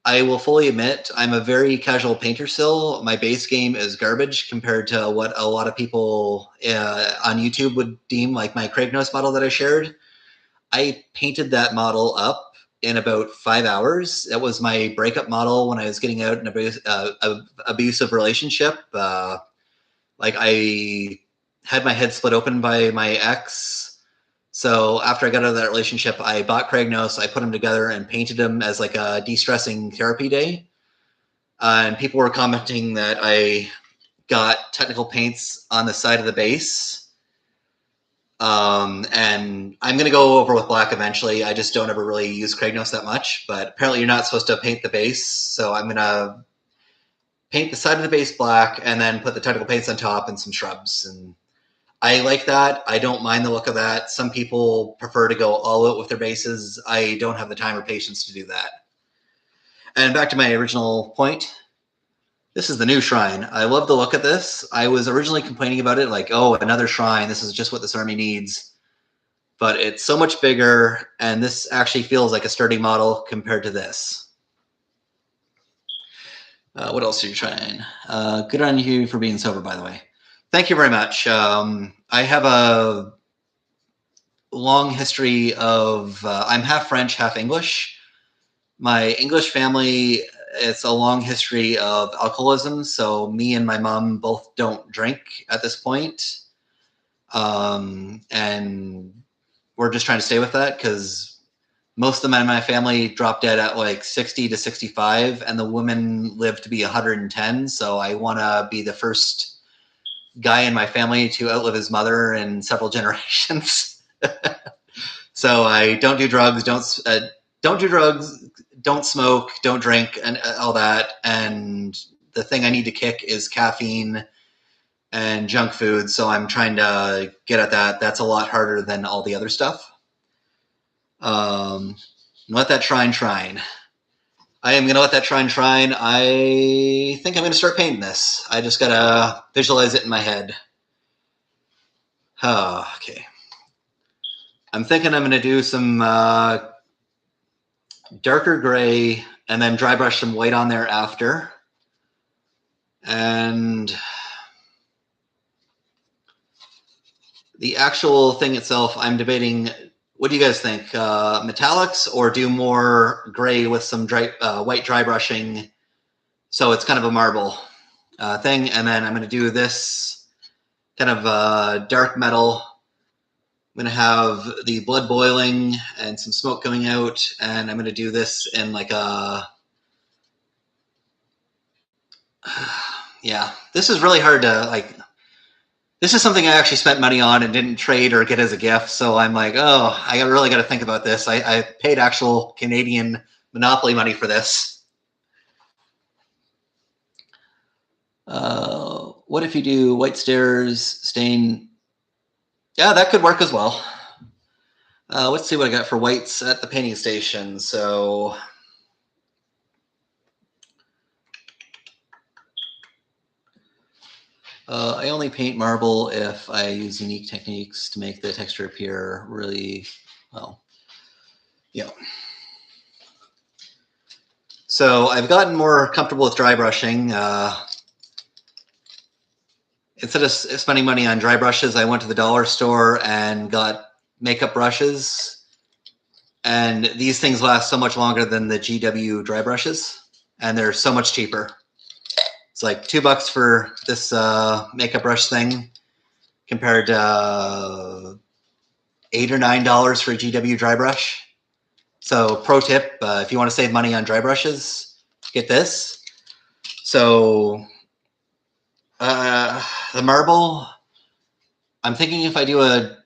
I will fully admit I'm a very casual painter still. My base game is garbage compared to what a lot of people on YouTube would deem like my Kragnos model that I shared. I painted that model up in about 5 hours. That was my breakup model when I was getting out in an abusive relationship. Like I had my head split open by my ex. So after I got out of that relationship, I bought Kragnos, I put them together and painted them as like a de-stressing therapy day. And people were commenting that I got technical paints on the side of the base. And I'm going to go over with black eventually. I just don't ever really use Kragnos that much, but apparently you're not supposed to paint the base. So I'm going to paint the side of the base black and then put the technical paints on top and some shrubs. And I like that. I don't mind the look of that. Some people prefer to go all out with their bases. I don't have the time or patience to do that. And back to my original point. This is the new shrine. I love the look of this. I was originally complaining about it, like, oh, another shrine. This is just what this army needs. But it's so much bigger, and this actually feels like a sturdy model compared to this. What else are you trying? Good on you for being sober, by the way. Thank you very much. I have a long history of, I'm half French, half English. My English family, it's a long history of alcoholism. So me and my mom both don't drink at this point. And we're just trying to stay with that because most of the men in my family dropped dead at like 60 to 65 and the women lived to be 110. So I want to be the first guy in my family to outlive his mother in several generations. So I don't do drugs, don't don't do drugs, don't smoke, don't drink, and all that. And the thing I need to kick is caffeine and junk food. So I'm trying to get at that. That's a lot harder than all the other stuff. Let that shrine. I am going to let that shrine. I think I'm going to start painting this. I just got to visualize it in my head. Okay. I'm thinking I'm going to do some darker gray and then dry brush some white on there after. And the actual thing itself, I'm debating, what do you guys think? Metallics or do more gray with some white dry brushing? So it's kind of a marble thing. And then I'm going to do this kind of dark metal. I'm going to have the blood boiling and some smoke coming out. And I'm going to do this in like a... yeah, this is really hard to like... This is something I actually spent money on and didn't trade or get as a gift. So I'm like, oh, I really got to think about this. I paid actual Canadian Monopoly money for this. What if you do white stairs, stain? Yeah, that could work as well. Let's see what I got for whites at the painting station. So I only paint marble if I use unique techniques to make the texture appear really well. Yeah. So I've gotten more comfortable with dry brushing. Instead of spending money on dry brushes, I went to the dollar store and got makeup brushes. And these things last so much longer than the GW dry brushes. And they're so much cheaper. It's like $2 for this makeup brush thing compared to $8 or $9 for a GW dry brush. So pro tip, if you want to save money on dry brushes, get this. So the marble, I'm thinking if I do a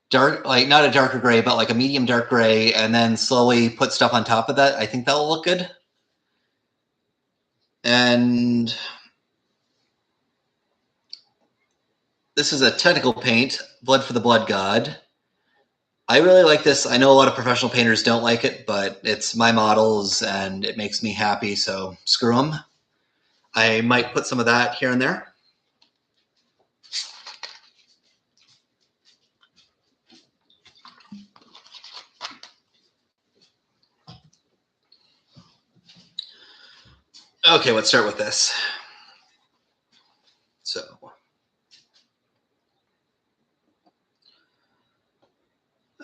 dark, like not a darker gray, but like a medium dark gray, and then slowly put stuff on top of that, I think that'll look good. And this is a technical paint, Blood for the Blood God. I really like this. I know a lot of professional painters don't like it, but it's my models and it makes me happy, so screw them. I might put some of that here and there. Okay, let's start with this. So,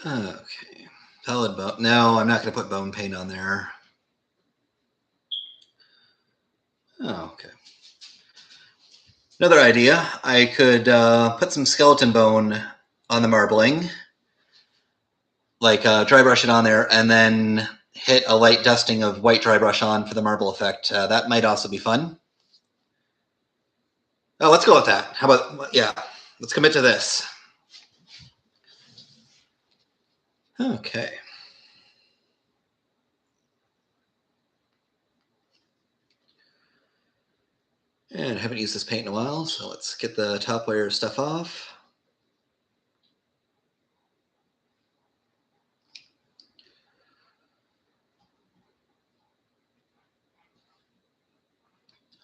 okay, solid bone. No, I'm not going to put bone paint on there. Oh, okay. Another idea, I could put some skeleton bone on the marbling, like dry brush it on there, and then hit a light dusting of white dry brush on for the marble effect. That might also be fun. Oh, let's go with that. How about, yeah, let's commit to this. Okay. And I haven't used this paint in a while, so let's get the top layer of stuff off.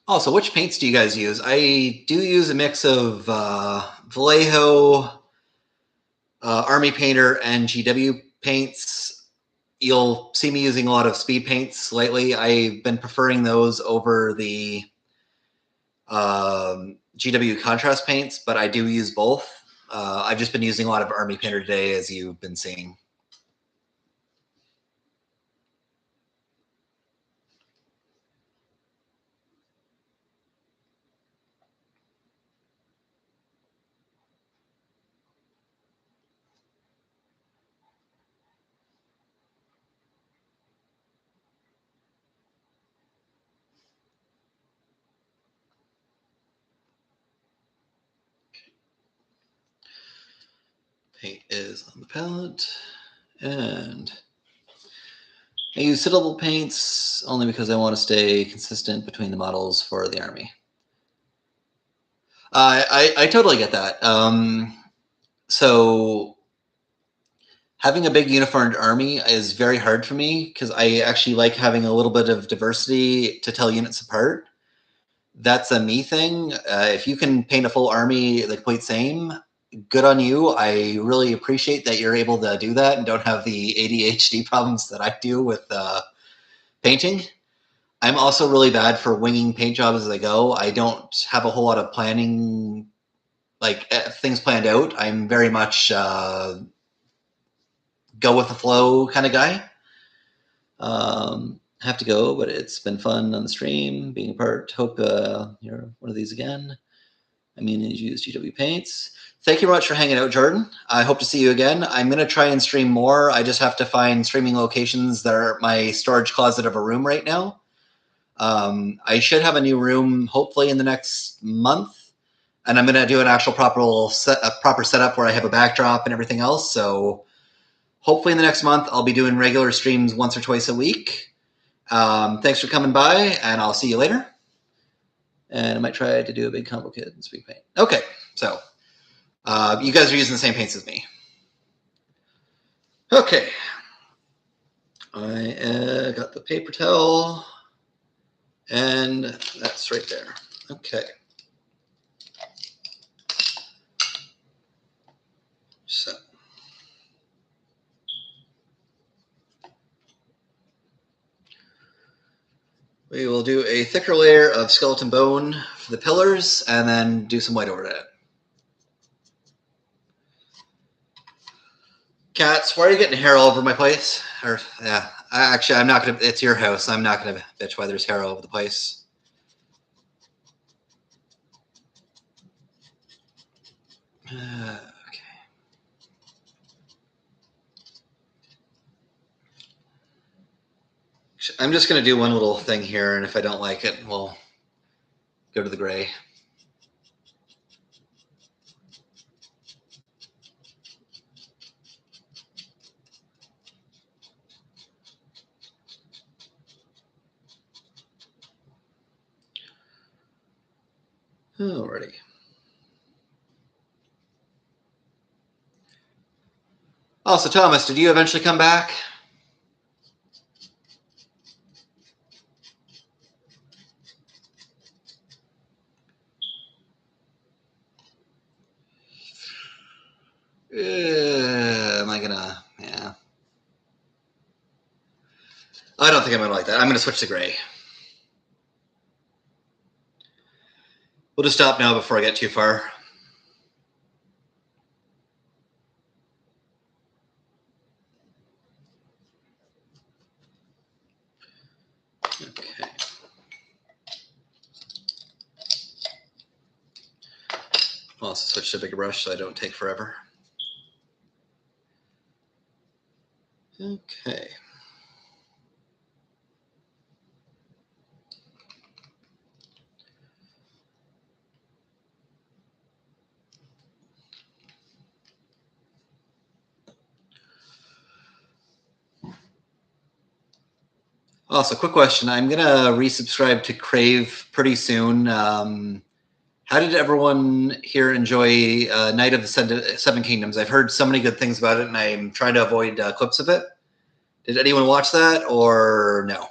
Also, which paints do you guys use? I do use a mix of Vallejo, Army Painter, and GW paints. You'll see me using a lot of speed paints lately. I've been preferring those over the GW contrast paints, but I do use both. I've just been using a lot of Army Painter today, as you've been seeing. Paint is on the palette, and I use citable paints only because I want to stay consistent between the models for the army. I totally get that. So having a big uniformed army is very hard for me because I actually like having a little bit of diversity to tell units apart. That's a me thing. If you can paint a full army the complete same, good on you. I really appreciate that you're able to do that and don't have the ADHD problems that I do with painting. I'm also really bad for winging paint jobs as I go. I don't have a whole lot of planning, like things planned out. I'm very much go with the flow kind of guy. Have to go, but it's been fun on the stream, being a part. Hope you're one of these again. I mean, you use GW Paints. Thank you very much for hanging out, Jordan. I hope to see you again. I'm going to try and stream more. I just have to find streaming locations that are my storage closet of a room right now. I should have a new room hopefully in the next month. And I'm going to do an actual proper setup where I have a backdrop and everything else. So hopefully in the next month, I'll be doing regular streams once or twice a week. Thanks for coming by, and I'll see you later. And I might try to do a big combo kit and speak paint. Okay, so you guys are using the same paints as me. Okay. I got the paper towel, and that's right there. Okay. So. We will do a thicker layer of skeleton bone for the pillars, and then do some white over it. Cats, why are you getting hair all over my place? Or yeah, actually, I'm not gonna. It's your house. I'm not gonna bitch why there's hair all over the place. Okay. I'm just gonna do one little thing here, and if I don't like it, we'll go to the gray. Alrighty. Oh, so Thomas, did you eventually come back? Am I gonna? Yeah. I don't think I'm gonna like that. I'm gonna switch to gray. We'll just stop now before I get too far. Okay. I'll also switch to a bigger brush so I don't take forever. Okay. Also, quick question. I'm going to resubscribe to Crave pretty soon. How did everyone here enjoy Night of the Seven Kingdoms? I've heard so many good things about it, and I'm trying to avoid clips of it. Did anyone watch that, or no?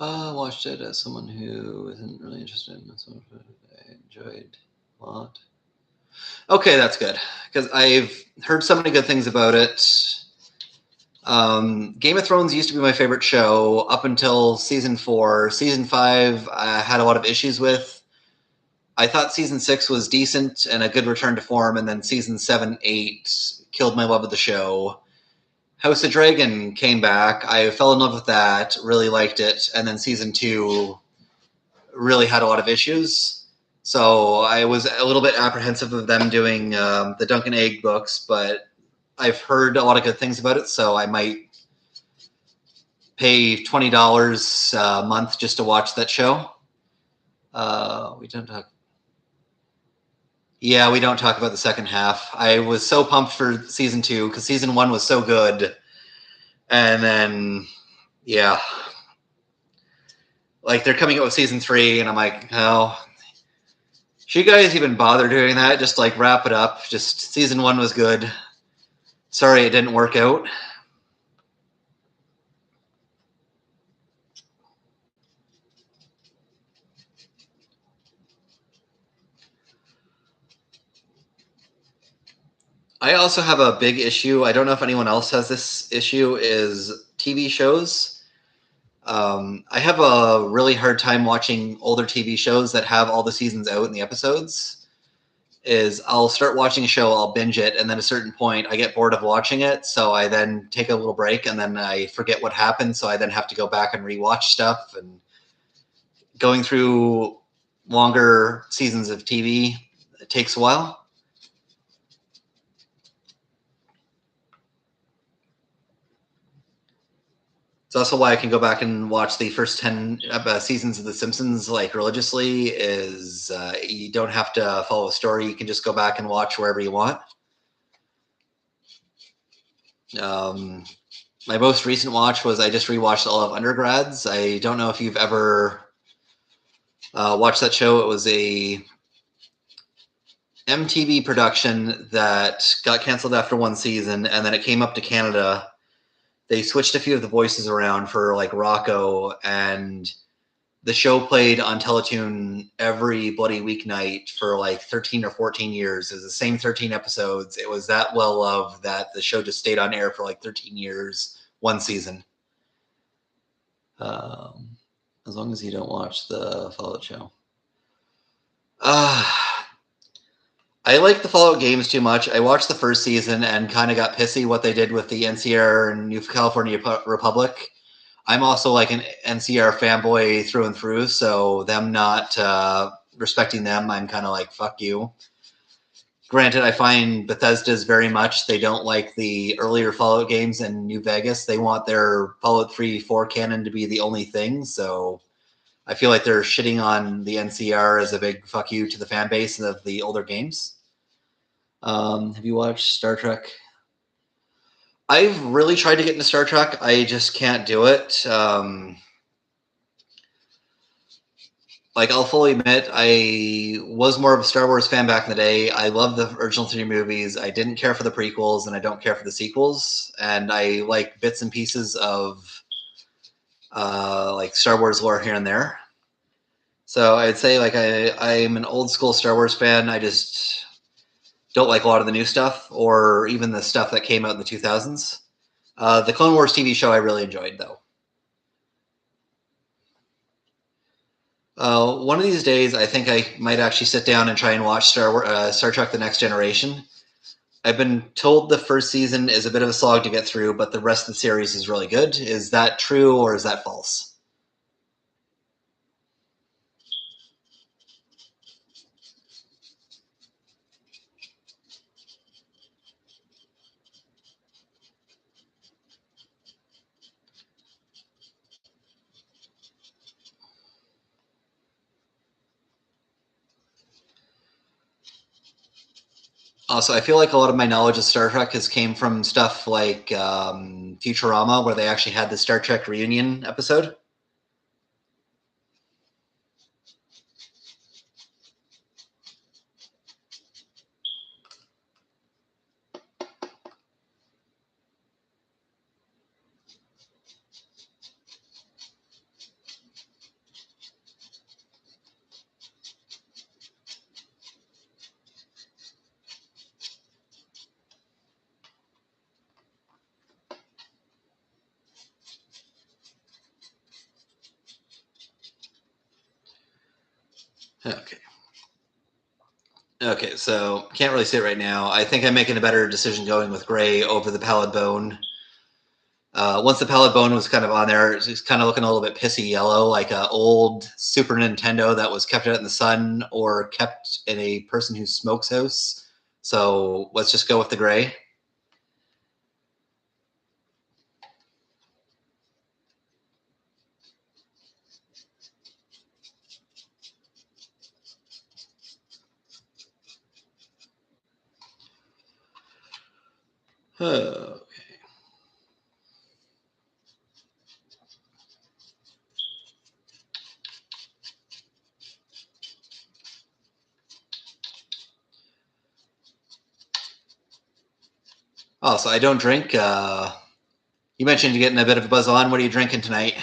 I watched it as someone who isn't really interested in this one. I enjoyed a lot. Okay, that's good, because I've heard so many good things about it. Game of Thrones used to be my favorite show up until season 4. Season 5, I had a lot of issues with. I thought season 6 was decent and a good return to form, and then season 7, 8 killed my love of the show. House of Dragon came back. I fell in love with that, really liked it, and then season 2 really had a lot of issues. So I was a little bit apprehensive of them doing the Dunk and Egg books, but I've heard a lot of good things about it, so I might pay $20 a month just to watch that show. We don't talk. Yeah, we don't talk about the second half. I was so pumped for season 2 because season 1 was so good, and then yeah, like they're coming out with season 3, and I'm like, oh, should you guys even bother doing that? Just like wrap it up. Just season 1 was good. Sorry it didn't work out. I also have a big issue. I don't know if anyone else has this issue. Is TV shows. I have a really hard time watching older TV shows that have all the seasons out and the episodes. Is I'll start watching a show, I'll binge it, and then at a certain point I get bored of watching it, so I then take a little break, and then I forget what happened, so I then have to go back and rewatch stuff. And going through longer seasons of TV, it takes a while. It's also why I can go back and watch the first 10 seasons of The Simpsons like religiously. Is you don't have to follow a story. You can just go back and watch wherever you want. Um, my most recent watch was I just rewatched all of Undergrads. I don't know if you've ever watched that show. It was a MTV production that got canceled after one season, and then it came up to Canada. They switched a few of the voices around for like Rocco, and the show played on Teletoon every bloody weeknight for like 13 or 14 years. It was the same 13 episodes. It was that well loved that the show just stayed on air for like 13 years, one season. Um, as long as you don't watch the Fallout show. I like the Fallout games too much. I watched the first season and kind of got pissy what they did with the NCR and New California Republic. I'm also like an NCR fanboy through and through, so them not respecting them, I'm kind of like, fuck you. Granted, I find Bethesda's very much, they don't like the earlier Fallout games in New Vegas. They want their Fallout 3, 4 canon to be the only thing, so I feel like they're shitting on the NCR as a big fuck you to the fan base of the older games. Have you watched Star Trek? I've really tried to get into Star Trek. I just can't do it. Like, I'll fully admit, I was more of a Star Wars fan back in the day. I love the original 3 movies. I didn't care for the prequels, and I don't care for the sequels. And I like bits and pieces of like Star Wars lore here and there. So I'd say like I'm an old school Star Wars fan. I just don't like a lot of the new stuff, or even the stuff that came out in the 2000s. The Clone Wars TV show I really enjoyed, though. One of these days, I think I might actually sit down and try and watch Star Trek: The Next Generation. I've been told the first season is a bit of a slog to get through, but the rest of the series is really good. Is that true or is that false? Also, I feel like a lot of my knowledge of Star Trek has came from stuff like Futurama, where they actually had the Star Trek reunion episode. Okay. Okay, so can't really say it right now. I think I'm making a better decision going with gray over the pallid bone. Once the pallid bone was kind of on there, it's kind of looking a little bit pissy yellow, like an old Super Nintendo that was kept out in the sun or kept in a person who smokes house. So let's just go with the gray. Okay. Oh, so I don't drink. You mentioned you're getting a bit of a buzz on. What are you drinking tonight?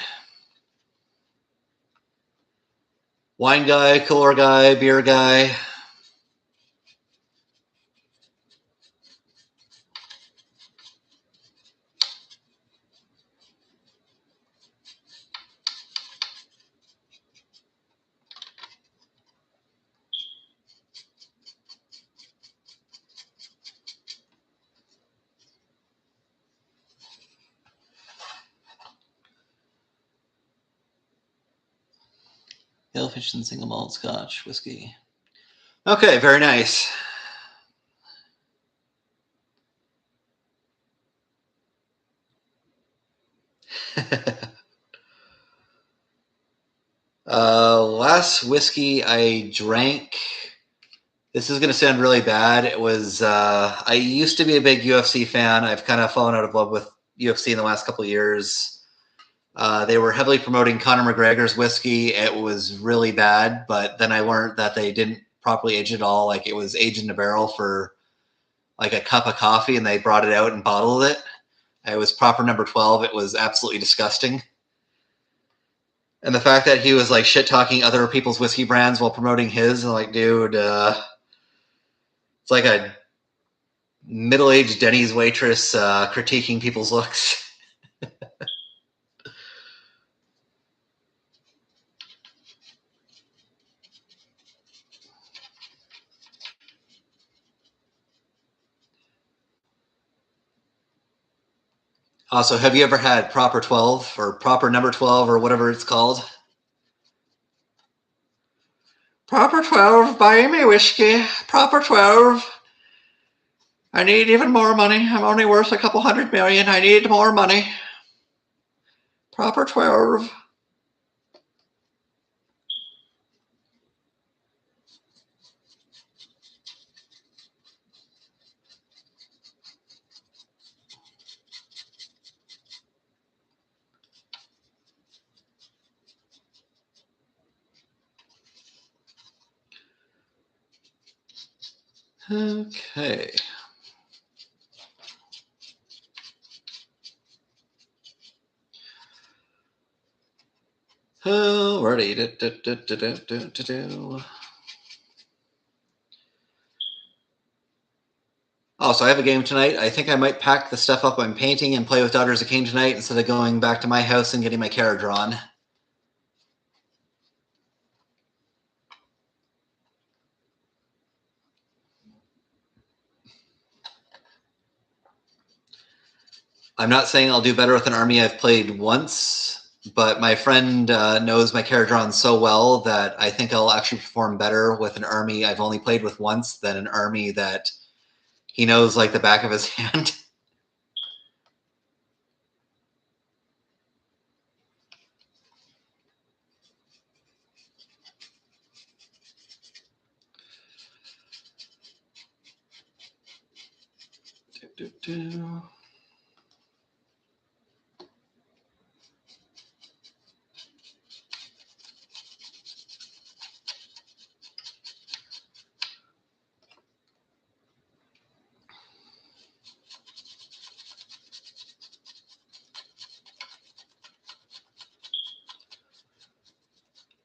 Wine guy, cooler guy, beer guy? Hale-Fished single malt Scotch whiskey. Okay, very nice. Last whiskey I drank. This is going to sound really bad. It was. I used to be a big UFC fan. I've kind of fallen out of love with UFC in the last couple of years. They were heavily promoting Conor McGregor's whiskey. It was really bad, but then I learned that they didn't properly age it at all. Like it was aged in a barrel for like a cup of coffee, and they brought it out and bottled it. It was proper number 12. It was absolutely disgusting. And the fact that he was like shit talking other people's whiskey brands while promoting his, and like, dude, it's like a middle-aged Denny's waitress critiquing people's looks. Also, have you ever had proper 12 or proper number 12 or whatever it's called? Proper 12, buy me whiskey. Proper 12. I need even more money. I'm only worth a couple $100 million. I need more money. Proper 12. Okay. Alrighty. Oh, so I have a game tonight. I think I might pack the stuff up I'm painting and play with Daughters of Khaine tonight instead of going back to my house and getting my character drawn. I'm not saying I'll do better with an army I've played once, but my friend knows my character drawn so well that I think I'll actually perform better with an army I've only played with once than an army that he knows like the back of his hand.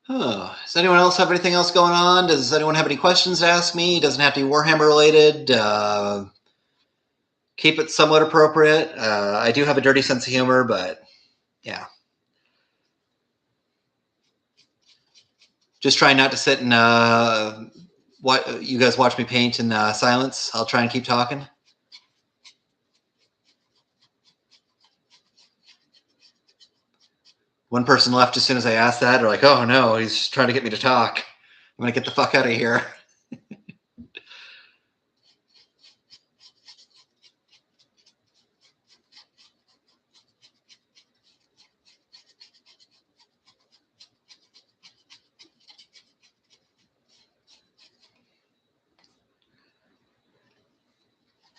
Oh, does anyone else have anything else going on? Does anyone have any questions to ask me? It doesn't have to be Warhammer related. Keep it somewhat appropriate. I do have a dirty sense of humor, but yeah. Just try not to sit and what you guys watch me paint in silence. I'll try and keep talking. One person left as soon as I asked that. They're like, "Oh no, he's trying to get me to talk. I'm gonna get the fuck out of here."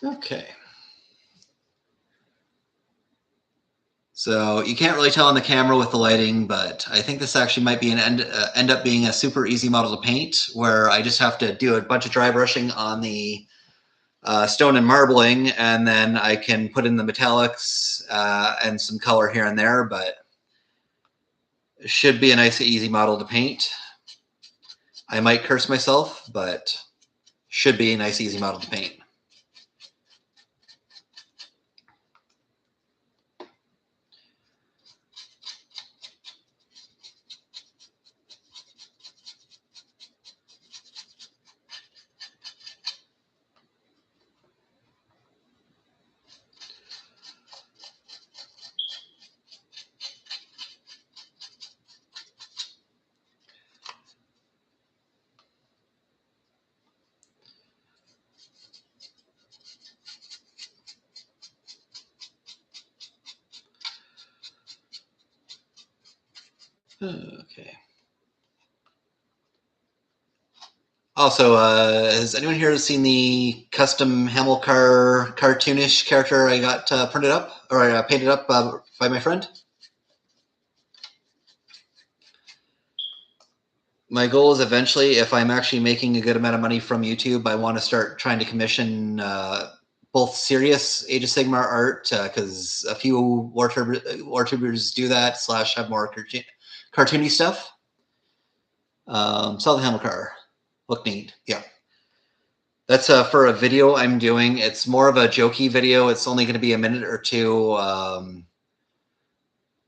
Okay. So you can't really tell on the camera with the lighting, but I think this actually might be end up being a super easy model to paint, where I just have to do a bunch of dry brushing on the stone and marbling, and then I can put in the metallics and some color here and there, but it should be a nice, easy model to paint. I might curse myself, but should be a nice, easy model to paint. Okay. Also, has anyone here seen the custom Hamilcar cartoonish character I got printed up or painted up by my friend? My goal is eventually, if I'm actually making a good amount of money from YouTube, I want to start trying to commission both serious Age of Sigmar art, because a few WarTubers do that, / have more cartoony stuff. Sell the Hamilcar. Look neat. Yeah. That's for a video I'm doing. It's more of a jokey video. It's only going to be a minute or two. I'm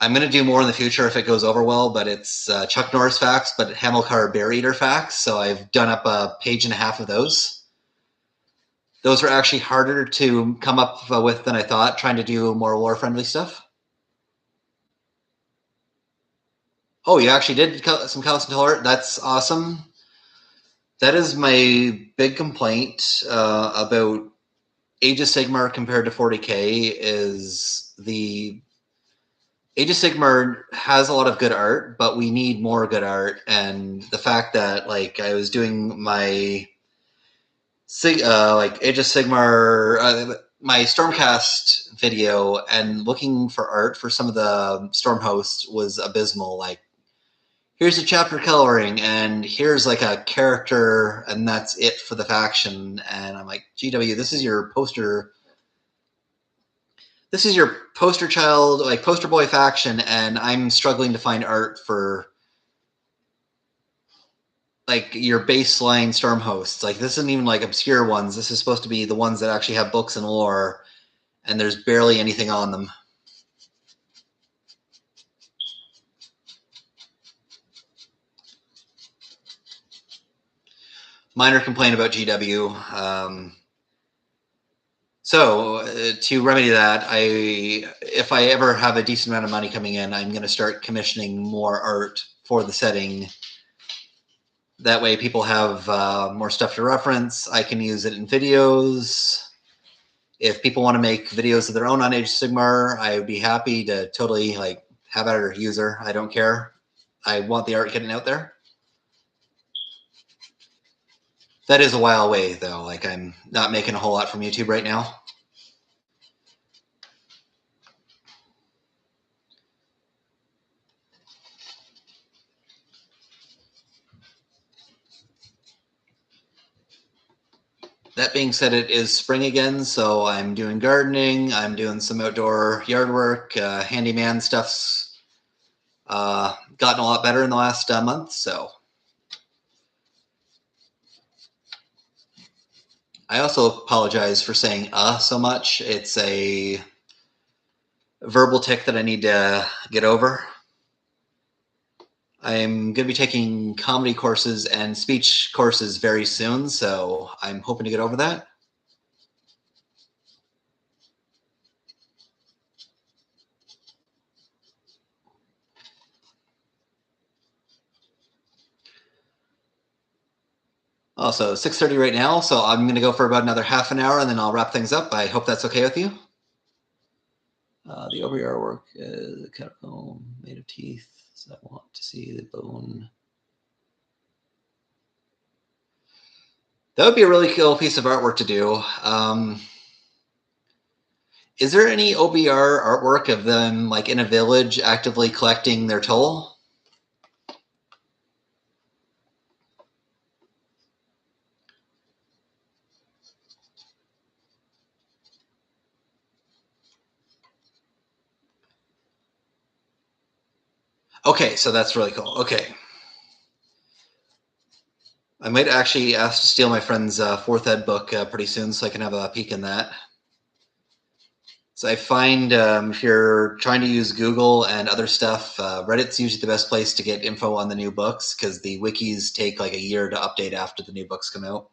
going to do more in the future if it goes over well, but it's Chuck Norris facts, but Hamilcar Bear Eater facts. So I've done up a page and a half of those. Those are actually harder to come up with than I thought, trying to do more war-friendly stuff. Oh, you actually did some Callus art? That's awesome. That is my big complaint about Age of Sigmar compared to 40K is the Age of Sigmar has a lot of good art, but we need more good art. And the fact that like I was doing my like Age of Sigmar, my Stormcast video, and looking for art for some of the Storm hosts was abysmal. Like, here's a chapter coloring, and here's like a character, and that's it for the faction. And I'm like, GW, this is your poster. This is your poster child, like poster boy faction, and I'm struggling to find art for like your baseline Storm hosts. Like, this isn't even like obscure ones. This is supposed to be the ones that actually have books and lore, and there's barely anything on them. Minor complaint about GW. So to remedy that, if I ever have a decent amount of money coming in, I'm going to start commissioning more art for the setting. That way people have more stuff to reference. I can use it in videos. If people want to make videos of their own on Age of Sigmar, I would be happy to totally like have at our user. I don't care. I want the art getting out there. That is a while away, though. Like, I'm not making a whole lot from YouTube right now. That being said, it is spring again, so I'm doing gardening. I'm doing some outdoor yard work. Handyman stuff's gotten a lot better in the last month, so. I also apologize for saying so much. It's a verbal tick that I need to get over. I'm going to be taking comedy courses and speech courses very soon, so I'm hoping to get over that. Also, 6:30 right now, so I'm going to go for about another half an hour, and then I'll wrap things up. I hope that's okay with you. The OBR work is a catacomb made of teeth, so I want to see the bone. That would be a really cool piece of artwork to do. Is there any OBR artwork of them like in a village actively collecting their toll? Okay, so that's really cool. Okay. I might actually ask to steal my friend's fourth ed book pretty soon so I can have a peek in that. So I find if you're trying to use Google and other stuff, Reddit's usually the best place to get info on the new books because the wikis take like a year to update after the new books come out.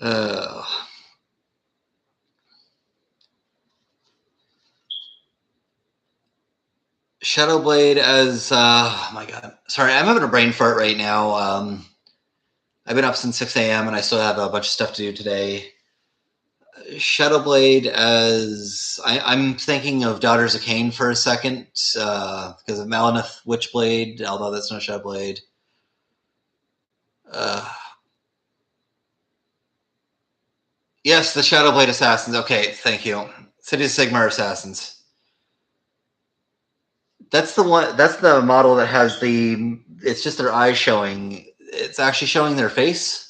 uh, Shadowblade as oh my god, sorry, I'm having a brain fart right now. I've been up since 6 a.m. and I still have a bunch of stuff to do today. Shadowblade as I'm thinking of Daughters of Khaine for a second because of Malineth Witchblade, although that's not Shadowblade. Yes, the Shadowblade Assassins. Okay, thank you. City of Sigmar Assassins. That's the one. That's the model that has the. It's just their eyes showing. It's actually showing their face.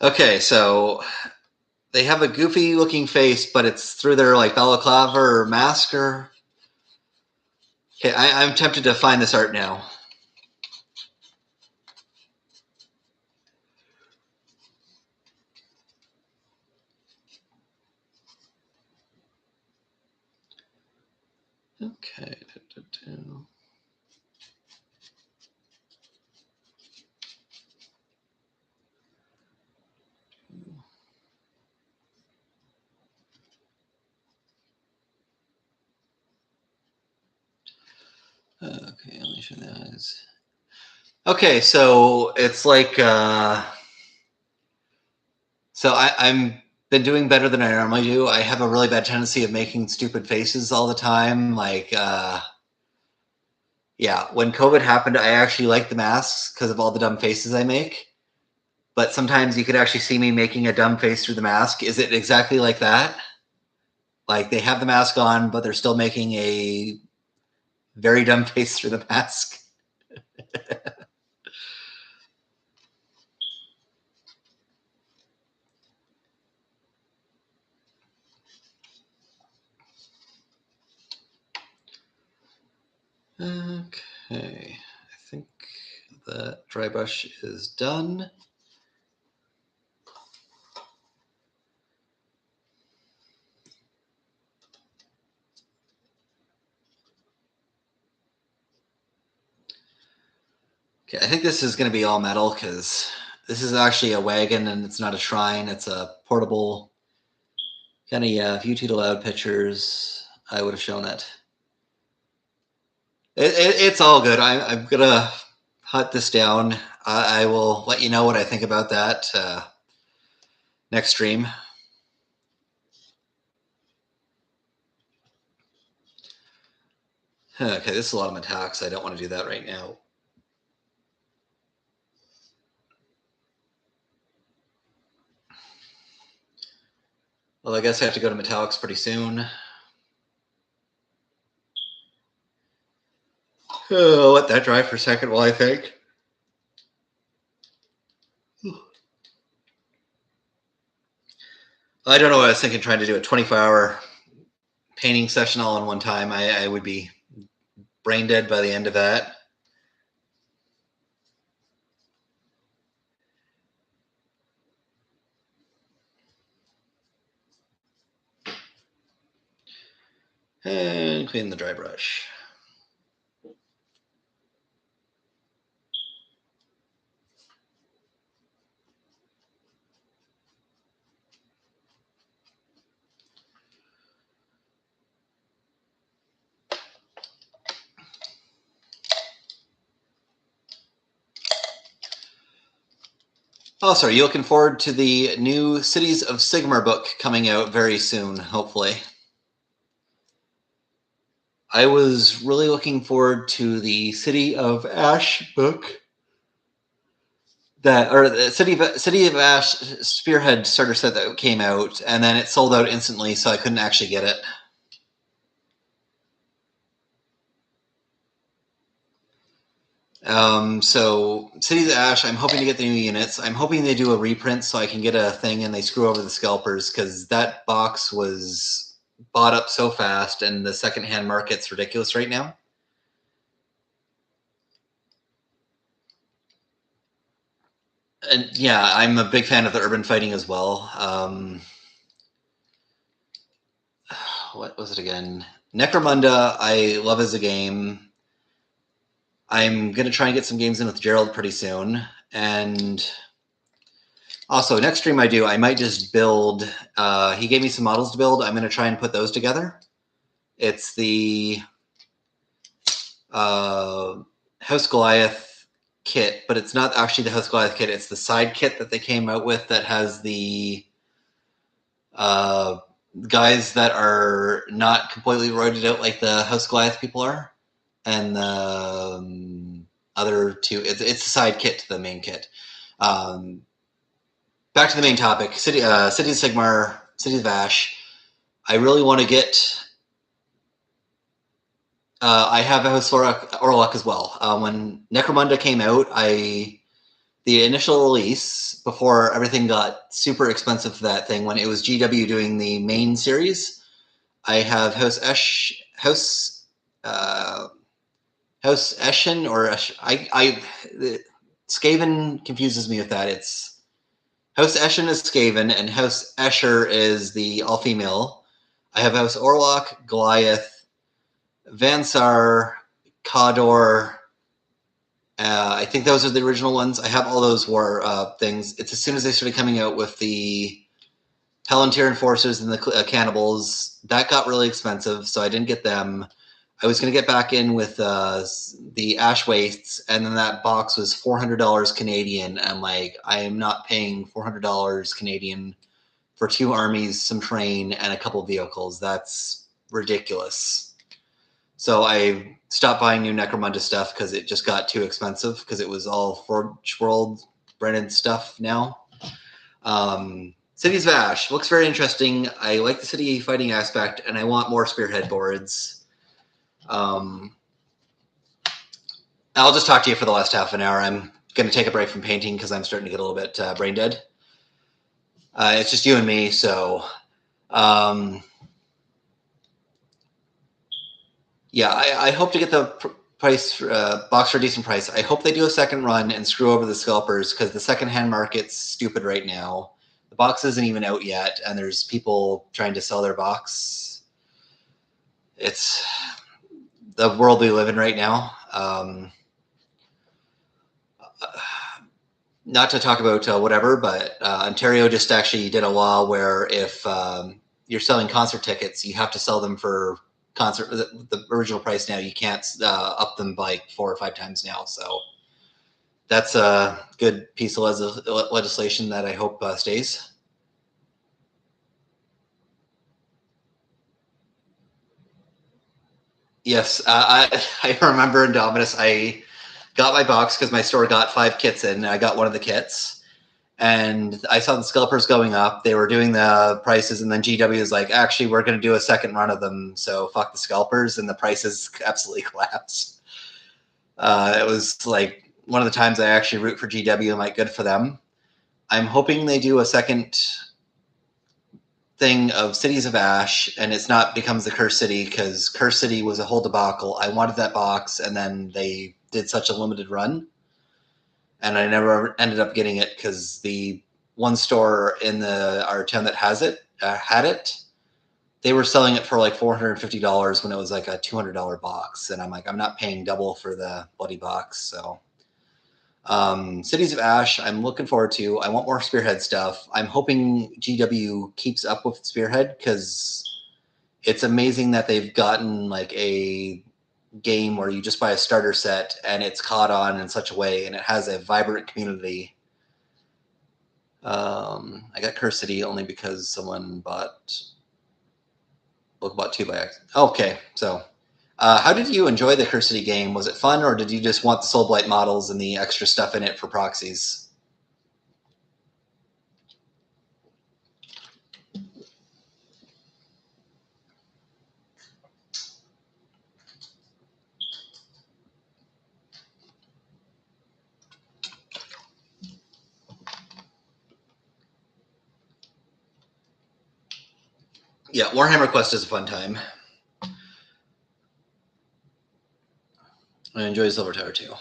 Okay, so they have a goofy looking face, but it's through their like balaclava or mask or. Okay, I'm tempted to find this art now. Okay. Okay, let me show the eyes. Okay, so it's like so I'm been doing better than I normally do. I have a really bad tendency of making stupid faces all the time. Like yeah, when COVID happened, I actually liked the masks because of all the dumb faces I make. But sometimes you could actually see me making a dumb face through the mask. Is it exactly like that? Like they have the mask on, but they're still making a very dumb face through the mask. Okay, I think that dry brush is done. Okay, I think this is going to be all metal because this is actually a wagon and it's not a shrine. It's a portable kind of, yeah, if YouTube allowed pictures, I would have shown it. It's all good. I'm going to hunt this down. I will let you know what I think about that next stream. Okay, this is a lot of attacks. I don't want to do that right now. Well, I guess I have to go to metallics pretty soon. Let that dry for a second while I think. I don't know what I was thinking, trying to do a 24-hour painting session all in one time. I would be brain dead by the end of that. And clean the dry brush. Oh, sorry. You looking forward to the new Cities of Sigmar book coming out very soon, hopefully? I was really looking forward to the City of Ash book. The City of Ash Spearhead starter set that came out, and then it sold out instantly, so I couldn't actually get it. So Cities of Ash, I'm hoping to get the new units. I'm hoping they do a reprint so I can get a thing and they screw over the scalpers, because that box was bought up so fast and the secondhand market's ridiculous right now. And yeah, I'm a big fan of the urban fighting as well. What was it again? Necromunda, I love as a game. I'm going to try and get some games in with Gerald pretty soon. And also, next stream I might just build. He gave me some models to build. I'm going to try and put those together. It's the House Goliath kit, but it's not actually the House Goliath kit. It's the side kit that they came out with that has the guys that are not completely roided out like the House Goliath people are, and the other two. It's a side kit to the main kit. Back to the main topic: City of Sigmar, City of Ash. I really want to get. I have a House Orlok as well. When Necromunda came out, the initial release before everything got super expensive for that thing, when it was GW doing the main series, I have House Eshin or Skaven confuses me with that. It's House Eshin is Skaven and House Escher is the all female. I have House Orlok, Goliath, Vansar, Kador. I think those are the original ones. I have all those war things. It's as soon as they started coming out with the Palantir Enforcers and the Cannibals, that got really expensive, so I didn't get them. I was going to get back in with the Ash Wastes, and then that box was $400 Canadian. I'm like, I am not paying $400 Canadian for 2 armies, some terrain, and a couple vehicles. That's ridiculous. So I stopped buying new Necromunda stuff because it just got too expensive, because it was all Forge World branded stuff now. Cities of Ash looks very interesting. I like the city fighting aspect, and I want more Spearhead boards. I'll just talk to you for the last half an hour. I'm going to take a break from painting because I'm starting to get a little bit brain dead. It's just you and me, so yeah, I hope to get the price box for a decent price. I hope they do a second run and screw over the scalpers, because the secondhand market's stupid right now. The box isn't even out yet, and there's people trying to sell their box. It's the world we live in right now. Not to talk about whatever, but Ontario just actually did a law where if you're selling concert tickets, you have to sell them for the original price now. You can't up them by 4 or 5 times now. So that's a good piece of legislation that I hope stays. Yes, I remember Indominus. I got my box because my store got 5 kits in, and I got one of the kits. And I saw the scalpers going up. They were doing the prices, and then GW was like, actually, we're going to do a second run of them, so fuck the scalpers, and the prices absolutely collapsed. It was like one of the times I actually root for GW. I'm like, good for them. I'm hoping they do a second thing of Cities of Ash, and it's not becomes the Cursed City, because Cursed City was a whole debacle. I wanted that box, and then they did such a limited run, and I never ended up getting it because the one store in our town that has it had it. They were selling it for like $450 when it was like a $200 box, and I'm like, I'm not paying double for the bloody box. So Cities of Ash, I'm looking forward to. I want more Spearhead stuff. I'm hoping GW keeps up with Spearhead, because it's amazing that they've gotten like a game where you just buy a starter set and it's caught on in such a way, and it has a vibrant community. I got Cursed City only because someone bought two by accident. Okay, so how did you enjoy the Cursed City game? Was it fun, or did you just want the Soulblight models and the extra stuff in it for proxies? Yeah, Warhammer Quest is a fun time. I enjoy Silver Tower too.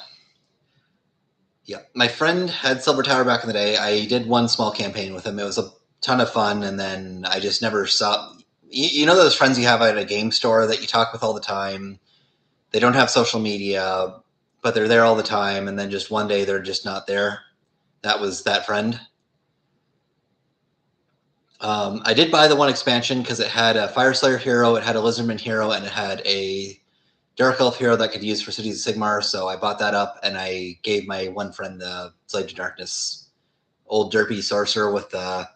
Yeah, my friend had Silver Tower back in the day. I did one small campaign with him. It was a ton of fun, and then I just never saw. You know those friends you have at a game store that you talk with all the time? They don't have social media, but they're there all the time, and then just one day they're just not there. That was that friend. I did buy the one expansion because it had a Fire Slayer hero, it had a Lizardman hero, and it had a Dark Elf hero that I could use for Cities of Sigmar. So I bought that up, and I gave my one friend the Slave to Darkness, old derpy sorcerer with the.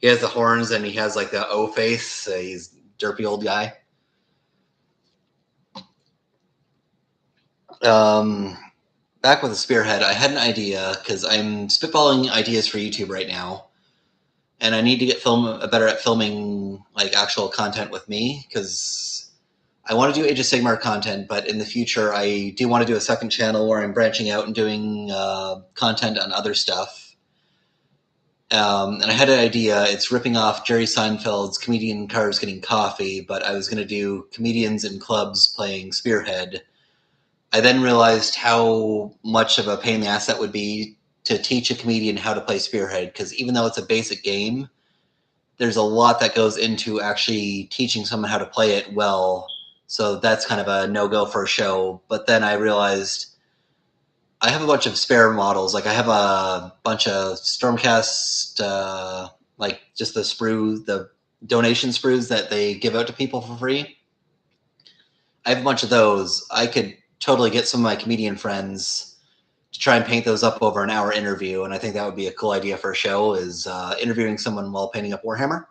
He has the horns and he has like the O face. He's derpy old guy. Back with the Spearhead, I had an idea because I'm spitballing ideas for YouTube right now, and I need to get better at filming like actual content with me, because I want to do Age of Sigmar content, but in the future I do want to do a second channel where I'm branching out and doing content on other stuff. And I had an idea. It's ripping off Jerry Seinfeld's Comedian Cars Getting Coffee, but I was going to do comedians in clubs playing Spearhead. I then realized how much of a pain in the ass that would be to teach a comedian how to play Spearhead, because even though it's a basic game, there's a lot that goes into actually teaching someone how to play it well. So that's kind of a no-go for a show. But then I realized I have a bunch of spare models. Like I have a bunch of Stormcast, like just the donation sprues that they give out to people for free. I have a bunch of those. I could totally get some of my comedian friends to try and paint those up over an hour interview, and I think that would be a cool idea for a show, is interviewing someone while painting up Warhammer.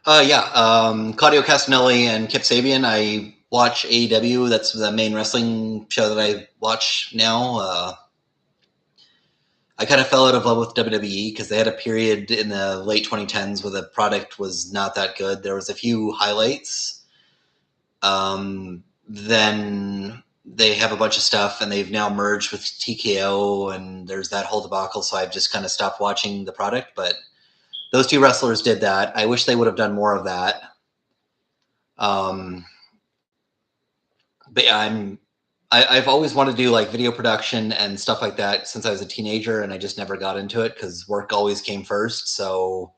Claudio Castagnoli and Kip Sabian. I watch AEW. That's the main wrestling show that I watch now. I kind of fell out of love with WWE because they had a period in the late 2010s where the product was not that good. There was a few highlights. Then they have a bunch of stuff, and they've now merged with TKO, and there's that whole debacle, so I've just kind of stopped watching the product. But those two wrestlers did that. I wish they would have done more of that. But yeah, I've always wanted to do like video production and stuff like that since I was a teenager, and I just never got into it because work always came first. So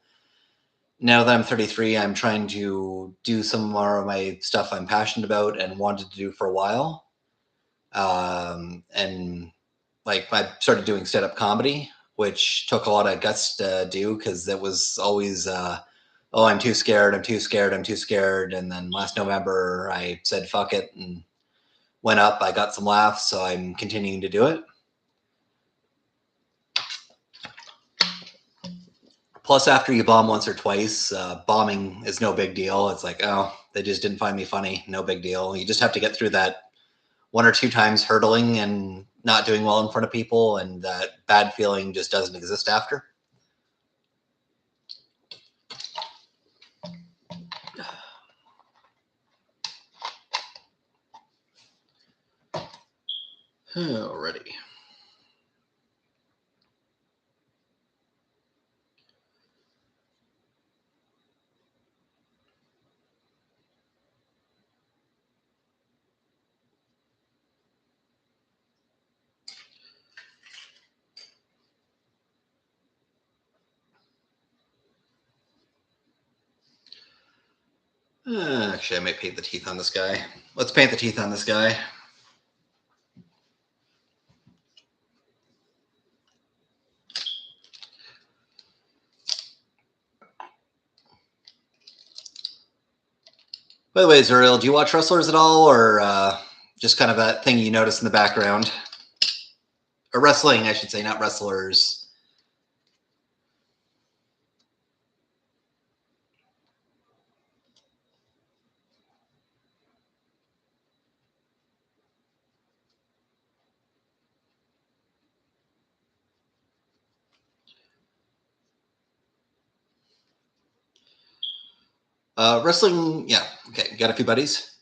now that I'm 33, I'm trying to do some more of my stuff I'm passionate about and wanted to do for a while. And like I started doing stand-up comedy, which took a lot of guts to do because it was always, oh, I'm too scared. I'm too scared. I'm too scared. And then last November I said, fuck it, and went up. I got some laughs, so I'm continuing to do it. Plus, after you bomb once or twice, bombing is no big deal. It's like, oh, they just didn't find me funny. No big deal. You just have to get through that one or two times hurdling, and not doing well in front of people, and that bad feeling just doesn't exist after. Alrighty. Actually, I might paint the teeth on this guy. Let's paint the teeth on this guy. By the way, Zuriel, do you watch wrestlers at all, or just kind of that thing you notice in the background? Or wrestling, I should say, not wrestlers. Wrestling, yeah, okay, got a few buddies.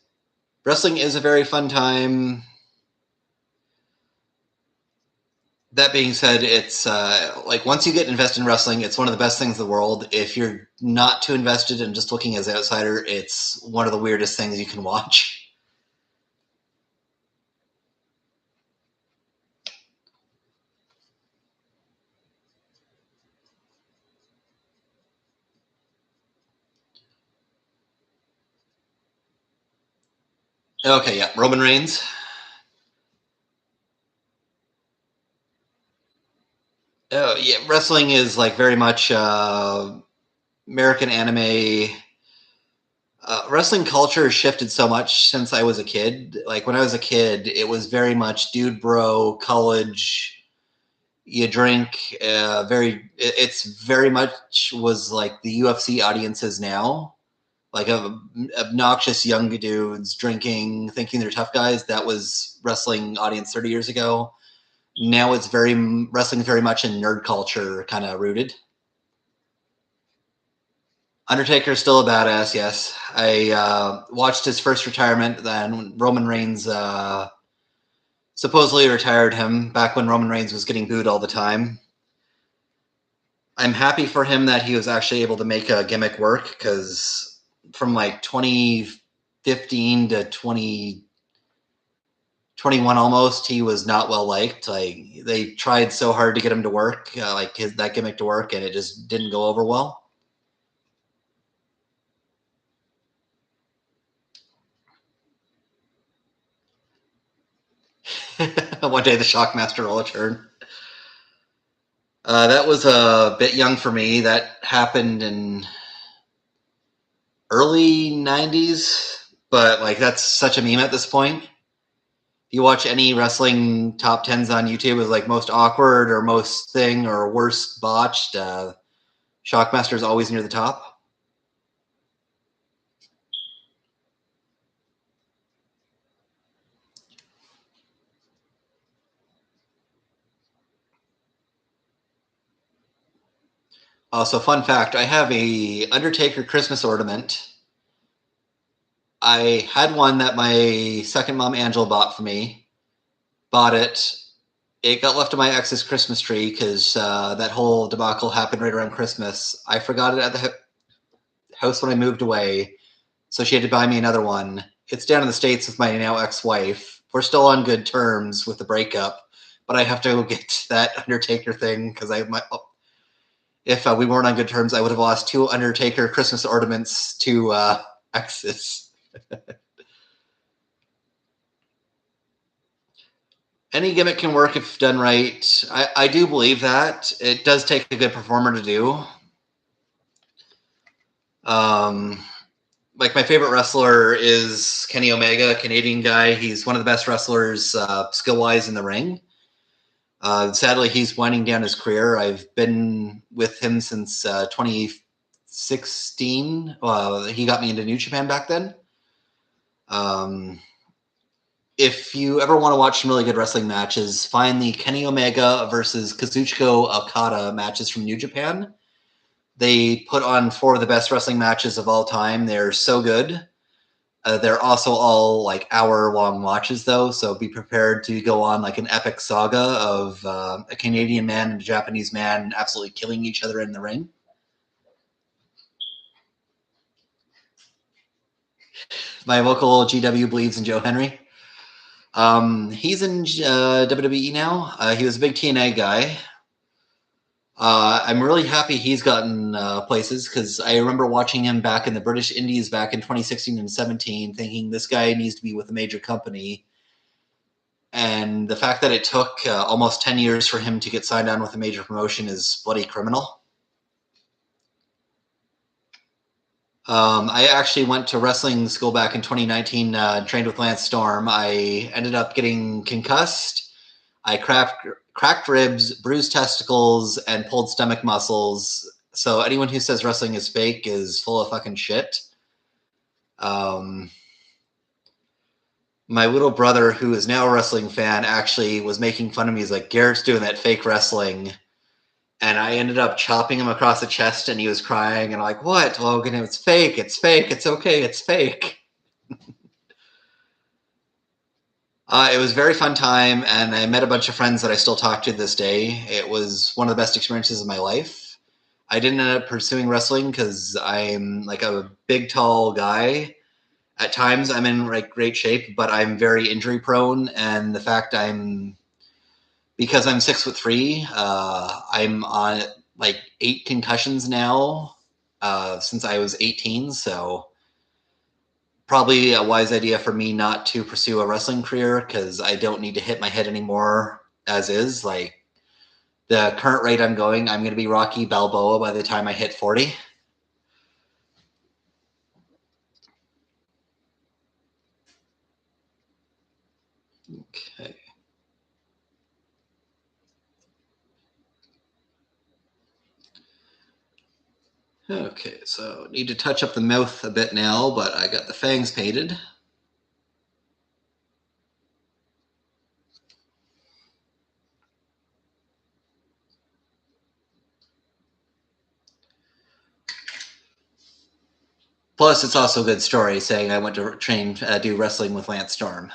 Wrestling is a very fun time. That being said, it's like once you get invested in wrestling, it's one of the best things in the world. If you're not too invested and just looking as an outsider, it's one of the weirdest things you can watch. Okay, yeah, Roman Reigns. Oh, yeah, wrestling is like very much American anime. Wrestling culture has shifted so much since I was a kid. Like when I was a kid, it was very much dude bro, college, you drink. It's very much was like the UFC audiences now, like obnoxious young dudes drinking, thinking they're tough guys. That was wrestling audience 30 years ago. Now it's wrestling very much in nerd culture, kind of rooted. Undertaker's still a badass, yes. I watched his first retirement, then Roman Reigns supposedly retired him back when Roman Reigns was getting booed all the time. I'm happy for him that he was actually able to make a gimmick work, because from like 2015 to 2021 almost, he was not well liked. Like they tried so hard to get him to work, that gimmick to work, and it just didn't go over well. One day the Shockmaster will return. That was a bit young for me. That happened in early 90s, but like that's such a meme at this point. If you watch any wrestling top 10s on YouTube, it's like most awkward or most thing or worst botched. Shockmaster is always near the top. So fun fact, I have a Undertaker Christmas ornament. I had one that my second mom, Angela, bought for me. Bought it. It got left on my ex's Christmas tree because that whole debacle happened right around Christmas. I forgot it at the house when I moved away, so she had to buy me another one. It's down in the States with my now ex-wife. We're still on good terms with the breakup, but I have to go get that Undertaker thing because if we weren't on good terms, I would have lost 2 Undertaker Christmas ornaments to exes. Any gimmick can work if done right. I do believe that. It does take a good performer to do. Like my favorite wrestler is Kenny Omega, a Canadian guy. He's one of the best wrestlers skill-wise in the ring. Sadly, he's winding down his career. I've been with him since 2016. He got me into New Japan back then. if you ever want to watch some really good wrestling matches, find the Kenny Omega versus Kazuchika Okada matches from New Japan. They put on 4 of the best wrestling matches of all time. They're so good. They're also all like hour-long watches, though, so be prepared to go on like an epic saga of a Canadian man and a Japanese man absolutely killing each other in the ring. My local GW believes in Joe Henry. He's in WWE now. He was a big TNA guy. I'm really happy he's gotten places because I remember watching him back in the British Indies back in 2016 and 17, thinking this guy needs to be with a major company. And the fact that it took almost 10 years for him to get signed on with a major promotion is bloody criminal. I actually went to wrestling school back in 2019, trained with Lance Storm. I ended up getting concussed. I cracked ribs, bruised testicles, and pulled stomach muscles. So anyone who says wrestling is fake is full of fucking shit. My little brother, who is now a wrestling fan, actually was making fun of me. He's like, Garrett's doing that fake wrestling. And I ended up chopping him across the chest, and he was crying. And I'm like, what, Logan? It's fake. It's fake. It's okay. It's fake. It was a very fun time, and I met a bunch of friends that I still talk to this day. It was one of the best experiences of my life. I didn't end up pursuing wrestling because I'm like a big, tall guy. At times, I'm in like great shape, but I'm very injury prone, and the fact because I'm 6'3", I'm on like 8 concussions now since I was 18. So probably a wise idea for me not to pursue a wrestling career because I don't need to hit my head anymore as is. Like the current rate I'm going to be Rocky Balboa by the time I hit 40. Okay. Okay, so need to touch up the mouth a bit now, but I got the fangs painted. Plus, it's also a good story saying I went to do wrestling with Lance Storm.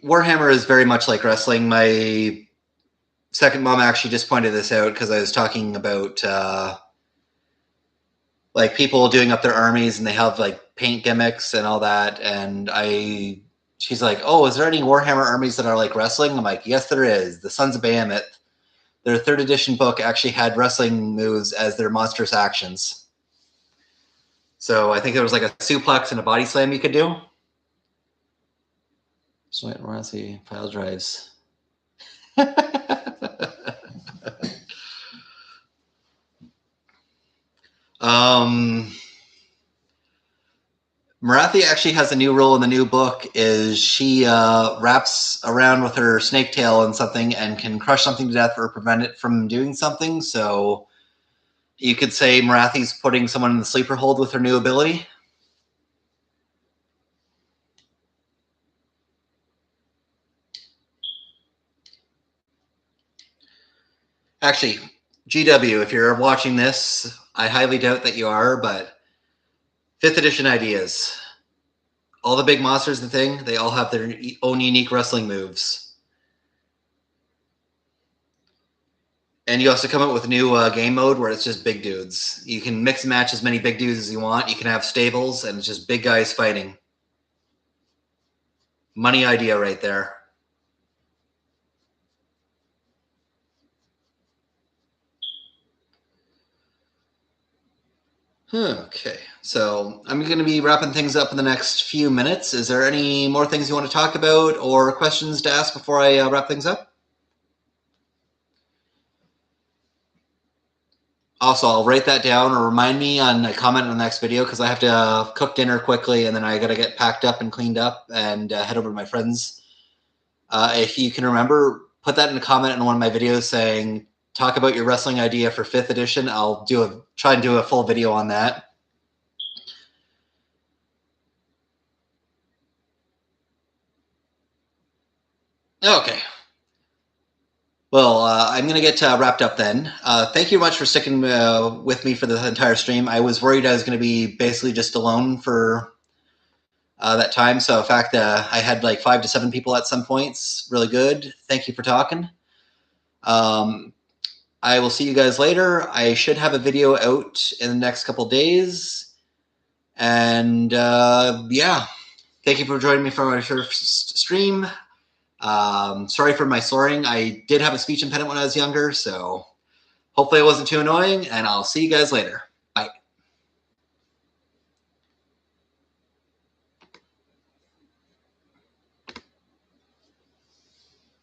Warhammer is very much like wrestling. My second mom actually just pointed this out because I was talking about like people doing up their armies and they have like paint gimmicks and all that. And she's like, oh, is there any Warhammer armies that are like wrestling? I'm like, yes, there is. The Sons of Behemoth, their 3rd edition book actually had wrestling moves as their monstrous actions. So I think there was like a suplex and a body slam you could do. So wait, let's see, file drives. Marathi actually has a new rule in the new book. Is she wraps around with her snake tail and something and can crush something to death or prevent it from doing something. So you could say Marathi's putting someone in the sleeper hold with her new ability. Actually, GW, if you're watching this, I highly doubt that you are, but 5th edition ideas. All the big monsters in the thing, they all have their own unique wrestling moves. And you also come up with a new game mode where it's just big dudes. You can mix and match as many big dudes as you want. You can have stables, and it's just big guys fighting. Money idea right there. Okay, so I'm going to be wrapping things up in the next few minutes. Is there any more things you want to talk about or questions to ask before I wrap things up? Also, I'll write that down or remind me on a comment on the next video because I have to cook dinner quickly and then I got to get packed up and cleaned up and head over to my friends. If you can remember, put that in a comment on one of my videos saying, talk about your wrestling idea for 5th edition. I'll try and do a full video on that. Okay. Well, I'm going to get wrapped up then. Thank you much for sticking with me for the entire stream. I was worried I was going to be basically just alone for that time. So, in fact, I had like 5 to 7 people at some points. Really good. Thank you for talking. I will see you guys later. I should have a video out in the next couple days. And yeah, thank you for joining me for my first stream. Sorry for my soaring. I did have a speech impediment when I was younger, so hopefully it wasn't too annoying, and I'll see you guys later.